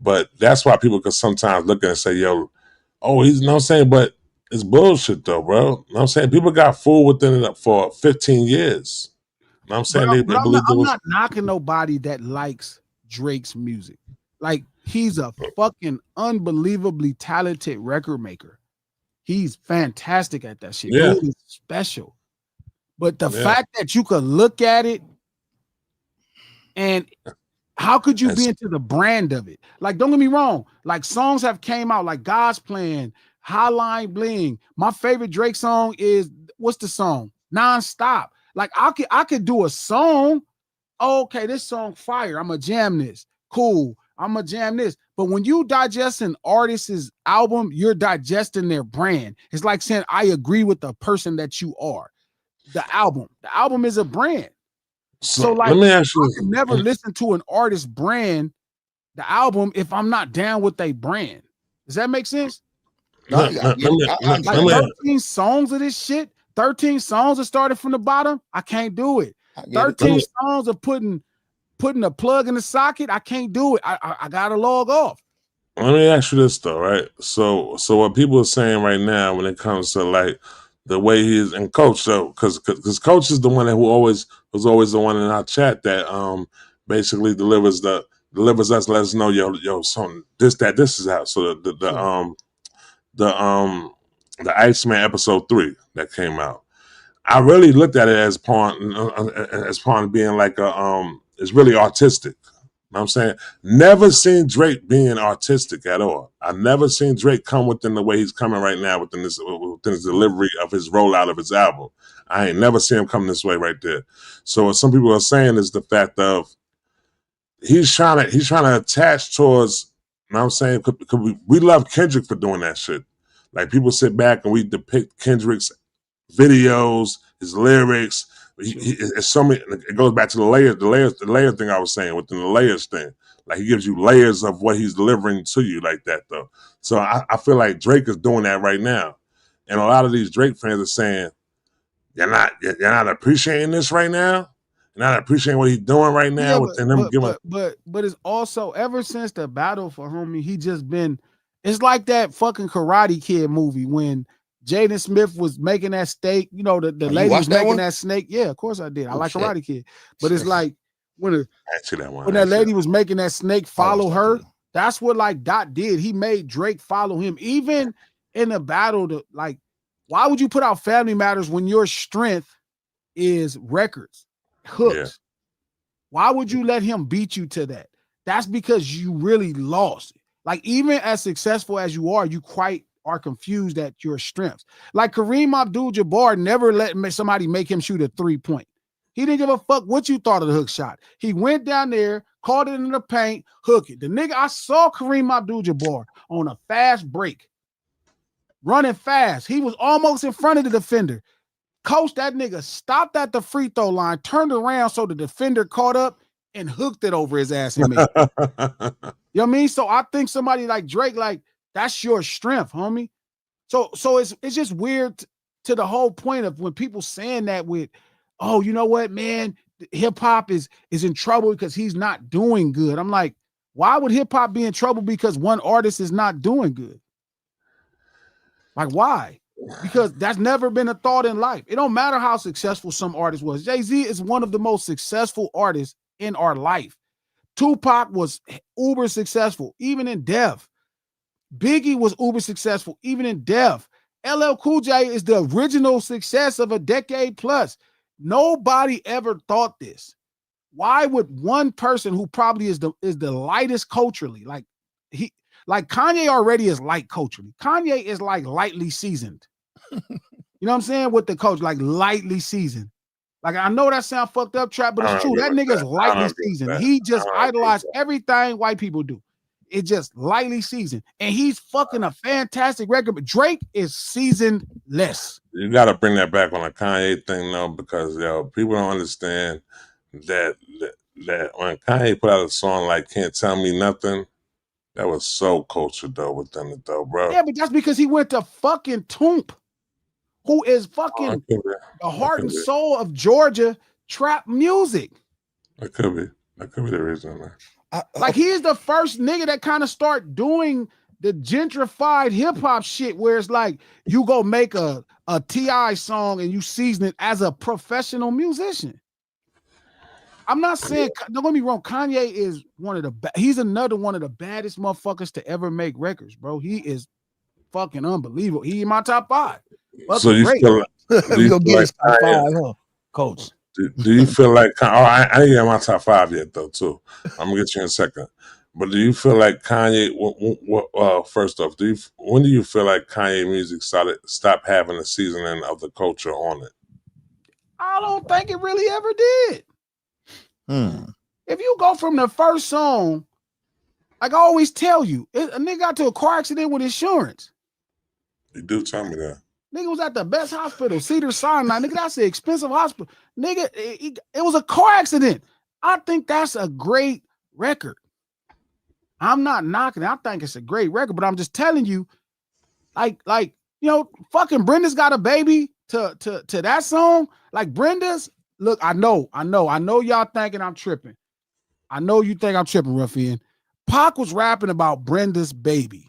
But that's why people could sometimes look at it and say, yo, oh, he's, you know what I'm saying? But it's bullshit though, bro. You know what I'm saying? People got fooled within it for 15 years. You know what I'm saying? They believe I'm not knocking nobody that likes Drake's music. Like, he's a fucking unbelievably talented record maker. He's fantastic at that shit. Yeah. Dude is special. But the fact that you could look at it and how could you be into the brand of it? Like, don't get me wrong. Like, songs have came out like God's Plan, Highline Bling. My favorite Drake song is, what's the song? Nonstop. Like, I could do a song. Oh, okay, this song fire. I'm going to jam this. Cool. I'm going to jam this. But when you digest an artist's album, you're digesting their brand. It's like saying, I agree with the person that you are. The album is a brand. So like, let me ask you, I can never listen to an artist's brand, the album, if I'm not down with their brand. Does that make sense? Like 13 songs of this shit, 13 songs that started from the bottom, I can't do it. 13 songs of putting a plug in the socket, I can't do it. I gotta log off. Let me ask you this though, right? So what people are saying right now when it comes to like the way he is, and Coach though, because Coach is the one who was always the one in our chat that basically delivers us, let us know yo something this is out. So the Iceman episode 3 that came out, I really looked at it as part of being like it's really artistic. You know what I'm saying? Never seen Drake being artistic at all. I've never seen Drake come within the way he's coming right now within his delivery of his rollout of his album. I ain't never seen him come this way right there. So what some people are saying is the fact of he's trying to attach towards, you know what I'm saying? Cause we love Kendrick for doing that shit. Like, people sit back and we depict Kendrick's videos, his lyrics. It's so many. It goes back to the layer thing I was saying within the layers thing. Like, he gives you layers of what he's delivering to you like that though. So I feel like Drake is doing that right now, and a lot of these Drake fans are saying, "You're not appreciating this right now. You're not appreciating what he's doing right now." But it's also, ever since the battle for homie, he just been. It's like that fucking Karate Kid movie when Jaden Smith was making that steak, you know, the lady was making that snake. Yeah, of course I did. I like Karate Kid. But it's like I see that one. When that lady was making that snake follow her, that's what like Dot did. He made Drake follow him. Even in a battle, like, why would you put out Family Matters when your strength is records, hooks? Yeah. Why would you let him beat you to that? That's because you really lost. Like, even as successful as you are, you quite are confused at your strengths. Like Kareem Abdul-Jabbar never let somebody make him shoot a 3-point. He didn't give a fuck what you thought of the hook shot. He went down there, caught it in the paint, hook it. The nigga, I saw Kareem Abdul-Jabbar on a fast break, running fast. He was almost in front of the defender. Coach, that nigga stopped at the free throw line, turned around so the defender caught up and hooked it over his ass and made it. You know what I mean? So I think somebody like Drake, like, that's your strength, homie. So it's just weird to the whole point of when people saying that with, oh, you know what, man, hip hop is in trouble because he's not doing good. I'm like, why would hip hop be in trouble because one artist is not doing good? Like, why? Because that's never been a thought in life. It don't matter how successful some artist was. Jay-Z is one of the most successful artists in our life. Tupac was uber successful, even in death. Biggie was uber successful, even in death. LL Cool J is the original success of a decade plus. Nobody ever thought this. Why would one person who probably is the lightest culturally, like Kanye already is light culturally. Kanye is like lightly seasoned. You know what I'm saying? With the coach, like lightly seasoned. Like, I know that sound fucked up, Trap, but it's true. That nigga's lightly seasoned. He just idolized everything white people do. It just lightly seasoned. And he's fucking a fantastic record, but Drake is seasoned less. You got to bring that back on the Kanye thing, though, because people don't understand that when Kanye put out a song like Can't Tell Me Nothing, that was so cultured, though, within it, though, bro. Yeah, but that's because he went to fucking Toomp, who is fucking the heart and soul of Georgia trap music. That could be the reason, man. Like, he is the first nigga that kind of start doing the gentrified hip hop shit where it's like you go make a T.I. song and you season it as a professional musician. I'm not saying, don't get me wrong, Kanye is one of the he's another one of the baddest motherfuckers to ever make records, bro. He is fucking unbelievable. He in my top 5. So you feel like top 5, huh, Coach? Do you feel like I didn't get my top 5 yet, though, too. I'm gonna get you in a second. But do you feel like Kanye? First off, when do you feel like Kanye music stopped having a seasoning of the culture on it? I don't think it really ever did. If you go from the first song, like I always tell you, a nigga got to a car accident with insurance. You do tell me that. Nigga was at the best hospital, Cedars-Sinai. Nigga, that's an expensive hospital. Nigga, it was a car accident. I think that's a great record. I'm not knocking it. I think it's a great record, but I'm just telling you, like, you know, fucking Brenda's Got a Baby to that song. Like, Brenda's, look, I know y'all thinking I'm tripping. I know you think I'm tripping, Ruffian. Pac was rapping about Brenda's baby.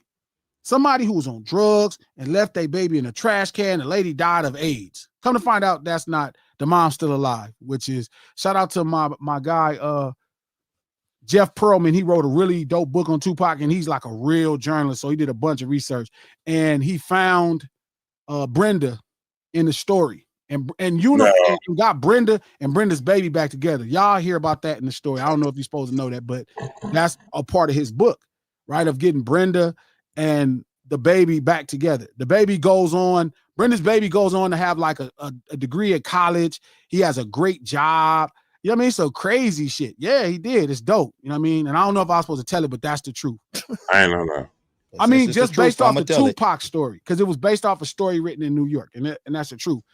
Somebody who was on drugs and left their baby in a trash can. The lady died of AIDS. Come to find out, that's not the mom's still alive, which is, shout out to my guy, Jeff Pearlman. He wrote a really dope book on Tupac, and he's like a real journalist. So he did a bunch of research, and he found Brenda in the story, and got Brenda and Brenda's baby back together. Y'all hear about that in the story. I don't know if you're supposed to know that, but that's a part of his book, right? Of getting Brenda and the baby back together. The baby goes on, Brenda's baby goes on to have like a degree at college. He has a great job. You know what I mean? So crazy shit. Yeah, he did. It's dope. You know what I mean? And I don't know if I was supposed to tell it, but that's the truth. I don't know. I mean, just based off the Tupac story, because it was based off a story written in New York, and that's the truth.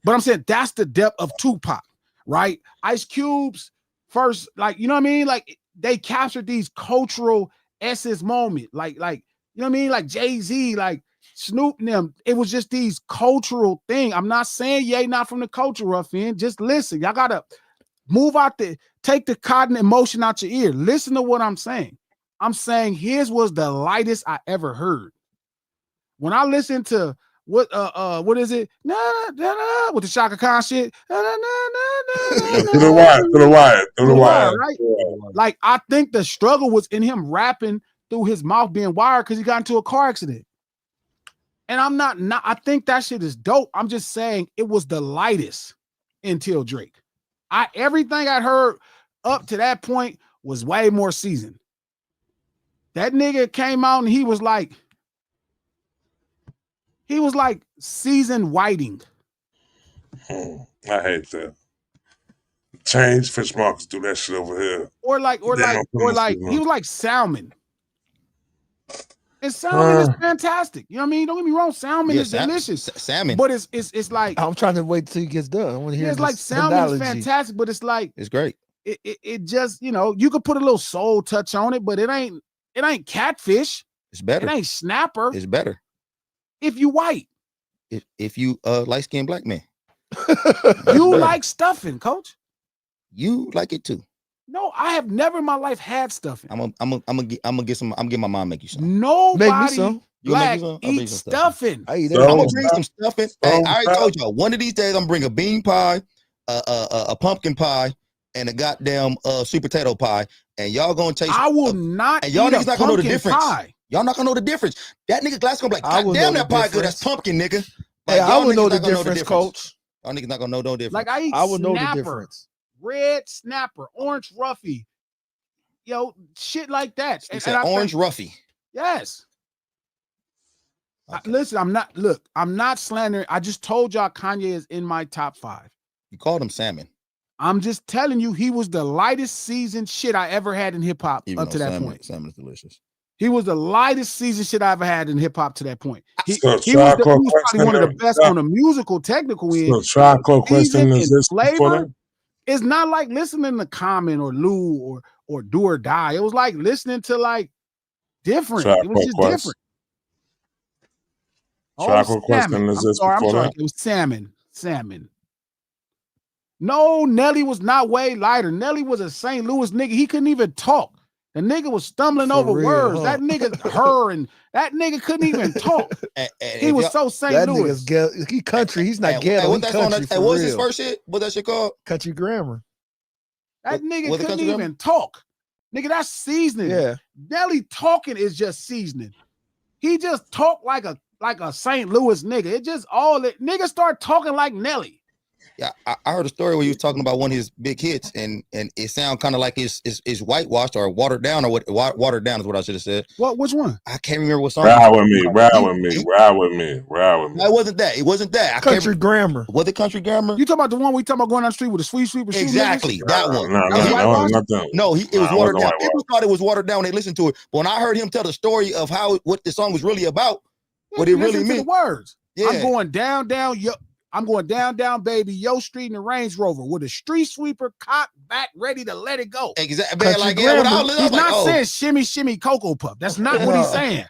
But I'm saying that's the depth of Tupac, right? Ice Cube's first, like, you know what I mean? Like, they captured these cultural essence moment, like, you know what I mean? Like Jay-Z, like Snoop and them. It was just these cultural thing. I'm not saying Ye not from the culture, Ruffian. Just listen. Y'all gotta move out take the cotton emotion out your ear. Listen to what I'm saying. I'm saying his was the lightest I ever heard. When I listened to what is it? Nah, nah, nah, with the Shaka Khan shit. Nah, nah, nah, Through the wire, right? Like I think the struggle was in him rapping through his mouth being wired because he got into a car accident. And I'm not I think that shit is dope. I'm just saying it was the lightest until Drake. Everything I'd heard up to that point was way more seasoned. That nigga came out and he was like seasoned whiting. I hate that. Change fish markets do that shit over here. Or he was like salmon. And salmon is fantastic. You know what I mean? Don't get me wrong, salmon is delicious. Salmon. But it's like I'm trying to wait till he gets done. I want to hear. It's like salmon is fantastic, but it's like it's great. It just, you know, you could put a little soul touch on it, but it ain't catfish. It's better. It ain't snapper. It's better. If you white. If you light-skinned black man. You like stuffing, coach. You like it too. No, I have never in my life had stuffing. I'm gonna get my mom make you some. Nobody make me some. Black eat stuffing. I'm gonna bring some stuffing. Hey, I already told y'all, one of these days I'm gonna bring a bean pie, a pumpkin pie, and a goddamn sweet potato pie, and y'all gonna taste. I will not. And y'all niggas not gonna know the difference. Pie. Y'all not gonna know the difference. That nigga glass gonna be like, God damn, that pie good. That's pumpkin, nigga. Like, I will know the difference, coach. Y'all niggas not gonna know no difference. Like I will know the difference. Red snapper, orange roughy, yo, shit like that. And orange roughy. Yes. Okay. Listen, I'm not slandering. I just told y'all Kanye is in my top 5. You called him salmon. I'm just telling you, he was the lightest seasoned shit I ever had in hip hop up to that point. Salmon is delicious. He was the lightest seasoned shit I ever had in hip hop to that point. He was probably one of the best on the musical technical end. So, question is this flavor. It's not like listening to Common or Lou or Do or Die. It was like listening to like different. It was just different. Chocolate question is this. I'm sorry. It was salmon. No, Nelly was not way lighter. Nelly was a St. Louis nigga. He couldn't even talk. The nigga was stumbling over words. Huh? That nigga, and that nigga couldn't even talk. He was so St. Louis. He country. He's not ghetto. What's his first shit? What that shit called? Country grammar. That nigga couldn't even talk. Nigga, that's seasoning. Yeah. Nelly talking is just seasoning. He just talked like a St. Louis nigga. It just niggas start talking like Nelly. Yeah, I heard a story where he was talking about one of his big hits, and it sounded kind of like it's whitewashed or watered down, or what watered down is what I should have said. What? Which one? I can't remember what song. Ride with me. No, it wasn't that. It wasn't that. Country grammar. Was it country grammar? You talking about the one we talking about going down the street with a sweet sweeper? Exactly, that one. No, it was watered down. People thought it was watered down when they listened to it, but when I heard him tell the story of what the song was really about, what it really meant. The words. Yeah. I'm going down, baby, yo street in the Range Rover with a street sweeper cocked back, ready to let it go. Exactly. He's not saying shimmy, shimmy, Cocoa Puff. That's not what he's saying.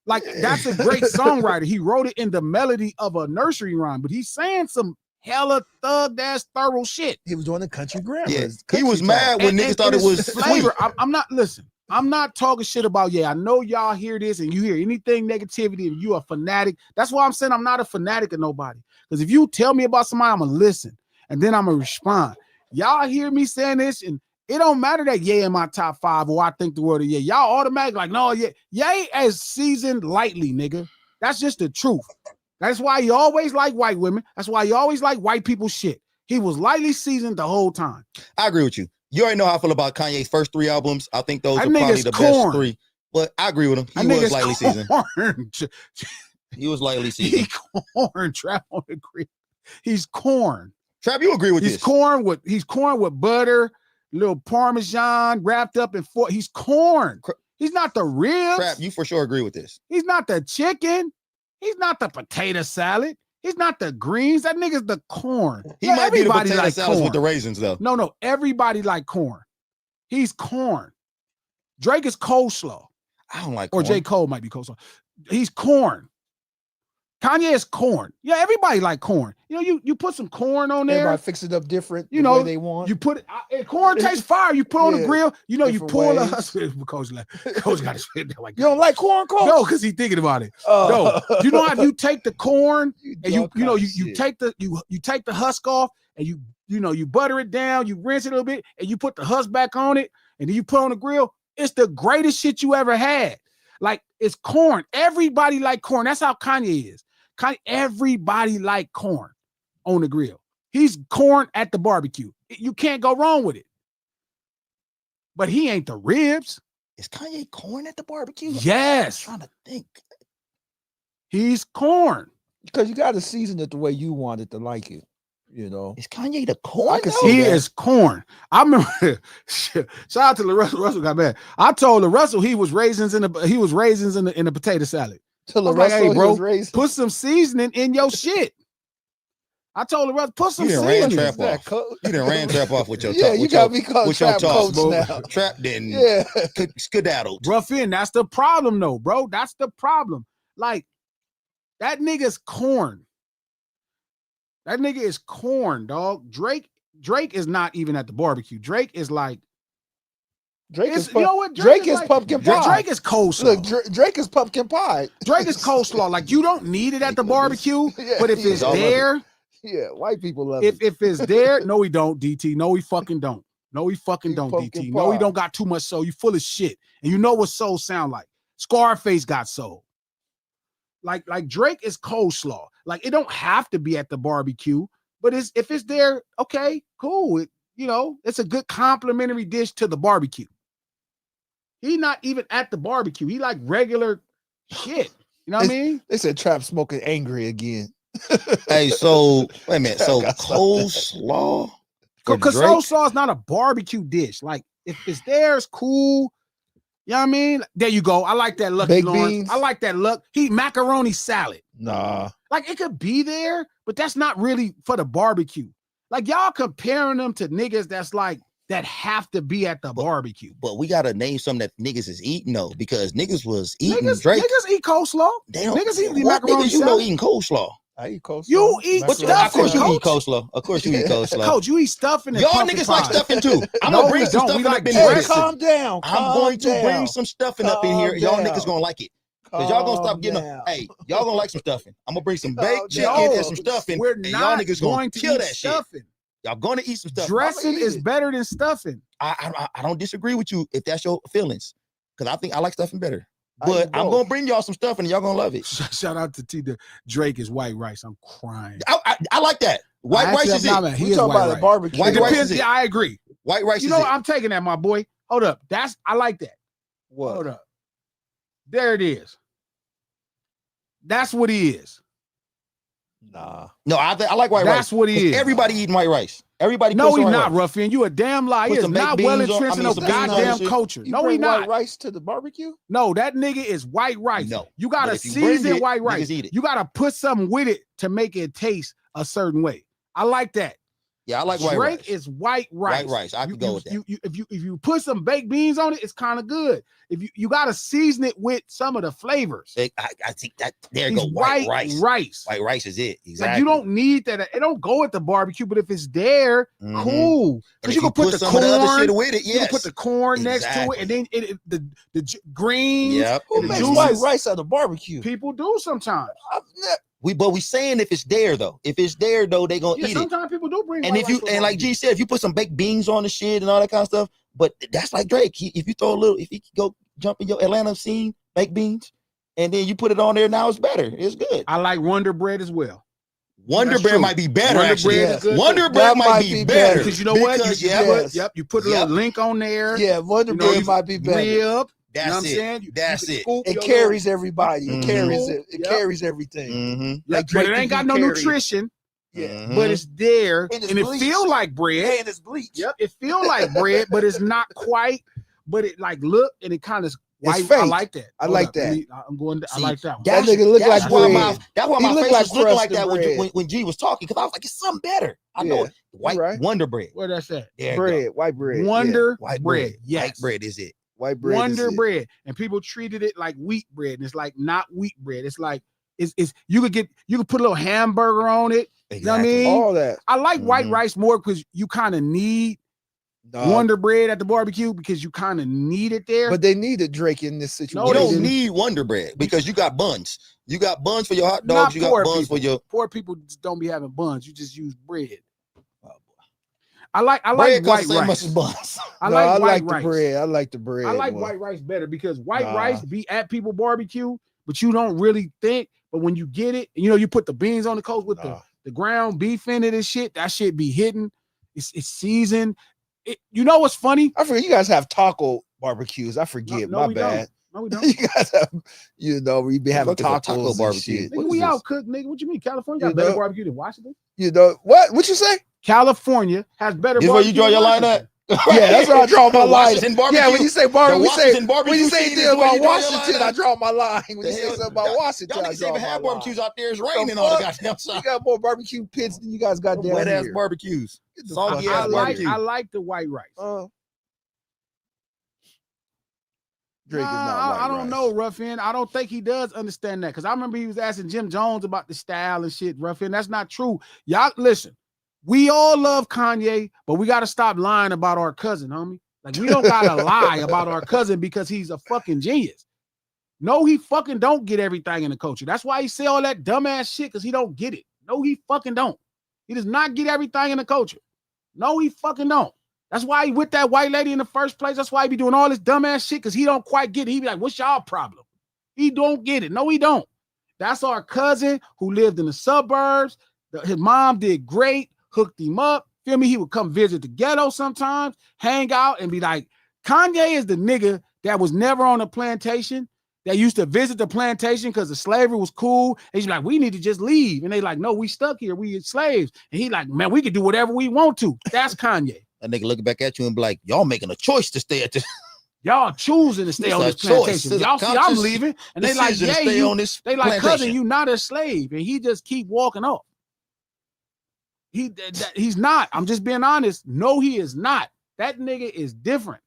Like, that's a great songwriter. He wrote it in the melody of a nursery rhyme, but he's saying some hella thug-ass thorough shit. He was doing the country grammar. Yeah. He was mad when niggas thought it was flavor. I'm not talking shit about, I know y'all hear this and you hear anything negativity and you a fanatic. That's why I'm saying I'm not a fanatic of nobody. Because if you tell me about somebody, I'm going to listen and then I'm going to respond. Y'all hear me saying this and it don't matter that in my top 5 or I think the word of Y'all automatically like, no, Ye as seasoned lightly, nigga. That's just the truth. That's why you always like white women. That's why you always like white people shit. He was lightly seasoned the whole time. I agree with you. You already know how I feel about Kanye's first 3 albums. I think those are probably the best 3. But I agree with him. He was lightly seasoned. He was lightly seasoned. He's corn. Trap on the green. He's corn. Trap, you agree with this? He's corn with butter, little Parmesan wrapped up in he's corn. He's not the ribs. Trap, you for sure agree with this. He's not the chicken. He's not the potato salad. He's not the greens. That nigga's the corn. He might be the potato salad with the raisins, though. No. Everybody like corn. He's corn. Drake is coleslaw. I don't like corn. Or J. Cole might be coleslaw. He's corn. Kanye is corn. Yeah, everybody like corn. You know, you put some corn on there. Everybody fix it up different. You know, the way they want. You put it. Corn tastes fire. You put on the grill. You know, you Different pull the ways. husband. Coach got to sit there like. You don't like corn, Coach? No, because he's thinking about it. No, you know how you take the corn and you take the husk off and you butter it down, you rinse it a little bit, and you put the husk back on it, and then you put on the grill. It's the greatest shit you ever had. Like, it's corn. Everybody like corn. That's how Kanye is. Everybody like corn on the grill. He's corn at the barbecue. You can't go wrong with it. But he ain't the ribs. Is Kanye corn at the barbecue? Yes. I'm trying to think. He's corn. Because you got to season it the way you want it to like it. You know, is Kanye the corn? He is corn. I remember. Shout out to Russell. Russell got mad. I told Russell he was raisins in the potato salad. Hey, bro, put some seasoning in your shit. I told Russell, put some seasoning. You done ran Trap off with your talk. Yeah, you got me called Trap Coach now. Trap didn't skedaddled. Ruffin, that's the problem, though, bro. That's the problem. Like, that nigga's corn. That nigga is corn, dog. Drake is not even at the barbecue. Drake is like Drake is like, pumpkin pie. Drake is coleslaw. Look, Drake is pumpkin pie. Drake is coleslaw. Like, you don't need it at the barbecue, but if it's there, white people love it. If it's there, no, we don't, DT. No, we fucking don't. No, we fucking don't, DT. No, we don't got too much soul. You full of shit. And you know what soul sound like. Scarface got soul. Like Drake is coleslaw. Like, it don't have to be at the barbecue, but if it's there, okay, cool. It's a good complimentary dish to the barbecue. He not even at the barbecue. He like regular shit. You know what I mean? They said Trap smoking angry again. Hey, so wait a minute. So coleslaw? Because coleslaw is not a barbecue dish. Like, if it's there, it's cool. You know what I mean? There you go. I like that Lucky Baked Lawrence. beans. I like that look. Macaroni salad. Nah. Like, it could be there, but that's not really for the barbecue. Like, y'all comparing them to niggas that's like, that have to be at the barbecue. But we gotta name something that niggas is eating though, because niggas was eating Drake. Niggas eat coleslaw. Niggas eat macaroni salad. Eating coleslaw. I eat coleslaw. You eat stuffing. Of course you eat coleslaw. Of course you eat coleslaw. Coach, you eat stuffing. Y'all niggas like stuffing too. I'm gonna bring some stuffing up in here. Calm down. I'm going to bring some stuffing up in here. Y'all niggas gonna like it. Cause y'all gonna stop getting hey, y'all gonna like some stuffing. I'm gonna bring some baked chicken and some stuffing. We're and not y'all niggas gonna kill that stuffing. Shit. Y'all gonna eat some stuffing. Dressing is better than stuffing. I don't disagree with you if that's your feelings, because I think I like stuffing better. But I'm gonna bring y'all some stuff and y'all gonna love it. Shout out to T. Drake is white rice. I'm crying. I like that. White rice is it. We talking about a barbecue. White rice is it. Yeah, I agree. White rice. You know, I'm taking that, my boy. Hold up. I like that. What? Hold up. There it is. That's what he is. Nah. No, I like white rice. That's what he is. Everybody eating white rice. Everybody. No, he's not, Ruffin. You a damn lie. He is not well entrenched in no some goddamn culture. No, he not. White rice to the barbecue? No, that nigga is white rice. No, you gotta season white rice. Eat it. You gotta put something with it to make it taste a certain way. I like that. Yeah, I like white rice. Drake is white rice. White rice. I can go with that. If you put some baked beans on it, it's kind of good. If you gotta season it with some of the flavors. I think that there you go. White rice. White rice is it. Exactly. Like, you don't need that. It don't go at the barbecue, but if it's there, cool. Because you can put the corn other shit with it. You can put the corn next to it, and then the greens. Yep. Who makes white rice at the barbecue? People do sometimes. But we saying if it's there though. If it's there though, they gonna eat it. Sometimes people do bring. And if you like G said, if you put some baked beans on the shit and all that kind of stuff, but that's like Drake. If you throw a little, if he go jump in your Atlanta scene, baked beans, and then you put it on there, now it's better. It's good. I like Wonder Bread as well. Wonder Bread might be better. Wonder actually, Bread is good. Wonder Bread might be better because you know what? You put a little link on there. Yeah, Wonder Bread might be better. Rib. That's you know what I'm it. saying? That's it. It carries everybody. It carries it. It carries everything. Mm-hmm. Like, but it ain't got no nutrition. Yeah, but it's there, and it feel like bread. And it's bleach. Yep, it feel like bread, but it's not quite. But it like look, and it kind of. I like that. I like that. I'm going. I like that one. That nigga look like bread. That's why my face was looking like that when G was talking, because I was like, it's something better. I know it. White Wonder Bread. Where that's at? Bread, white bread. Wonder white bread. Yes, white bread is it. White bread. Wonder bread, and people treated it like wheat bread, and it's like not wheat bread. It's like It's you could put a little hamburger on it. Exactly. You know what I mean? All that. I like white rice more because you kind of need Wonder Bread at the barbecue because you kind of need it there. But they needed Drake in this situation. You don't need Wonder Bread because you got buns. You got buns for your hot dogs. You got buns for your poor people. Just don't be having buns. You just use bread. I like bread white same rice. much as buns. I like the rice. bread. I like the bread. I like white rice better because white rice be at people barbecue, but you don't really think. But when you get it, you know, you put the beans on the coast with the ground beef in it and shit. That shit be hitting. It's seasoned. You know what's funny? I forget you guys have taco barbecues. I forget. No, my bad. No, we don't. You guys have, we be having tacos barbecue. Nigga, we out cook, nigga. What you mean? California got better barbecue than Washington? You know what? What you say? California has better barbecue. Is where you draw your line at? Yeah, that's where I draw my line. Yeah, when you say barbecue, when you say anything about Washington, I draw my line. When you say something about Washington, I draw my line. Have barbecues out there. It's raining on the goddamn side. You got more barbecue pits than you guys got down wet ass here. barbecues. Soggy ass barbecue. I like the white rice. Drake is not white I don't rice. know, Ruffin. I don't think he does understand that because I remember he was asking Jim Jones about the style and shit, Ruffin. That's not true. Y'all listen. We all love Kanye, but we got to stop lying about our cousin, homie. Like, we don't got to lie about our cousin because he's a fucking genius. No, he fucking don't get everything in the culture. That's why he say all that dumbass shit because he don't get it. No, he fucking don't. He does not get everything in the culture. No, he fucking don't. That's why he with that white lady in the first place. That's why he be doing all this dumbass shit because he don't quite get it. He be like, what's y'all problem? He don't get it. No, he don't. That's our cousin who lived in the suburbs. His mom did great. Hooked him up. Feel me? He would come visit the ghetto sometimes, hang out, and be like, Kanye is the nigga that was never on a plantation, that used to visit the plantation because the slavery was cool. And he's like, we need to just leave. And they like, no, we stuck here. We slaves. And he like, man, we can do whatever we want to. That's Kanye. That nigga looking back at you and be like, y'all making a choice to stay at this. Y'all choosing to stay on this plantation. Y'all see I'm leaving. And they like, yeah, you. On this they like, cousin, you not a slave. And he just keep walking off. He's not. I'm just being honest. No, he is not. That nigga is different.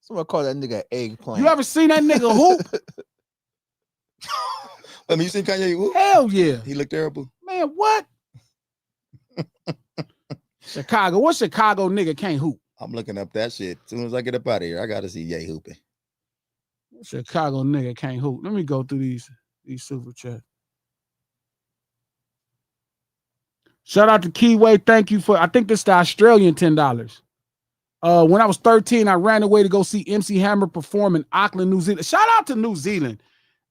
Someone call that nigga eggplant. You ever seen that nigga hoop? I mean, you seen Kanye hoop? Hell yeah. He looked terrible. Man, what? Chicago. What Chicago nigga can't hoop? I'm looking up that shit. As soon as I get up out of here, I gotta see Ye hooping. Chicago nigga can't hoop. Let me go through these super chats. Shout out to Keyway. Thank you for, I think this is the Australian $10. When I was 13, I ran away to go see MC Hammer perform in Auckland, New Zealand. Shout out to New Zealand.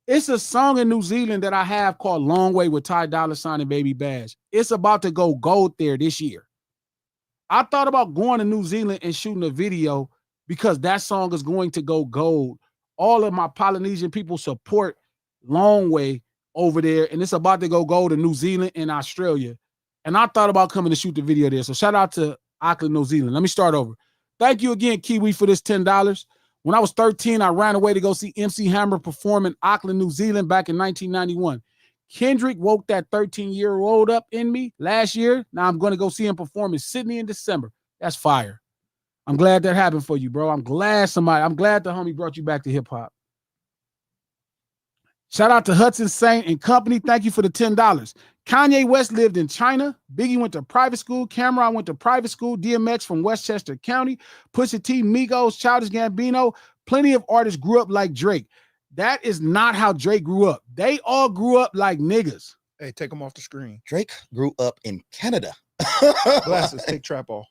It's a song in New Zealand that I have called Long Way with Ty Dolla $ign and Baby Bash. It's about to go gold there this year. I thought about going to New Zealand and shooting a video because that song is going to go gold. All of my Polynesian people support Long Way over there, and it's about to go gold in New Zealand and Australia. And I thought about coming to shoot the video there. So shout out to Auckland, New Zealand. Let me start over. Thank you again, Kiwi, for this $10. When I was 13, I ran away to go see MC Hammer perform in Auckland, New Zealand back in 1991. Kendrick woke that 13-year-old up in me last year. Now I'm going to go see him perform in Sydney in December. That's fire. I'm glad that happened for you, bro. I'm glad the homie brought you back to hip-hop. Shout out to Hudson Saint and company. Thank you for the $10. Kanye West lived in China. Biggie went to private school. Cameron went to private school. DMX from Westchester County. Pusha T, Migos, Childish Gambino. Plenty of artists grew up like Drake. That is not how Drake grew up. They all grew up like niggas. Hey, take them off the screen. Drake grew up in Canada. Glasses, take trap off.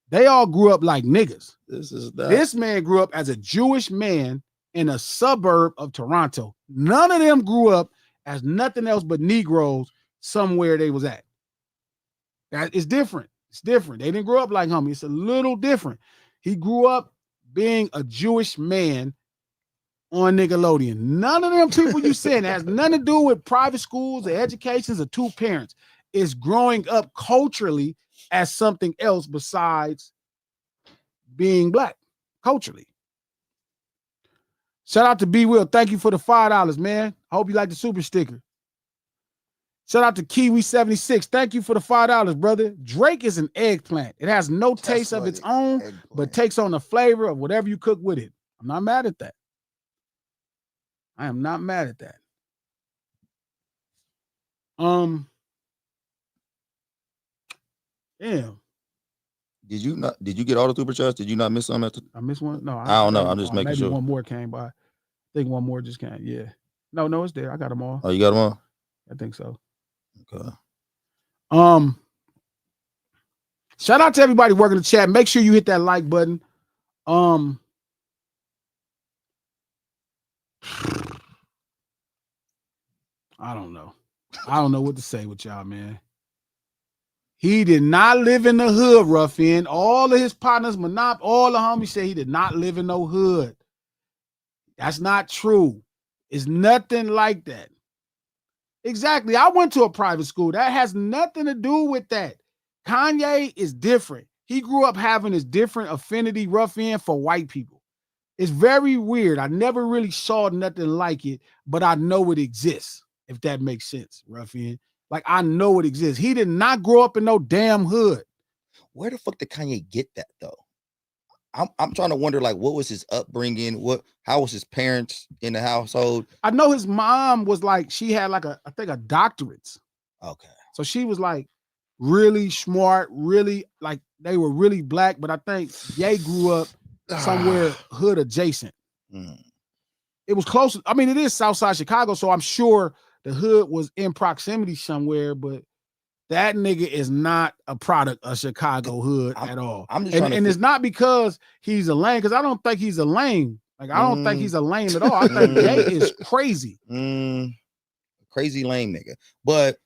They all grew up like niggas. This man grew up as a Jewish man in a suburb of Toronto. None of them grew up as nothing else but Negroes somewhere they was at. That is different. It's different. They didn't grow up like homie. It's a little different. He grew up being a Jewish man on Nickelodeon. None of them people you saying has nothing to do with private schools or educations or two parents. It's growing up culturally as something else besides being black culturally. Shout out to B Will. Thank you for the $5, man. I hope you like the super sticker. Shout out to Kiwi76. Thank you for the $5, brother. Drake is an eggplant. It has no taste of its own, but takes on the flavor of whatever you cook with it. I'm not mad at that. I am not mad at that. Damn. Did you get all the super chats? Did you not miss some at the I missed one. No, I don't know. I'm just making maybe sure. one more came by. I think one more just came. Yeah. No, it's there. I got them all. Oh, you got them all? I think so. Okay. Shout out to everybody working the chat. Make sure you hit that like button. I don't know. I don't know what to say with y'all, man. He did not live in the hood, Ruffian. All of his partners, Monop, all the homies say he did not live in no hood. That's not true. It's nothing like that. Exactly. I went to a private school. That has nothing to do with that. Kanye is different. He grew up having this different affinity, Ruffian, for white people. It's very weird. I never really saw nothing like it, but I know it exists, if that makes sense, Ruffian. Like, I know it exists. He did not grow up in no damn hood. Where the fuck did Kanye get that, though? I'm trying to wonder, like, what was his upbringing? How was his parents in the household? I know his mom was like, she had like I think a doctorate. Okay. So she was like really smart, really like they were really black, but I think Ye grew up somewhere hood adjacent. It was close. I mean, it is Southside Chicago, so I'm sure the hood was in proximity somewhere, but that nigga is not a product of Chicago hood at all. I'm just and it's not because he's a lame, because I don't think he's a lame. Like, I don't think he's a lame at all. I think Ye is crazy. Crazy lame nigga. But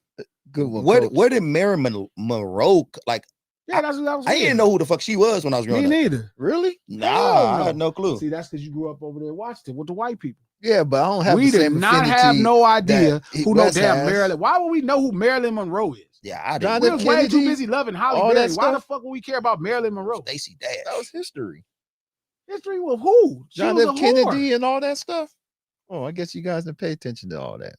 good one. Where did Mary Monroe, like, yeah, that's what I was I didn't know who the fuck she was when I was growing up. Me neither. Really? Nah, I had no clue. See, that's because you grew up over there and watched it with the white people. Yeah, but I don't have we the same did not have no idea who no damn has. Marilyn. Why would we know who Marilyn Monroe is? Yeah, I didn't. We was way too busy loving Holly Berry. Why the fuck would we care about Marilyn Monroe? Stacey Dash. That was history. History with who? John F. Kennedy and all that stuff. Oh, I guess you guys didn't pay attention to all that.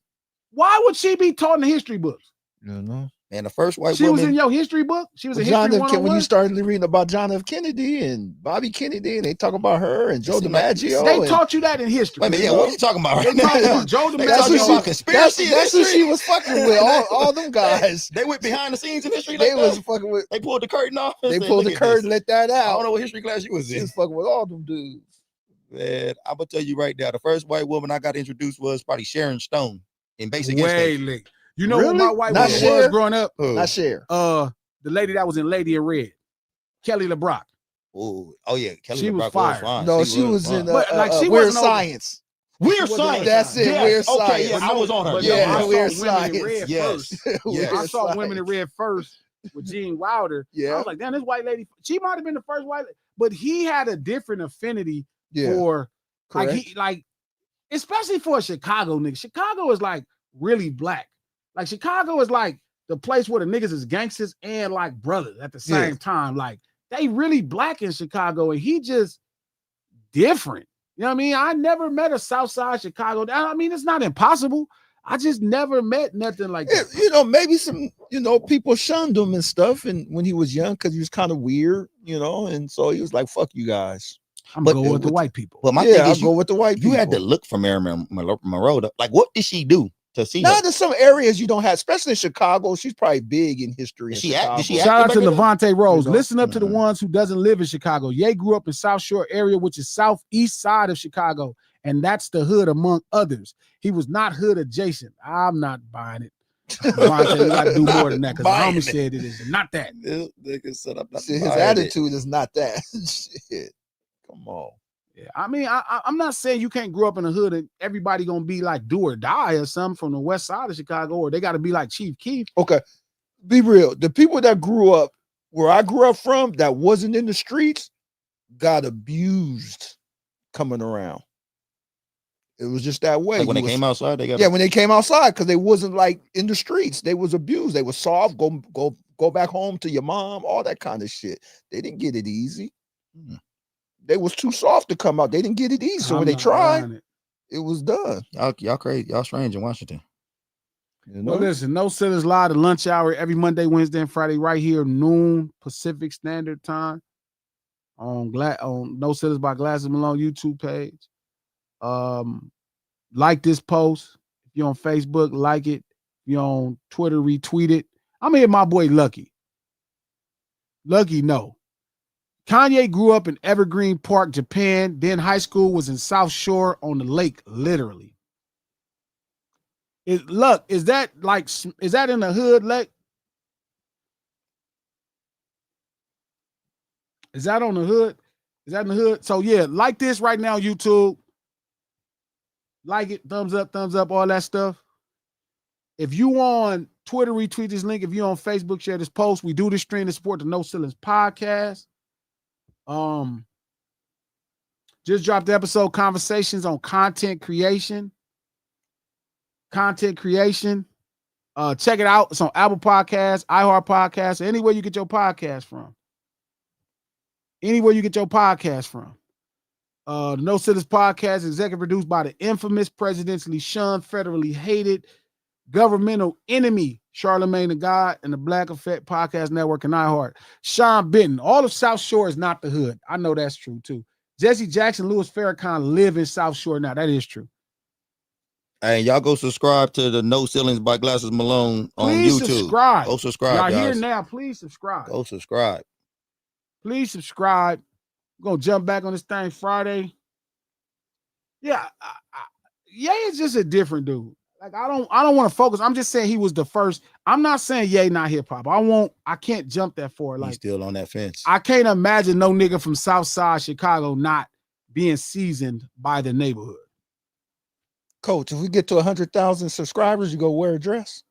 Why would she be taught in the history books? You know. And the first white she woman. Was in your history book. She was in John history F. 101? When you started reading about John F. Kennedy and Bobby Kennedy, and they talk about her and Joe DiMaggio. They taught you that in history. Wait a minute, yeah, what are you talking about right now? Joe DiMaggio. Conspiracy. That's who she was fucking with. All them guys. They went behind the scenes in history. They was fucking with. They pulled the curtain off. They pulled the curtain, let that out. I don't know what history class you was in. She was fucking with all them dudes. Man, I'm gonna tell you right now, the first white woman I got introduced was probably Sharon Stone in Basic Instinct. You know who my white woman was growing up? Not Cher. The lady that was in Lady in Red, Kelly LeBrock. Oh yeah, Kelly she LeBrock was fire. fine. No, she was in she Weird Science. Weird Science. That's it. Yes. Weird Science. Okay, yeah, I was on her. I Weird saw Science. Women in Red Yes. first. I saw Women in Red first with Gene Wilder. Yeah. I was like, damn, this white lady. She might have been the first white lady, but he had a different affinity for especially for a Chicago nigga. Chicago is like really black. Like Chicago is like the place where the niggas is gangsters and like brothers at the same time. Like they really black in Chicago, and he just different. You know what I mean? I never met a Southside Chicago. I mean, it's not impossible. I just never met nothing like that. You know, maybe some, people shunned him and stuff, and when he was young, because he was kind of weird, and so he was like, "Fuck you guys." I'm going with the white people. But my thing is, go with the white people. You had to look for Marilyn Monroe. Like, what did she do to see? Now, there's some areas you don't have, especially in Chicago. She's probably big in history. Did she Shout out to Levante Rose. Listen up to the ones who doesn't live in Chicago. Ye grew up in South Shore area, which is southeast side of Chicago, and that's the hood among others. He was not hood adjacent. I'm not buying it. Levante, you got to do more than that, because the homie said it is not that. His attitude is not that. Shit. Come on. Yeah, I mean, I'm not saying you can't grow up in the hood and everybody gonna be like do or die or something from the west side of Chicago, or they got to be like Chief Keef. Okay, be real. The people that grew up where I grew up from that wasn't in the streets got abused coming around. It was just that way. Like when they came outside, they got when they came outside, because they wasn't like in the streets. They was abused. They was soft. Go back home to your mom. All that kind of shit. They didn't get it easy. They was too soft to come out. They didn't get it easy. So when they tried, it was done. Y'all crazy. Y'all strange in Washington. Well, listen, No Sitters Live, the lunch hour every Monday, Wednesday, and Friday, right here, noon Pacific Standard Time on No Sitters by Glasses Malone YouTube page. Like this post. If you're on Facebook, like it. You on Twitter, retweet it. I'm here, my boy Lucky. Lucky, no. Kanye grew up in Evergreen Park, Japan. Then high school was in South Shore on the lake, literally. Is that in the hood, Luck? Is that on the hood? Is that in the hood? So yeah, like this right now, YouTube. Like it, thumbs up, all that stuff. If you on Twitter, retweet this link. If you on Facebook, share this post. We do this stream to support the No Ceilings podcast. Just dropped the episode Conversations on Content Creation. Check it out. It's on Apple Podcasts, iHeart Podcasts, anywhere you get your podcast from. The No Ceilings podcast is executive produced by the infamous, presidentially shunned, federally hated, governmental enemy Charlemagne the God and the Black Effect Podcast Network and iHeart. Sean Benton. All of South Shore is not the hood. I know that's true too. Jesse Jackson, Louis Farrakhan live in South Shore now. That is true. Hey, y'all go subscribe to the No Ceilings by Glasses Malone on Please YouTube. Subscribe. Go subscribe, y'all guys. Here now. Please subscribe. Go subscribe. Please subscribe. We're gonna jump back on this thing Friday. Yeah, Ye is just a different dude. Like I don't want to focus. I'm just saying he was the first. I'm not saying Ye not hip hop. I can't jump that far. Like he's still on that fence. I can't imagine no nigga from South Side Chicago not being seasoned by the neighborhood. Coach, if we get to 100,000 subscribers, you go wear a dress?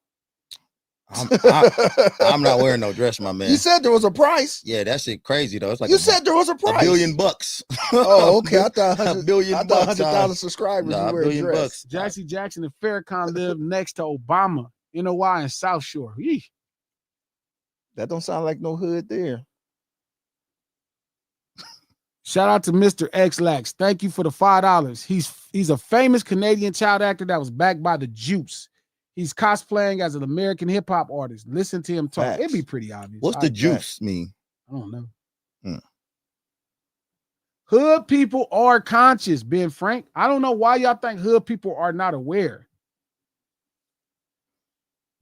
I'm not wearing no dress, my man. You said there was a price. Yeah, that shit crazy though. It's like you said there was a price. $1 billion. Oh, okay. I thought $1 billion. 100,000 subscribers. Nah, you wear a dress. Jesse Jackson and Farrakhan live next to Obama. You know why? In South Shore. Yee. That don't sound like no hood there. Shout out to Mr. X-Lax. Thank you for the $5. He's a famous Canadian child actor that was backed by the Juice. He's cosplaying as an American hip hop artist. Listen to him talk. Facts. It'd be pretty obvious. What's the juice mean? I don't know. Hood people are conscious, Ben Frank. I don't know why y'all think hood people are not aware.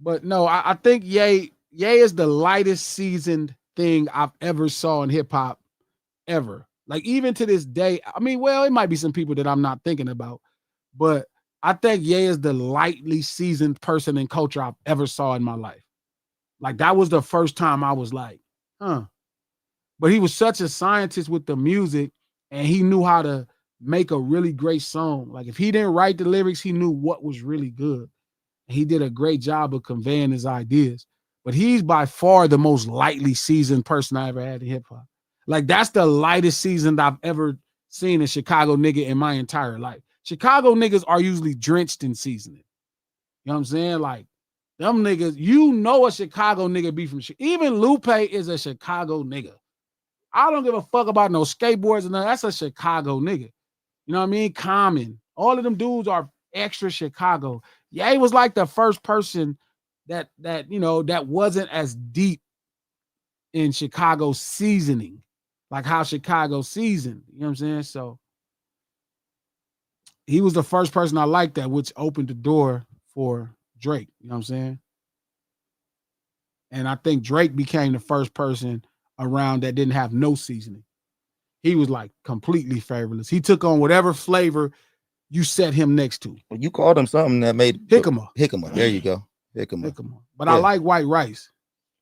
But no, I think Ye is the lightest seasoned thing I've ever saw in hip hop ever. Like even to this day, I mean, well, it might be some people that I'm not thinking about, but I think Ye is the lightly seasoned person in culture I've ever saw in my life. Like that was the first time I was like, huh. But he was such a scientist with the music and he knew how to make a really great song. Like if he didn't write the lyrics, he knew what was really good. And he did a great job of conveying his ideas. But he's by far the most lightly seasoned person I ever had in hip hop. Like that's the lightest seasoned I've ever seen a Chicago nigga in my entire life. Chicago niggas are usually drenched in seasoning. You know what I'm saying? Like them niggas, you know a Chicago nigga be from even Lupe is a Chicago nigga. I don't give a fuck about no skateboards and that's a Chicago nigga. You know what I mean? Common. All of them dudes are extra Chicago. Ye was like the first person that wasn't as deep in Chicago seasoning, like how Chicago seasoned. You know what I'm saying? So he was the first person I liked that, which opened the door for Drake. You know what I'm saying? And I think Drake became the first person around that didn't have no seasoning. He was like completely flavorless. He took on whatever flavor you set him next to. Well, you called him something that made jicama. Jicama. There you go. Jicama. But yeah. I like white rice.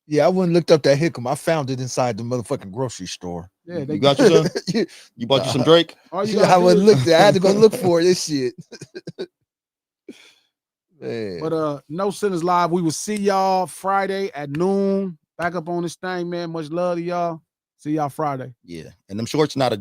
Yeah, I wouldn't looked up that jicama. I found it inside the motherfucking grocery store. Yeah, you got you some? You bought you some Drake? I wouldn't look there. I had to go look for this shit. Man. But No Ceilings Live. We will see y'all Friday at noon. Back up on this thing, man. Much love to y'all. See y'all Friday. Yeah. And them shorts not a